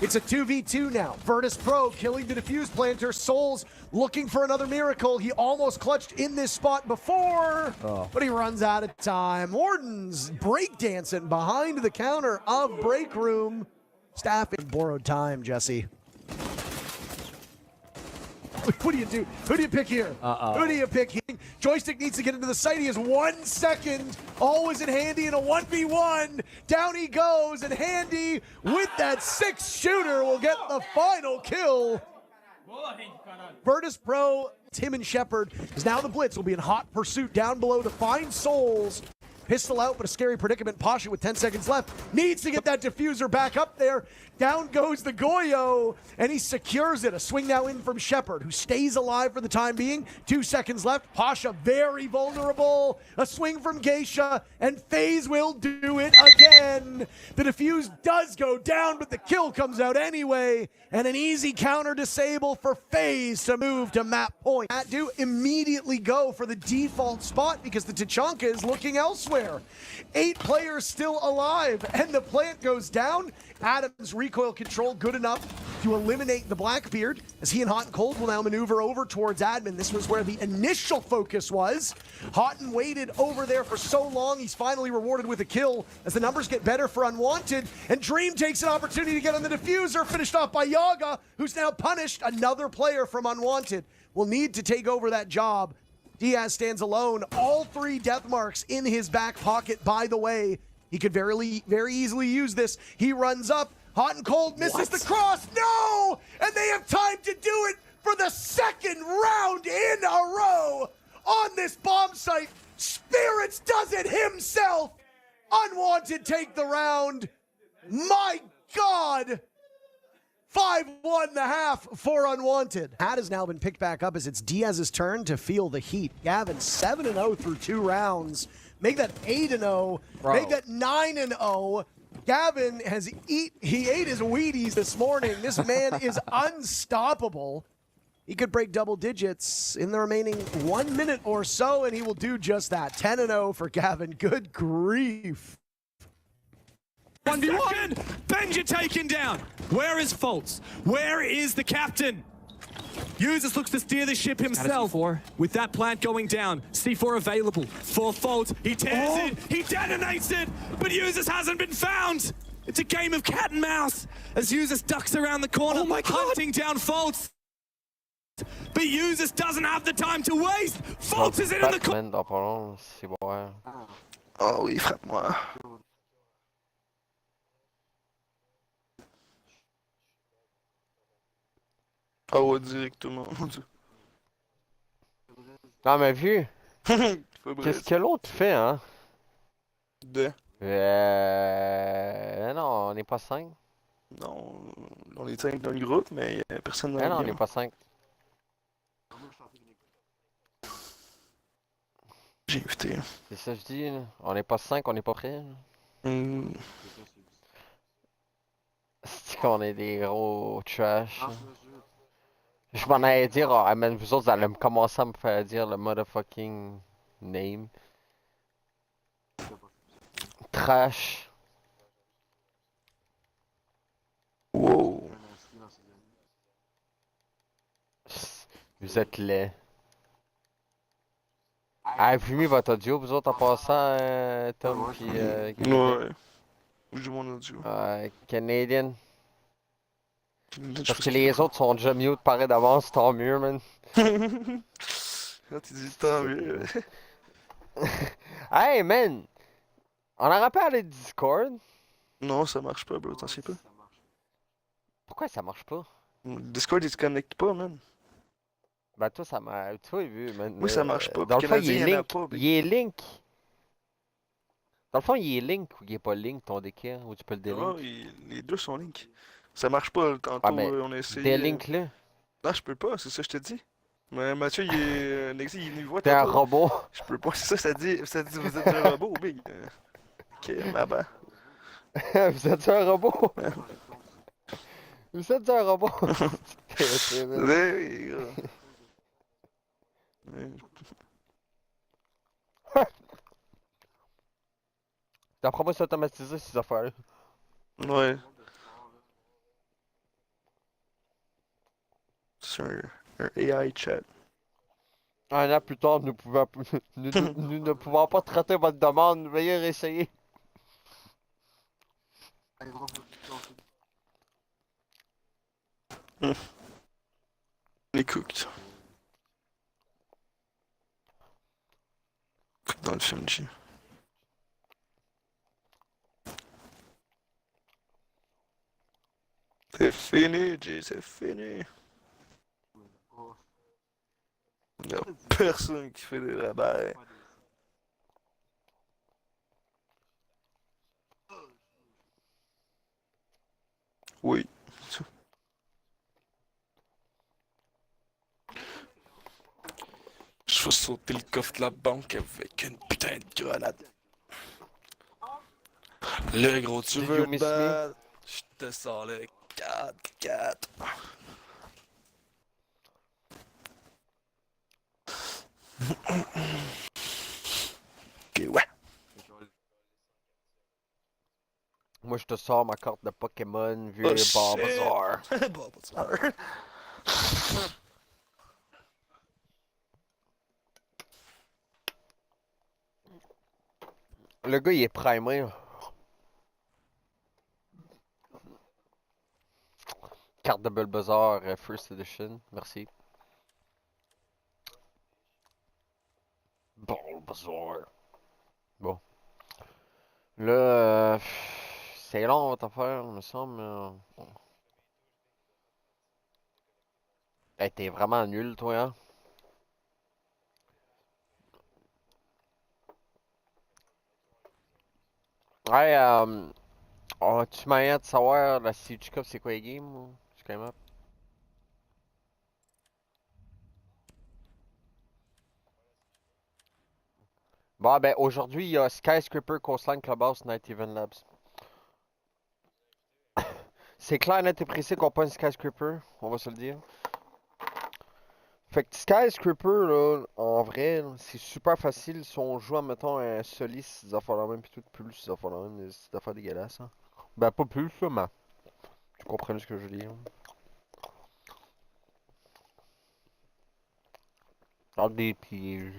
It's a 2v2 now. Virtus Pro killing the defuse planter. Souls looking for another miracle. He almost clutched in this spot before, but he runs out of time. Morden's breakdancing behind the counter of Break Room. Staff in borrowed time, Jesse. What do you do? Who do you pick here? Who do you pick here? Joystick needs to get into the site. He has 1 second. Always in Handy in a 1v1. Down he goes, and Handy with that 6th shooter will get the final kill. Virtus Pro, Tim and Shepard, is now the Blitz will be in hot pursuit down below to find Souls. Pistol out, but a scary predicament. Pasha with 10 seconds left needs to get that diffuser back up there. Down goes the Goyo, and he secures it. A swing now in from Shepard, who stays alive for the time being. 2 seconds left. Pasha very vulnerable. A swing from Geisha, and FaZe will do it again. The defuse does go down, but the kill comes out anyway. And an easy counter disable for FaZe to move to map point. Do immediately go for the default spot because the Tachanka is looking elsewhere. 8 players still alive, and the plant goes down. Adam's recoil control good enough to eliminate the Blackbeard as he and Hot and Cold will now maneuver over towards admin. This was where the initial focus was. Houghton waited over there for so long, he's finally rewarded with a kill as the numbers get better for Unwanted, and Dream takes an opportunity to get on the diffuser, finished off by Yaga, who's now punished. Another player from Unwanted will need to take over that job. Diaz stands alone, all 3 death marks in his back pocket, by the way. He could very easily use this. He runs up. Hot and Cold misses the cross. No! And they have time to do it for the 2nd round in a row on this bomb site. Spirits does it himself. Unwanted take the round. My God. 5-1 the half for Unwanted. Hat has now been picked back up as it's Diaz's turn to feel the heat. Gavin 7-0 through 2 rounds. Make that 8-0. Make that 9-0. Gavin he ate his Wheaties this morning. This man is unstoppable. He could break double digits in the remaining 1 minute or so, and he will do just that. 10-0 for Gavin. Good grief. 1v1. Benja taken down. Where is Fultz? Where is the captain? Users looks to steer the ship himself with that plant going down. C4 available for Fultz. He tears it. He detonates it. But Users hasn't been found. It's a game of cat and mouse as Users ducks around the corner, hunting down Fultz. But Users doesn't have the time to waste. Fultz is in the corner. Oh oui, frappe-moi. Ah ouais, directement. Non mais vu, qu'est-ce que l'autre fait, hein? Non, on n'est pas 5. Non, on est 5 dans le groupe, mais y a personne dans le non, on game. n'est pas 5. J'ai écouté. C'est ça que je dis, là. On n'est pas 5, on n'est pas prêt. C'est qu'on est des gros trash. Je m'en allais dire, oh, mais vous autres allez me commencer à me faire dire le motherfucking name. Trash. Wow. Vous êtes laid. Avez-vous mis votre audio, vous autres, en passant, Tom, puis... Ouais. J'ai mon audio. Canadian. Parce que les autres sont déjà mute, pareil d'avance, tant mieux, man. Quand tu dis tant mieux. Hey, man! On aurait pas allé Discord? Non, ça marche pas, bro, t'en sais pas. Pourquoi ça marche pas? Discord, il se connecte pas, man. Ben, toi, ça m'a... Toi, vu, man. Oui, ça marche pas. Dans le fond, il est Link. Pas, il est Link. Dans le fond, il est Link ou il est pas Link, ton décor, ou tu peux le délink? Non, les deux sont Link. Ça marche pas, tantôt, on a essayé... Délink là? Non, je peux pas, c'est ça que je te dis. Mais Mathieu, Nexi, il est venu voir T'es un tantôt. robot. Je peux pas, c'est ça, ça dit vous êtes un robot, Big. Ok, ma bad. Vous êtes un robot? Vous êtes un robot? C'est Oui, gros. D'après moi, c'est automatisé ces affaires-là. Ouais. C'est un AI chat. Un an plus tard, nous ne pouvons pas traiter votre demande. Veuillez réessayer. Les cooked. Cooked dans le film G. C'est fini, G, c'est fini. Y'a personne qui fait des rabais. Oui. Je vais sauter le coffre de la banque avec une putain de grenade. Le gros, tu veux te battre? Je te sors le 4-4. Ok, ouais. Moi, je te sors ma carte de Pokémon vu Oh, shit. Bulbasaur. Bulbasaur. Le gars, il est primé. Carte de Bulbasaur First Edition. Merci. Bulbasaur. Bon. Là, c'est long votre affaire, il me semble. Hey, t'es vraiment nul, toi, hein? Ouais, tu m'as de savoir la CG Cup, c'est quoi les games? Ou? C'est quand même up. Bon, ben, aujourd'hui, il y a Skyscraper, Coastline, Clubhouse, Night Event Labs. C'est clair, net et précis qu'on pas une Skyscraper, on va se le dire. Fait que Skyscraper, là, en vrai, c'est super facile si on joue, mettons, un Solis, ces affaires-là même, pis tout plus, ces affaires-là même, des affaires dégueulasses. Hein. Ben, pas plus, là, mais tu comprends ce que je veux dire. Genre des pièges.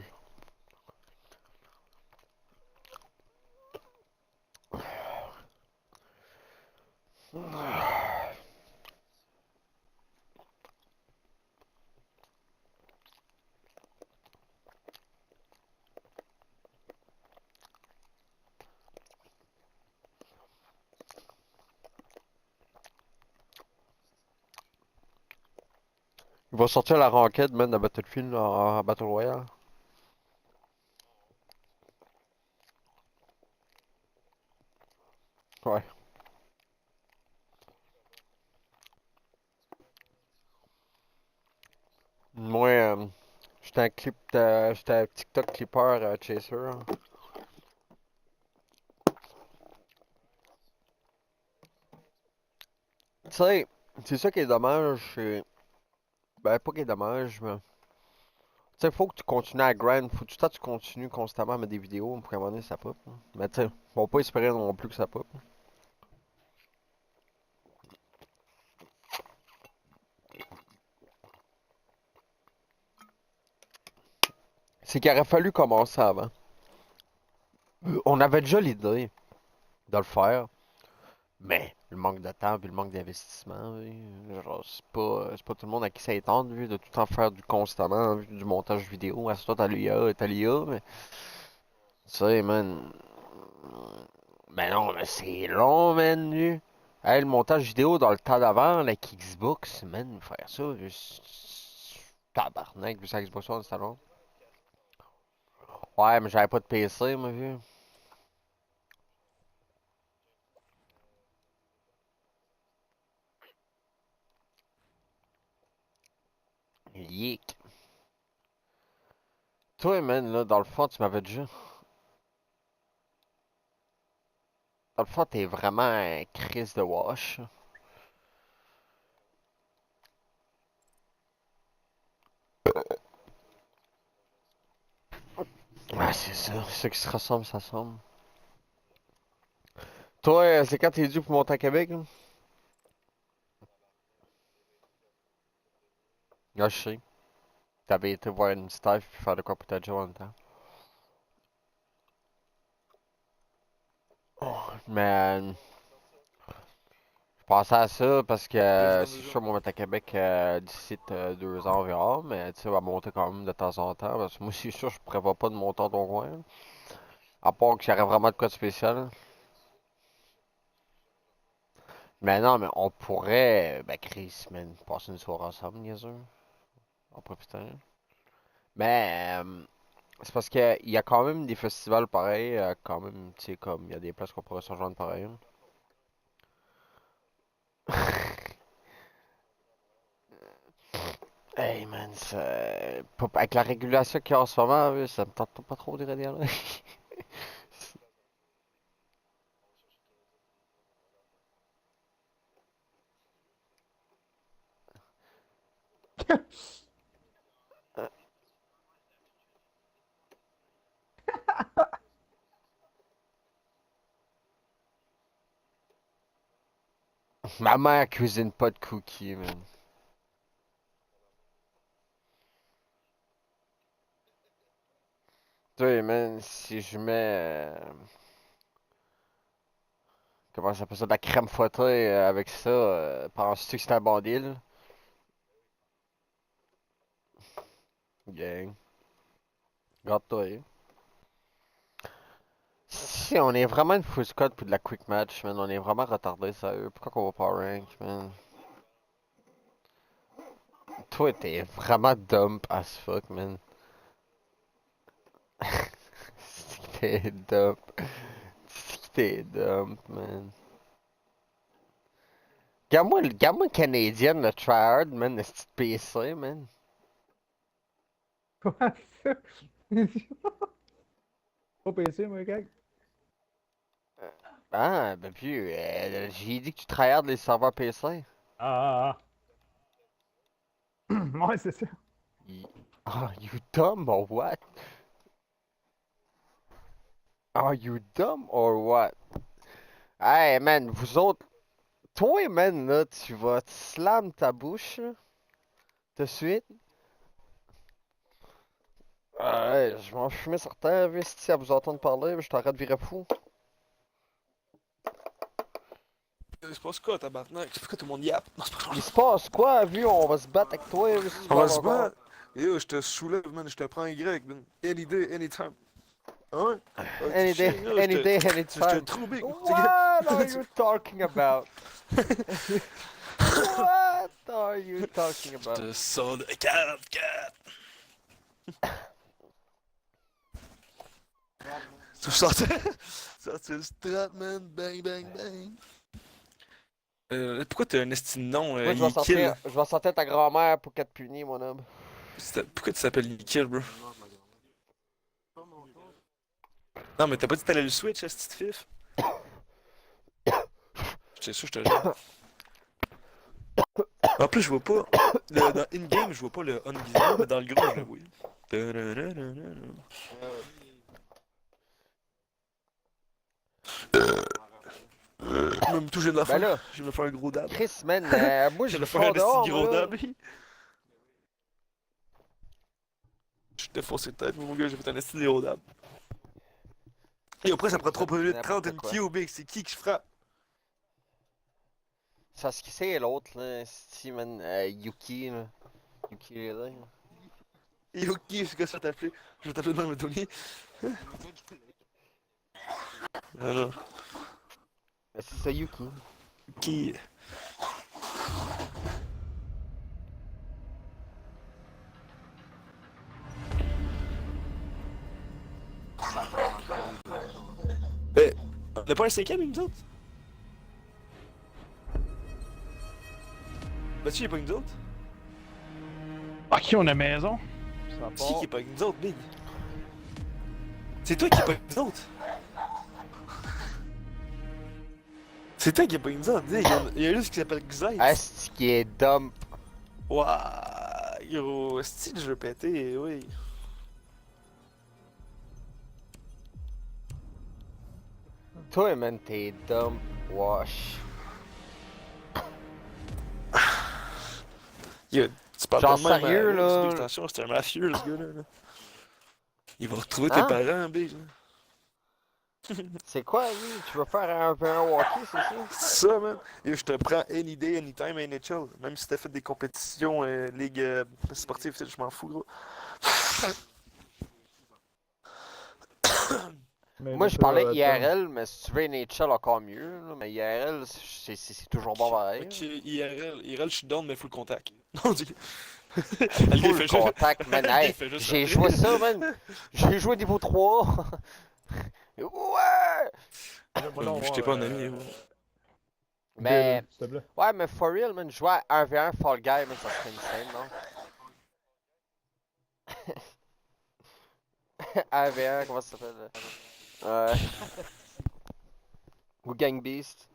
Il va sortir la ranked, man, de Battlefield en Battle Royale. Ouais. Moi, j'étais un TikTok clipper chaser. Hein. Tu sais, c'est ça qui est dommage. Ben, pas qui est dommage, mais. Tu sais, faut que tu continues à grind. Faut que tu continues constamment à mettre des vidéos pour qu'à un moment donné ça pop. Hein. Mais tu sais, on va pas espérer non plus que ça pop. Hein. C'est qu'il aurait fallu commencer avant. On avait déjà l'idée de le faire. Mais le manque de temps puis le manque d'investissement, genre, c'est pas tout le monde à qui ça tente de tout en faire du constamment, du montage vidéo. À ce temps, t'as l'IA, mais. Tu sais, man. Ben non, mais c'est long, man, lui. Hey, le montage vidéo dans le temps d'avant, la Xbox, man, faire ça, tabarnak, vu ça Xbox One, c'était long. Ouais, mais j'avais pas de PC, moi, vu. Yeek. Toi, man, là, dans le fond, tu m'avais déjà. Dans le fond, t'es vraiment un Chris de wash. Ouais, c'est ça. Ceux qui se ressemblent, ça ressemble. Toi, c'est quand t'es dû pour monter à Québec, là? Là, je sais. T'avais été voir une staff puis faire de quoi pour ta job en même temps. Mais je pensais à ça parce que c'est sûr, moi, monter à Québec d'ici 2 ans environ, mais tu sais, on va monter quand même de temps en temps. Parce que moi, c'est sûr, je prévois pas de monter dans ton coin. À part que j'aurais vraiment de quoi de spécial. Mais non, mais on pourrait, ben, Chris, man, passer une soirée ensemble, bien sûr. En profitant. Mais c'est parce qu'il y a quand même des festivals pareils, quand même, tu sais, comme il y a des places qu'on pourrait se rejoindre pareil. Hey man, avec la régulation qu'il y a en ce moment, ça me tente pas trop de dire là. Ma mère cuisine pas de cookies, man. Tu sais, man, si je mets. Comment ça s'appelle ça? De la crème fouettée avec ça, penses-tu que c'est un bon deal? Gang. Garde-toi, hein. Si on est vraiment une full squad pour de la quick match, man, on est vraiment retardé, sérieux. Pourquoi qu'on va pas rank, man? Toi, t'es vraiment dump as fuck, man. T'es dump. T'es dump, man. Regarde-moi le Canadien, le tryhard, man, le petit PC, man. Quoi ça? Pas PC, moi, gars. Ah, ben puis, j'ai dit que tu tryhard les serveurs PC. Ah. Ouais, c'est ça. Are you dumb or what? Are you dumb or what? Hey, man, vous autres. Toi, man, là, tu vas te slam ta bouche, là, de suite. Ouais, je m'en fumais certain, vu si à vous entendre parler, je t'arrête de virer fou. Il se passe quoi, tabarnak? Pourquoi tout le monde yappe? Non, c'est pas grave. Il se passe quoi, vu? On va se battre avec toi, si tu On va vas se encore. battre? Yo, je te soulève, man, je te prends Y, man. Any day, anytime. Hein? Any day, anytime. J'étais trop big. What are you talking about? What are you talking about? Je te sors de 44. Tu sortais le strat, man. Bang, bang, bang. Pourquoi t'as un esti de nom, Moi, je vais sortir ta grand-mère pour qu'elle te punisse, mon homme. Pourquoi tu t'appelles Nikhil, bro? Non, mais t'as pas dit que t'allais le switch, esti de fif? C'est sûr, je te jure. En plus, je vois pas. Dans in-game, je vois pas le on-visible, mais dans le gros, je le vois. Je vais me toucher de la fin. là, Je vais me faire un gros dab. Chris, man, moi, je vais le me faire un dehors, petit gros moi, là. dab. Je t'ai foncé de tête, mon gars, j'ai fait un esti de gros dab. Et après, ça prend 3 minutes 30 une QB, c'est qui je frappe? Ça, ce qui c'est l'autre, là, c'est man, Yuki, là. Yuki, là. Yuki, c'est quoi ça t'appeler? Je vais t'appeler dans le Tony. Alors. C'est ça, Yuki. Yuki. On n'a pas un 5ème, nous autres? Bah-tu, il est pas avec nous autres? Ok, on a maison. C'est qui est pas avec nous autres, Big? C'est toi qui as pas les autres. C'est toi qui as pas les autres. Il y a juste qui s'appelle Xyz. Asti qui est dump. Wouah, yo, asti, je veux péter, oui. Toi, man, t'es dump. Wash. Yo, tu parles Genre de même, sérieux, là? Attention, c'est un mafieux, ce gars-là. Là. Il va retrouver Hein? tes parents, big. C'est quoi, lui? Tu veux faire un walkie, c'est ça? C'est ça, man. Yo, je te prends any day, anytime, NHL. Même si t'as fait des compétitions, Ligue sportive, je m'en fous, gros. Moi, je parlais IRL, mais si tu veux NHL, encore mieux. Là. Mais IRL, c'est toujours bon pareil. Ok, IRL, je suis down, mais full contact. Non, dis. Full contact, man. Hey, j'ai joué ça, man. J'ai joué niveau 3. Ouais! Je t'ai pas un ami. Mais. Ouais, mais for real, man, jouer à 1v1 Fall Guy, man, ça serait insane, non? 1v1, comment ça s'appelle? Ou Gang Beast.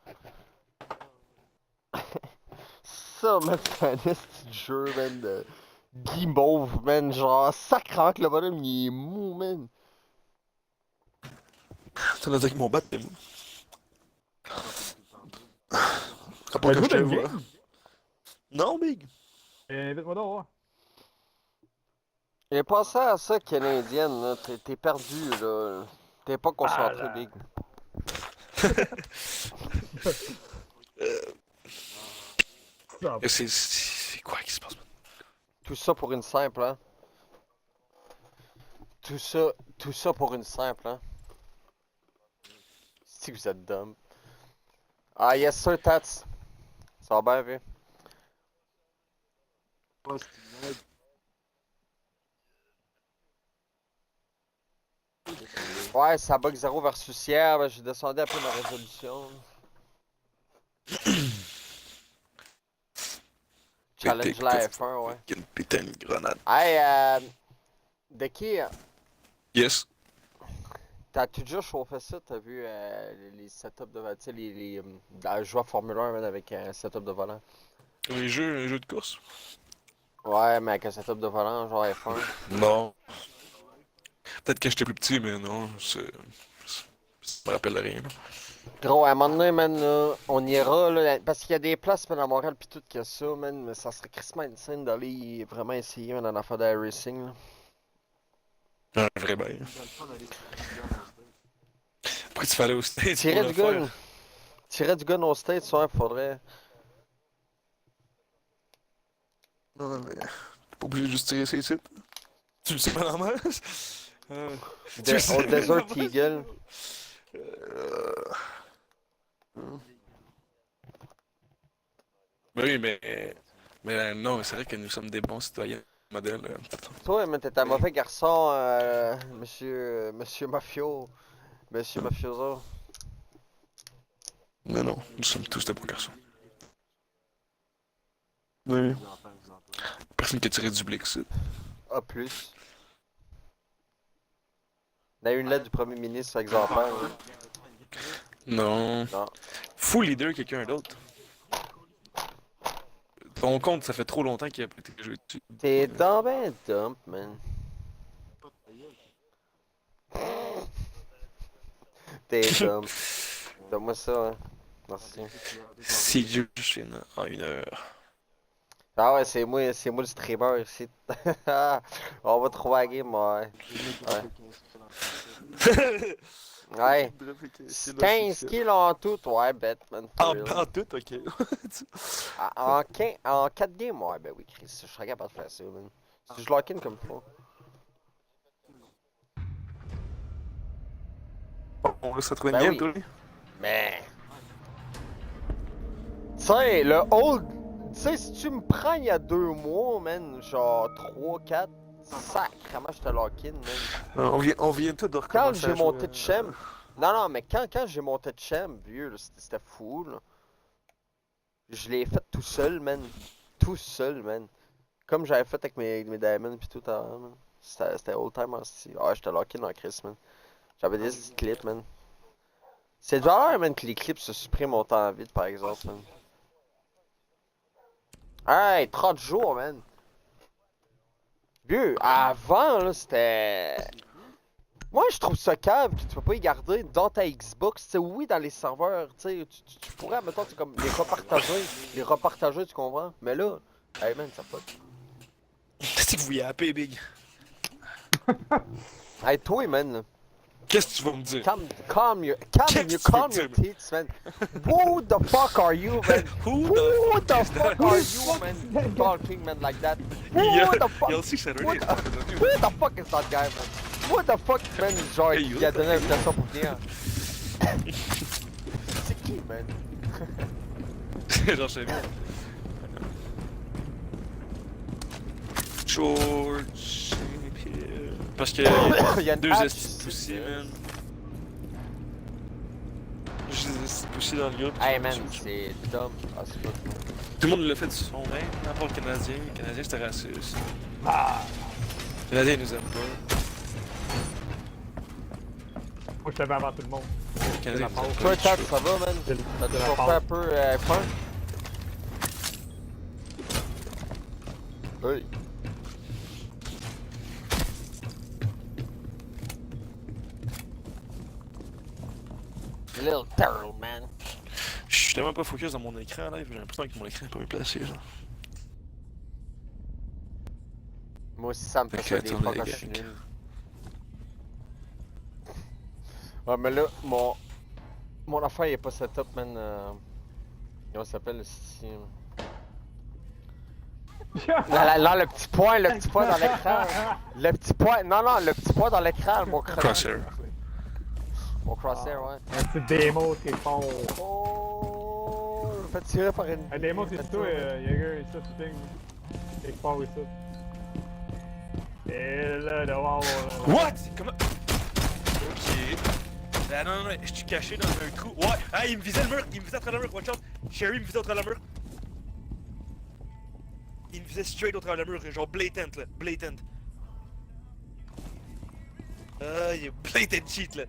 Ça, man, c'est un petit jeu, man, de guimauve, man, genre sacrant que le bonhomme, il est mou, man. Ça veut dire que mon bat est mou. Pas que je te vois. Non, big. Invite-moi donc, J'ai pensé à ça, canadienne, là. T'es perdu, là. T'es pas concentré, big. C'est quoi qui se passe, man? Tout ça pour une simple, hein? Tout ça pour une simple, hein? Si vous êtes dumb. Ah, yes, sir, Tats. Ça va bien, vu? Ouais, ça bug 0 versus hier, ben, j'ai descendu un peu ma résolution. Challenge la F1, ouais. Une putain de grenade. Hey, Deki, Yes. t'as-tu déjà chauffé ça? T'as vu les setups de volant? Tu sais, les joueurs Formule 1 man, avec un setup de volant? Les jeux de course? Ouais, mais avec un setup de volant, genre F1. Non. Peut-être que j'étais plus petit, mais non, ça me rappelle rien. Là. Gros, à un moment donné, man, là, on ira, là, parce qu'il y a des places, man, à Montréal pis tout que ça, man, mais ça serait crissement insane d'aller vraiment essayer, man, en affaire de racing, là. Un vrai bail. Pourquoi tu fais aller au States? Tirer du gun au States, ouais, faudrait. Non, mais t'es pas obligé de juste tirer ses sites. Tu le sais pas dans la mer? Au Desert Eagle. Oui, mais non, c'est vrai que nous sommes des bons citoyens modèles. Toi, mais t'es un mauvais garçon, monsieur Mafio. Monsieur Mafioso. Non, nous sommes tous des bons garçons. Oui. Personne qui a tiré du blick, ça. Ah, plus. Il y a une lettre du premier ministre exemplaire. Hein. Non. Fou leader quelqu'un d'autre. Ton compte, ça fait trop longtemps qu'il a pas été joué dessus. T'es dans ben dump, man. T'es dump. Donne-moi ça, hein. Merci. Si Dieu, je suis en 1 heure. Ah ouais, c'est moi le streamer ici. On va trouver la game, ouais. Ouais. 15 kills en tout, ouais, bet, man. En tout, ok. En 4 games, ouais, ben oui, Chris, je serais capable de faire ça, man. Si je lock in comme il faut. On va se retrouver une Ben game, oui. toi. Mais. Tu sais, le hold. Tu sais, si tu me prends il y a 2 mois, man, genre 3, 4, sacrément, je te lock-in, man. On vient tout de Quand recommencer j'ai à monté jouer, de champ. Non, mais quand j'ai monté de champ, vieux, c'était fou, là. Je l'ai fait tout seul, man. Tout seul, man. Comme j'avais fait avec mes diamonds pis tout avant, man. C'était old time en style. Ah, j'étais lock-in en Chris, man. J'avais des clips, man. C'est de valeur, man, que les clips se suppriment autant vite, par exemple, man. Hey, 30 jours, man. Vieux, avant, là, c'était... Moi, je trouve ça cave que tu peux pas y garder dans ta Xbox. Tu sais, oui, dans les serveurs, tu sais, tu pourrais, mettons, c'est comme les repartager, tu comprends? Mais là, hey, man, ça pote. Qu'est-ce que vous y appelez, Big? Hey, toi, man. Qu'est-ce que tu vas me dire? Calm your tits, man. Who the fuck are you, man? Who the fuck are you, man? Talking, man, like that. Who the fuck? Who the fuck is that guy, man? Who the fuck, man? Genre, il a donné l'invitation pour venir. C'est qui, man? Genre, je sais bien. George. Parce que il y a deux estis aussi, man. J'ai des estis aussi dans le groupe. Hey, man, c'est dumb. Ah, c'est pas cool. Tout le monde l'a fait de son même, à part le Canadien. Le Canadien, c'était raciste. Ah! Le Canadien, nous aime pas. Moi, je t'avais avant tout le monde. Le Canadien, nous aime pas. Toi, Tad, ça va, man? T'as toujours fait un peu fun? Oui. Little Terrell, man. Je suis tellement pas focus dans mon écran là, j'ai l'impression que mon écran est pas bien placé là. Moi aussi ça me fait ça des fois quand je suis nul. Ouais mais là, mon affaire il est pas setup, man. Comment ça s'appelle ici? Là, le petit point dans l'écran. Le petit point, non, le petit point dans l'écran, mon crosshair. Mon crosshair, ouais. Un petit démo, c'est fort. Oh, je me fais tirer par une... Un démo, c'est toi, Jaeger, et ça, tu ting. C'est fort, et ça. Et là, devant, What? Comment? Ok. Ah non, je suis caché dans un trou. Ouais! Ah, il me visait le mur! Il me visait à travers le mur, watch out! Sherry me visait au travers le mur. Il me visait straight au travers le mur, genre blatant là. Blatant. Ah, il est blatant cheat là.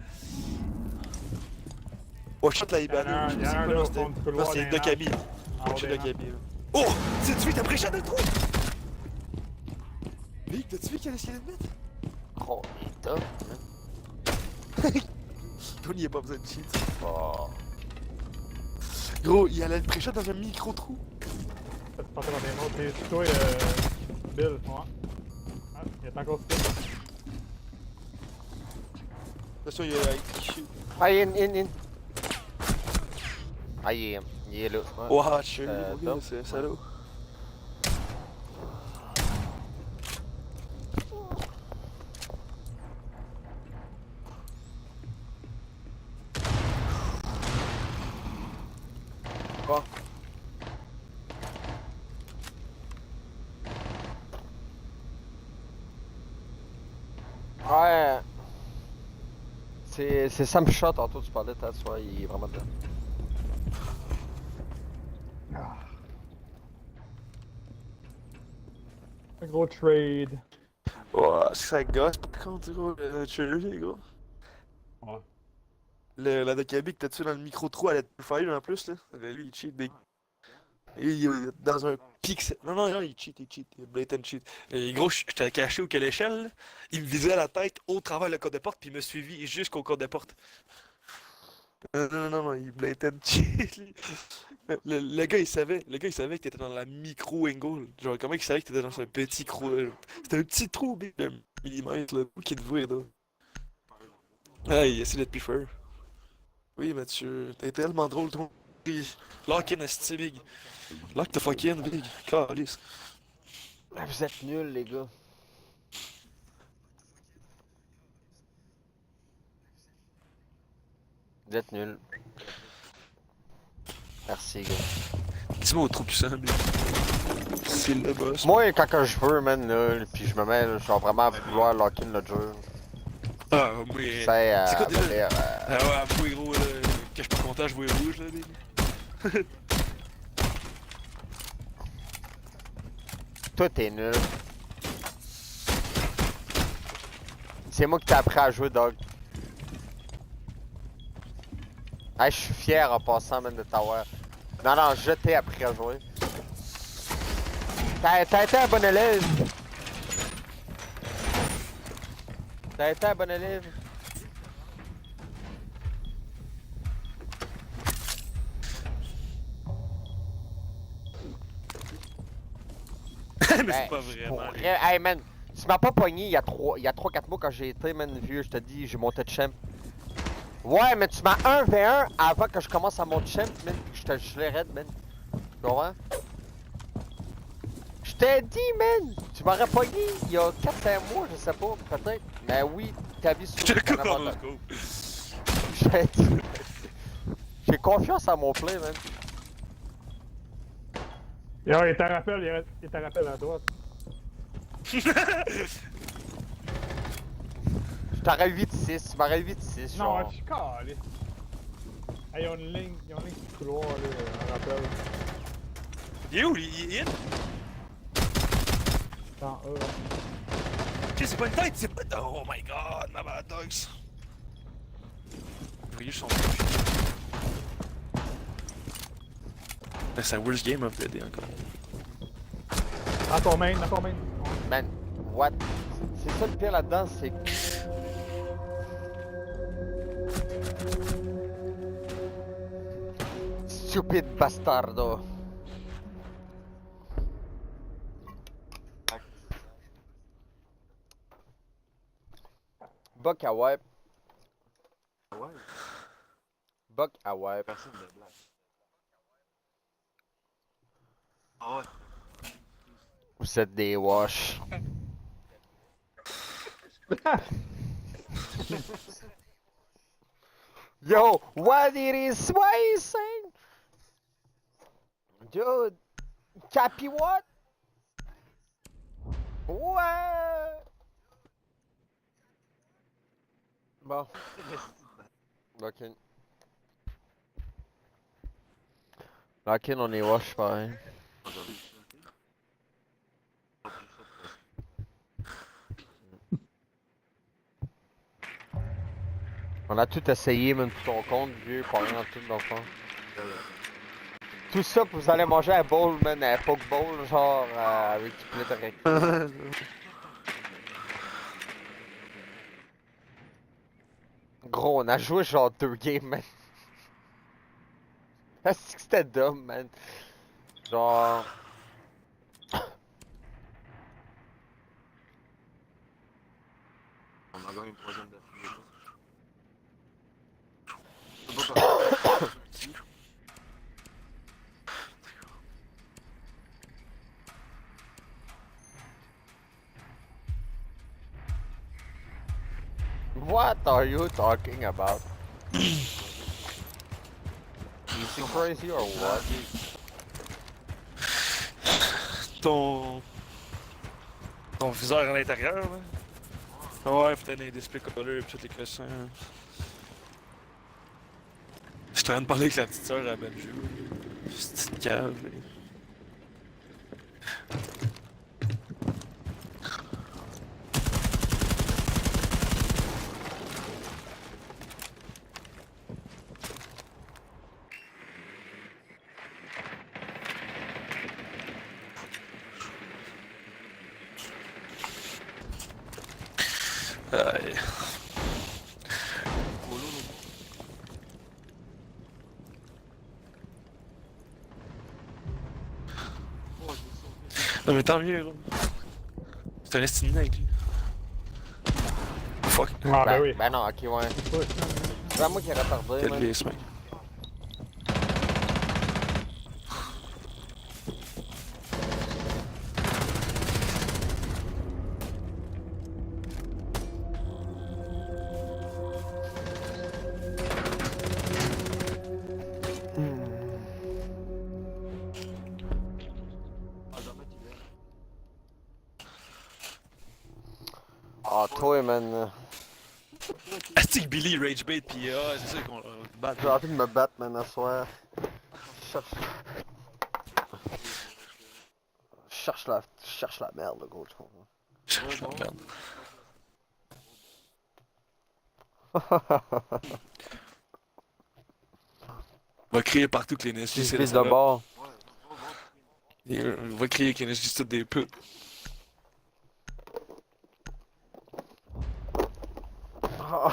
Watch out là, il banne. C'est quoi là? Non, c'est Dokami. Watch out Dokami. Oh! C'est tu t'as pris chat de trou! Ligue, t'as-tu vu qu'il y a l'escalier de mettre? Oh, il est top, man. Tony, il a pas besoin de cheat. Oh. Gros, il allait le pré-shot dans un micro-trou. Ça se passait dans des mots, c'est toi, Bill, ouais. Ah, il est encore still. Attention, il est... Ah, in. Ah, il est là. Wow, Sherry, c'est un salaud. Quoi? Ouais. C'est Sam Shot, tantôt tu parlais, t'as soir, il est vraiment dedans. Un gros trade. Ouais, ça gosse par contre, gros, le Cherry, gros. Ouais. La Dokami que t'as-tu dans le micro-trou à la fire en plus, là? Lui, il cheat, big. Il est dans un pixel. Non, il cheat, il est blatant cheat. Et gros, j'étais caché où quelle échelle, là. Il me visait à la tête au travers le code de porte, puis il me suivi jusqu'au code de porte. Non, il est blatant cheat. Le gars, il savait que t'étais dans la micro-angle. Genre, comment il savait que t'étais dans un petit trou? C'était un petit trou, big, de millimètre, là. Qui te voit, là. Ah, il essaie d'être plus fort. Oui, Mathieu, t'es tellement drôle, toi. Lock in, esti, big. Lock the fuck in, big. Calice. Vous êtes nuls, les gars. Vous êtes nuls. Merci, gars. Dis-moi au trou puissant, big. C'est le boss. Moi, quand je veux, man, là, pis je me mets, là, je suis vraiment à vouloir lock in le jeu. Ah, moi. C'est quoi déjà? Ah ouais, moi, gros, là, que je peux compter, je vois rouge, là, big. Toi, t'es nul. C'est moi qui t'ai appris à jouer, dog. Hey, je suis fier en passant, man, de t'avoir. Non, non, jeté après jouer. T'as été un bon élève. T'as été un bon élève. Mais c'est pas vraiment. Pour vrai, hey man, tu m'as pas pogné il y a 3-4 mois quand j'ai été, man, vieux, je te dis, j'ai monté de champ. Ouais, mais tu m'as 1v1 avant que je commence à monter de champ, man, je te gelais raide, man. Tu comprends? Je t'ai dit, man, tu m'aurais pogné il y a 4-5 mois, je sais pas, peut-être. Mais oui, ta vie sur le canal. J'ai confiance à mon play, man. Yo, il te rappelle, il te rappelle à droite. Je t'aurais 8-6, tu m'aurais 8-6, Non, genre. je suis calé. Hey, ils ont une ligne sur le couloir, là, un rappel. Il est où, il est in? Dans eux. Ok, c'est pas une tête, c'est pas... Oh my god, ma bad dogs. Oui, je sens c'est la worst game of the day encore. Dans ton main, dans ton main. Man, what? C'est ça le pire là-dedans, c'est que... Stupid bastardo. Buck à wipe. Buck à wipe. Personne de blague. Ah ouais. Vous êtes des wash. Yo, what it is, what is saying? Dude, Cappy what? What? Bon. Ok. Ok, on est wash pareil. On a tout essayé, même tout ton compte, vieux, pas rien tout dans le fond. Tout ça, vous allez manger un bowl, man, un poke bowl, genre, avec du poulet direct. Gros, on a joué genre 2 games, man. Est-ce que c'était dumb, man? Genre... On a gagné une troisième d'affilée. What are you talking about? Is he crazy or what? Ton viseur à l'intérieur, là. Ouais, peut-être des displays color et toutes les cossins. Je suis en train de parler avec la petite sœur à Benjou. C'est une petite cave. Aïe. Non mais tant mieux, gros. C'est un estimé avec lui. Fuck. Ah ben oui. Ben non, ok, ouais. C'est pas moi qui ai retardé, Quel man. vieux, mec. Ah, toi, man. Asti que Billy rage bait pis c'est ça qu'on bat. J'ai envie de me battre, man, à soir. Je cherche la merde, gros. Je cherche la merde. Va crier partout que les NSG, Je vise de bord. Il va crier que les NSG, c'est toutes des putes. Oh.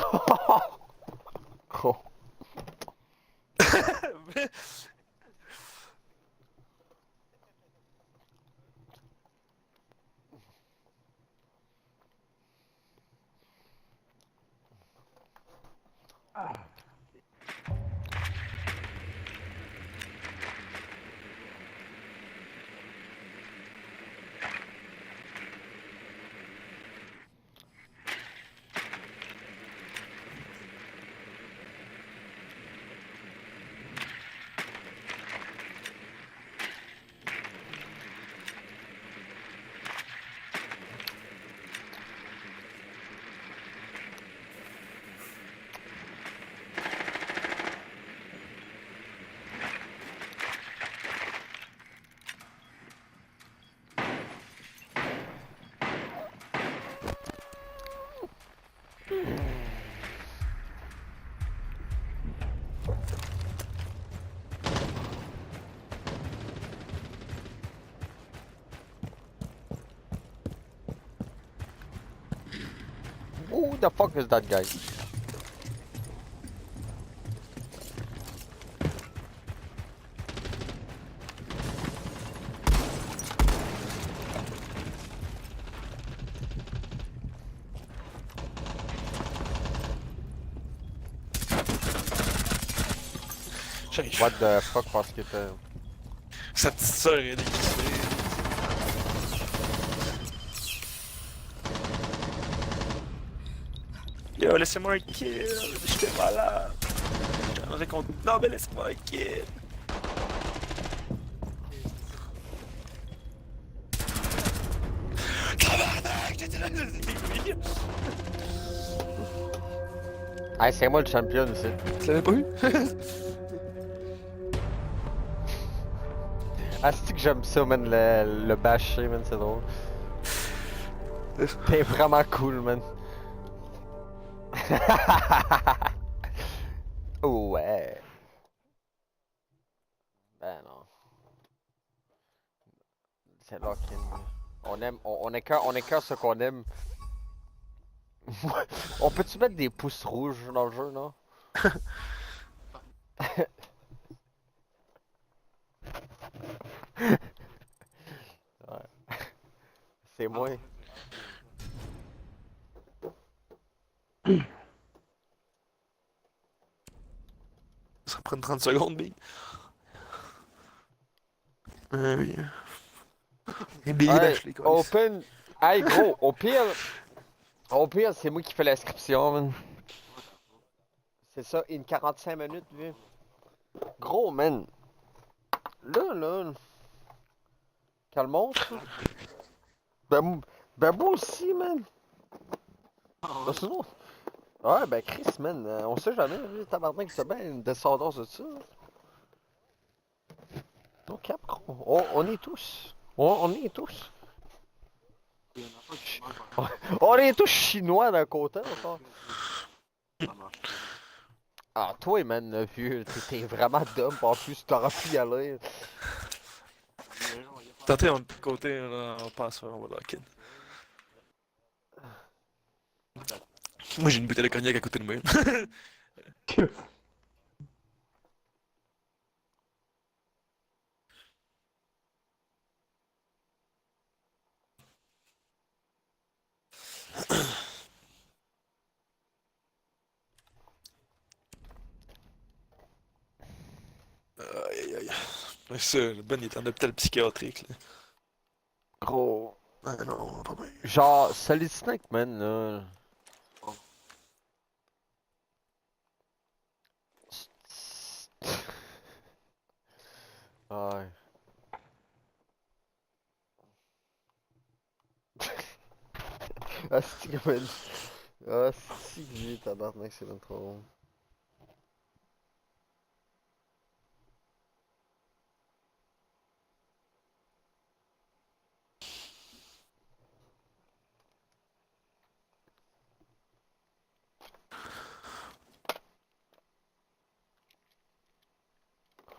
Who the fuck is that guy? What the fuck parce que t'es... Sa petite sœur est déguisée. Yo, laissez-moi un kill, j'étais malade. J'aimerais qu'on... Non, mais laissez-moi un kill. Tabarnak, j'étais là, oui. Ah, c'est moi le champion ici. Tu l'avais pas eu? Ah, c'est que j'aime ça, man, le bâcher, man, c'est drôle. T'es vraiment cool, man. Ouais. Ben non. C'est là qu'on aime, on écœure ce qu'on aime. On peut-tu mettre des pouces rouges dans le jeu, non? Ouais. C'est moi. Ça prend 30 secondes, Big. Oui. Et Big Ouais, les gars. open. Hey gros, au pire, c'est moi qui fais l'inscription, man. C'est ça, une 45 minutes, vu. Gros, man. Là. Calmons, ça. Ben moi aussi, man. Ben, sinon... Ouais, ben Chris, man, on sait jamais, tabarnak, c'est bien une descendance de ça. Non, cap, gros. On est tous. On est tous. On est tous chinois d'un côté, enfin. Ah, toi, man, vieux, t'es vraiment dumb, en plus, t'aurais pu y aller. Tentez, on est de côté, là, on passe, on va lock in. Moi, j'ai une bouteille de cognac à côté de moi. Aïe aïe aïe. Ça, le Ben il est en hôpital psychiatrique là. Gros. Ah non, pas bien. Genre, Solid Snake, man, là. Ouais. Ah, c'est que man. Ah, c'est que j'ai tabarnak, c'est même trop bon.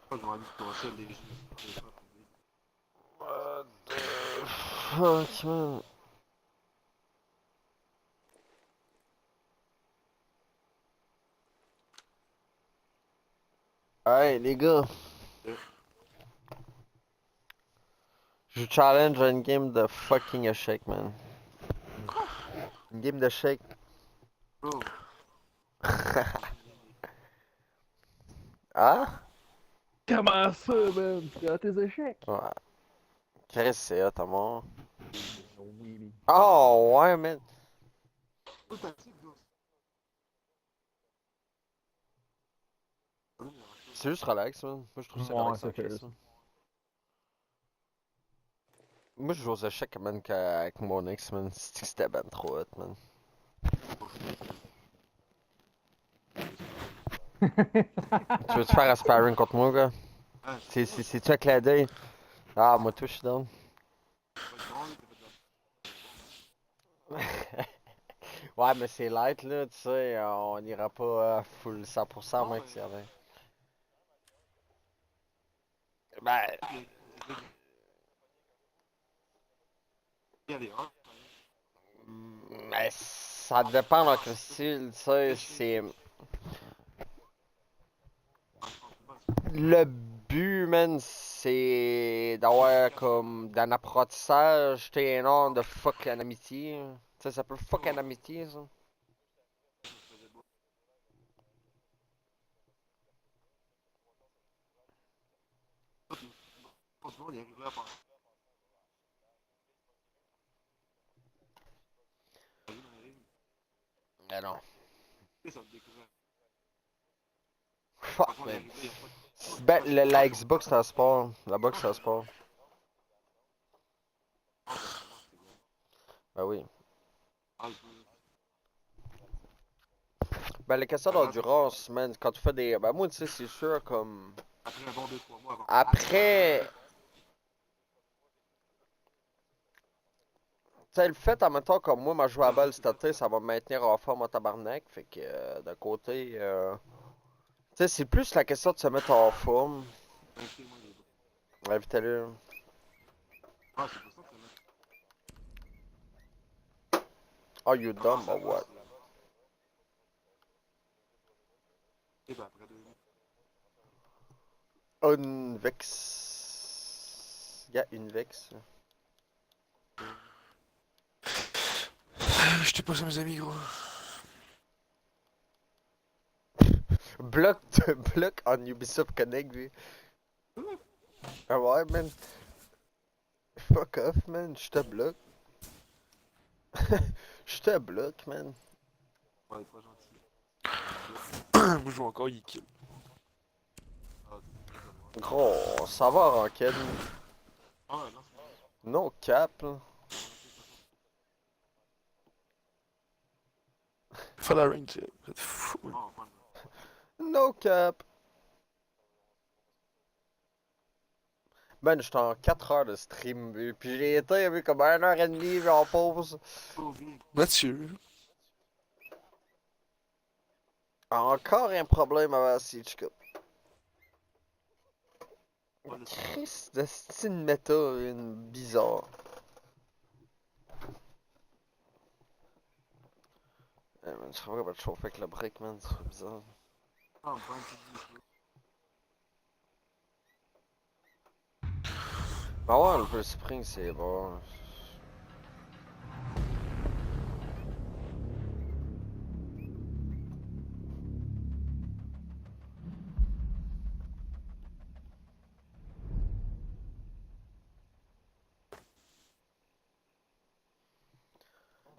Fuck, man. Hey les gars, je vous challenge à une game de fucking échecs, man. Une game d'échecs. Ah? Comment ça, man? Tu as tes échecs? Ouais. Qu'est-ce que c'est, là, t'as mort? Oh, ouais, man. C'est juste relax, man. Moi, je trouve ça relax en crise, man. Moi, je joue aux échecs, man, avec mon ex, man. C'était ben trop hot, man. Tu veux-tu faire un sparring contre moi, gars? C'est-tu un clin d'œil? Ah, moi, tout, je suis down. Ouais, mais c'est light, là, tu sais, on ira pas full 100%, mec, c'est vrai. Ben... Mais ça dépend de notre style, tu sais, c'est... Le but, man, c'est d'avoir comme d'un apprentissage, t'es énorme de fuck en amitié. Tu sais, ça peut fuck en amitié, ça. Mais non. Fuck, man. Ben, la Xbox, c'est un sport. La boxe, c'est un sport. Ben oui. Ben, les questions d'endurance, man, quand tu fais des... Ben, moi, tu sais, c'est sûr, comme... Après... Tu sais, le fait, en même temps, comme moi, ma joué à balle cet été, ça va me maintenir en forme en tabarnak. Fait que, d'un côté... Tu sais, c'est plus la question de se mettre en forme. Invitez-le. Oh, you dumb or what? Une vex. Y'a une vex. Je t'ai passé mes amis, gros. Bloc on Ubisoft Connect, lui. Ah ouais, man. Fuck off, man. Je te bloque. Je te bloque, man. Ouais, pas gentil. Moi, je joue encore, il kill. Gros, ça va en ranked. No cap, là. Fais la range, vous êtes fou. No cap. Man, j'étais en 4 heures de stream, puis j'ai été comme 1h30 en pause. Mathieu. Encore un problème avec la Siege Cup. Christ de style méta, une bizarre. Man, je crois qu'on va te chauffer avec le break, man, c'est bizarre. Bah ouais, le spring, c'est bon.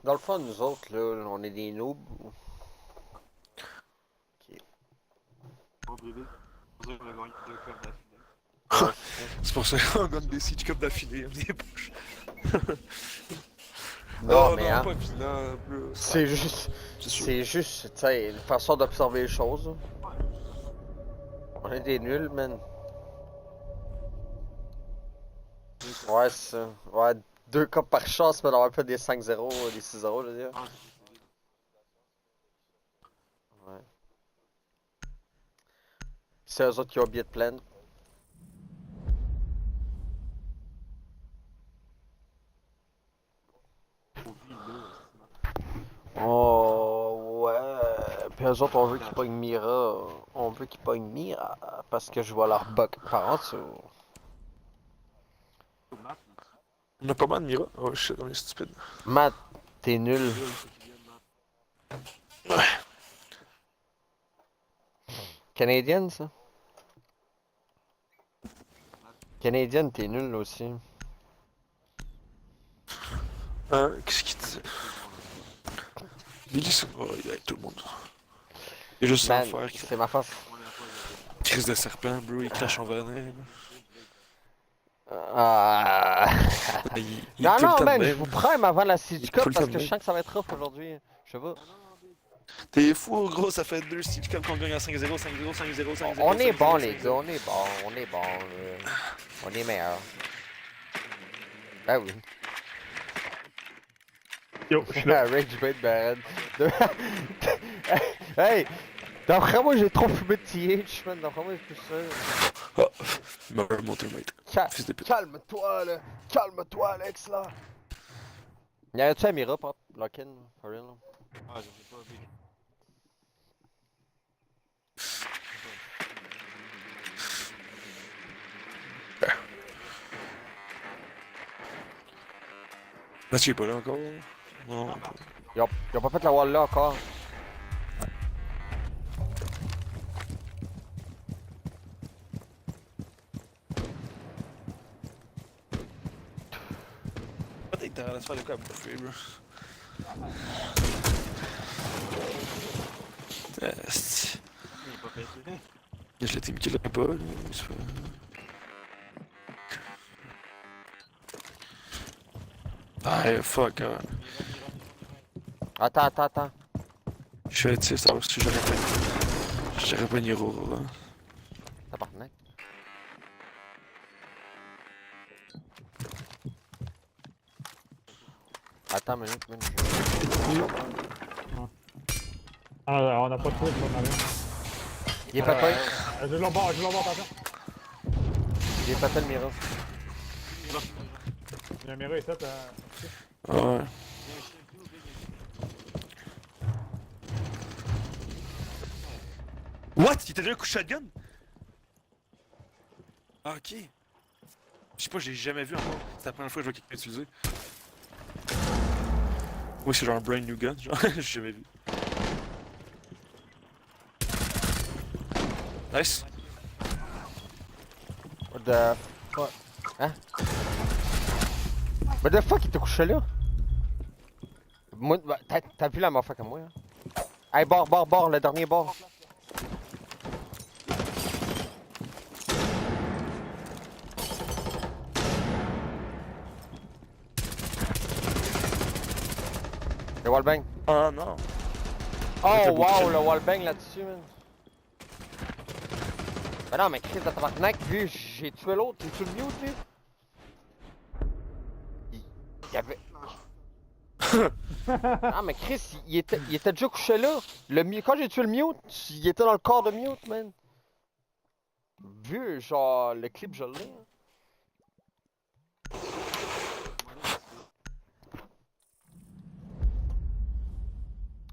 Dans le fond, nous autres, là, on est des noobs. Ok. C'est pour ça qu'on gagne des Siege Cup d'affilée, on est poches. Non, Oh, mais non, hein, pas vilain, c'est juste, tu sais, une façon d'observer les choses. On est des nuls, man. Ouais, c'est ça. Ouais, 2 cas par chance, mais d'avoir fait des 5-0, des 6-0, je veux dire. Ouais. C'est eux autres qui ont oublié de plaindre. Puis eux autres, on veut qu'ils pognent Mira. On veut qu'ils pognent Mira parce que je vois leur bug par en dessous. On a pas mal de Mira. Oh shit, on est stupide. Matt, t'es nul. Ouais. Canadienne, ça? Canadienne, t'es nul aussi. Hein, qu'est-ce qu'il disait? Billy, c'est... Oh, il y a tout le monde. Il y a juste un frère qui... C'est ma face. Crise de serpent, bro, il crache en venin. Ah. Il Non, est tout le non, temps man, de je même. vous prends avant la Siege Cup Tout le parce temps que de je sens que ça va être rough aujourd'hui. Je sais pas. T'es fou, gros, ça fait 2 Siege Cup qu'on gagne à 5-0, 5-0, 5-0, 5-0. On est 5-0, bon, 5-0. les gars, on est bon, on est bon. On est meilleurs. Ben oui. Yo, je suis là. Rage bait Baron. Hey! D'après moi, j'ai trop fumé de TH, man. D'après moi, c'est plus ça. Oh, meurs, mon teammate. Fils de pute. Calme-toi, là. Calme-toi, Alex, là. Y'avait-tu Amira, pop? Lock-in, for real? Ah, je sais pas, big. Mathieu est pas là encore. Non. Ils ont pas fait la wall là encore. Peut-être que t'as l'air de faire de quoi à bouffer, bro. Esti. Il est pas fait. Je l'ai team kill pas, là. Ah, fuck, hein. Attends. Je suis sais savoir si j'aurais pas une hero, là. Tabarnak. Attends une minute, man. Ah, on a pas de truc, on a rien. Il est pété. Je l'embarque, attention. Il est pété le Mira. Il y a un Mira ici, Ouais. What? Il t'a donné un coup de shotgun? Ah, ok. Je sais pas, j'ai jamais vu encore. C'est la première fois que je vois quelqu'un l'utiliser. Oui, c'est genre un brand new gun, genre, j'ai jamais vu. Nice. What the fuck? Hein? What the fuck, il t'a couché là? Moi, bah, t'as vu la mafia comme moi, hein? Hey, bord, le dernier bord. Le wallbang. Oh non. Oh wow, le wallbang là-dessus, man. Ben non, mais Chris de tabarnak, vu j'ai tué l'autre, t'es-tu le mute, lui? Il y avait... Non, mais Chris, il était déjà couché là. Quand j'ai tué le mute, il était dans le corps de mute, man. Vu, genre, le clip, je l'ai. Hein.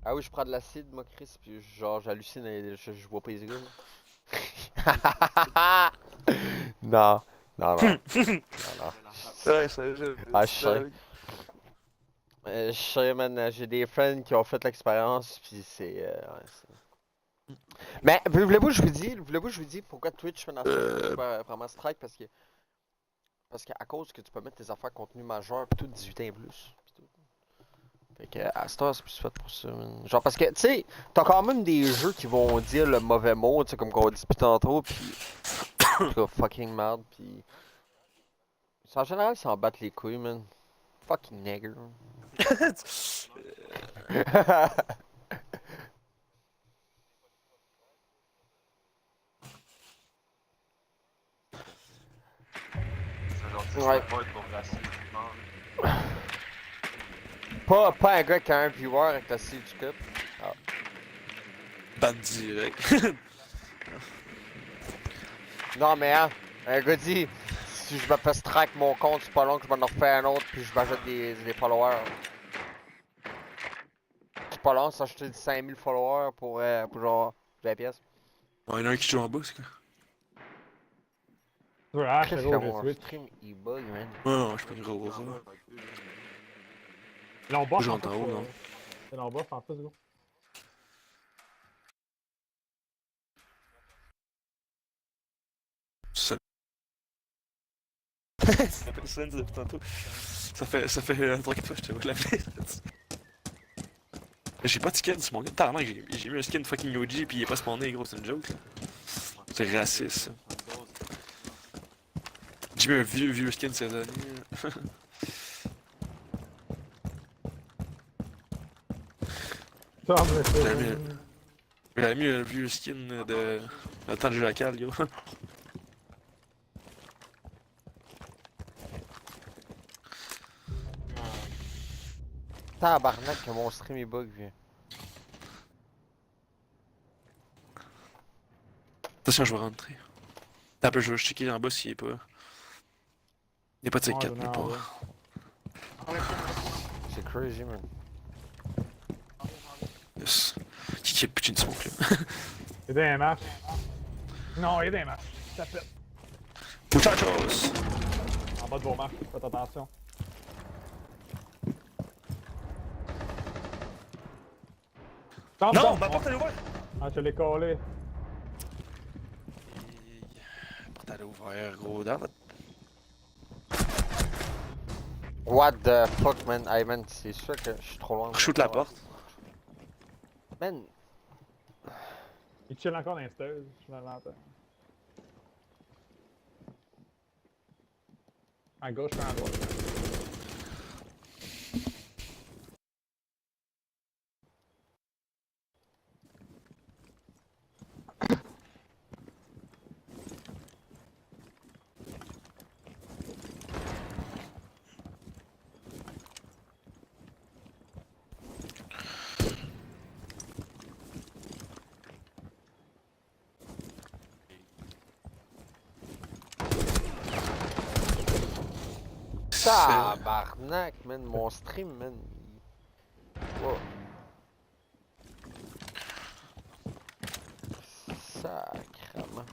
Ah oui, je prends de l'acide, moi, Chris, puis genre, j'hallucine et je vois pas les gars. Non. Ouais, je sais. Je sais, man, j'ai des friends qui ont fait l'expérience, puis c'est... Mais, voulez-vous que je vous dis pourquoi Twitch fait dans ce vraiment strike, parce qu'à cause que tu peux mettre tes affaires contenu majeur, pis tout 18 ans et plus. Fait que, à cette heure, c'est plus fait pour ça, man. Genre, parce que, tu sais, t'as quand même des jeux qui vont dire le mauvais mot, tu sais, comme qu'on dit plus tantôt, pis... fucking merde, pis... En général, ils s'en battent les couilles, man. Fucking nigger. Ouais. Pas un gars qui a un viewer avec la Siege Cup. Ah. Ban direct. Non mais hein, un gars dit, si je me fais strike mon compte, c'est pas long que je m'en refais un autre puis je m'ajoute des followers. pas long, s'acheter 5000 followers pour genre 20 pièces. Il y en a un qui joue en bas, c'est quoi? Ouais, ah, Qu'est-ce c'est que gros, mon j'ai switch. stream il bug, man? Non, je peux une gros. Là, on buff en J'entends haut, plus. non? C'est là, on buff en plus, gros. Ça personne depuis tantôt. Ça fait 3-4 fois que je te vois l'appeler. J'ai pas de skin sur mon gars. Apparemment, j'ai mis un skin fucking OG pis il est pas spawné, gros, c'est une joke là. C'est raciste ça. J'ai mis un vieux skin saisonnier. J'avais mis un vieux skin de le temps de jeu local, gros. Tabarnak que mon stream il bug, vieux. Attention, je vais rentrer. T'as un peu, je vais checker en bas s'il est pas. Il n'y a pas de C4 nulle part. C'est crazy, man. Yes. Qui a putain de smoke là? Il est dans un match. Non, il est dans un match. Ça pète. Muchachos! En bas de vos matchs, faites attention. Non, ma porte elle est ouverte! Ah, je l'ai collé. La porte elle est ouverte, gros. Dans votre... What the fuck, man? Hey, man, c'est sûr que je suis trop loin. Shoot la porte. Man. Il chill encore dans les stairs, je me l'entends. À gauche, à droite. Tabarnak, man, mon stream, man. Wow. Sacrement.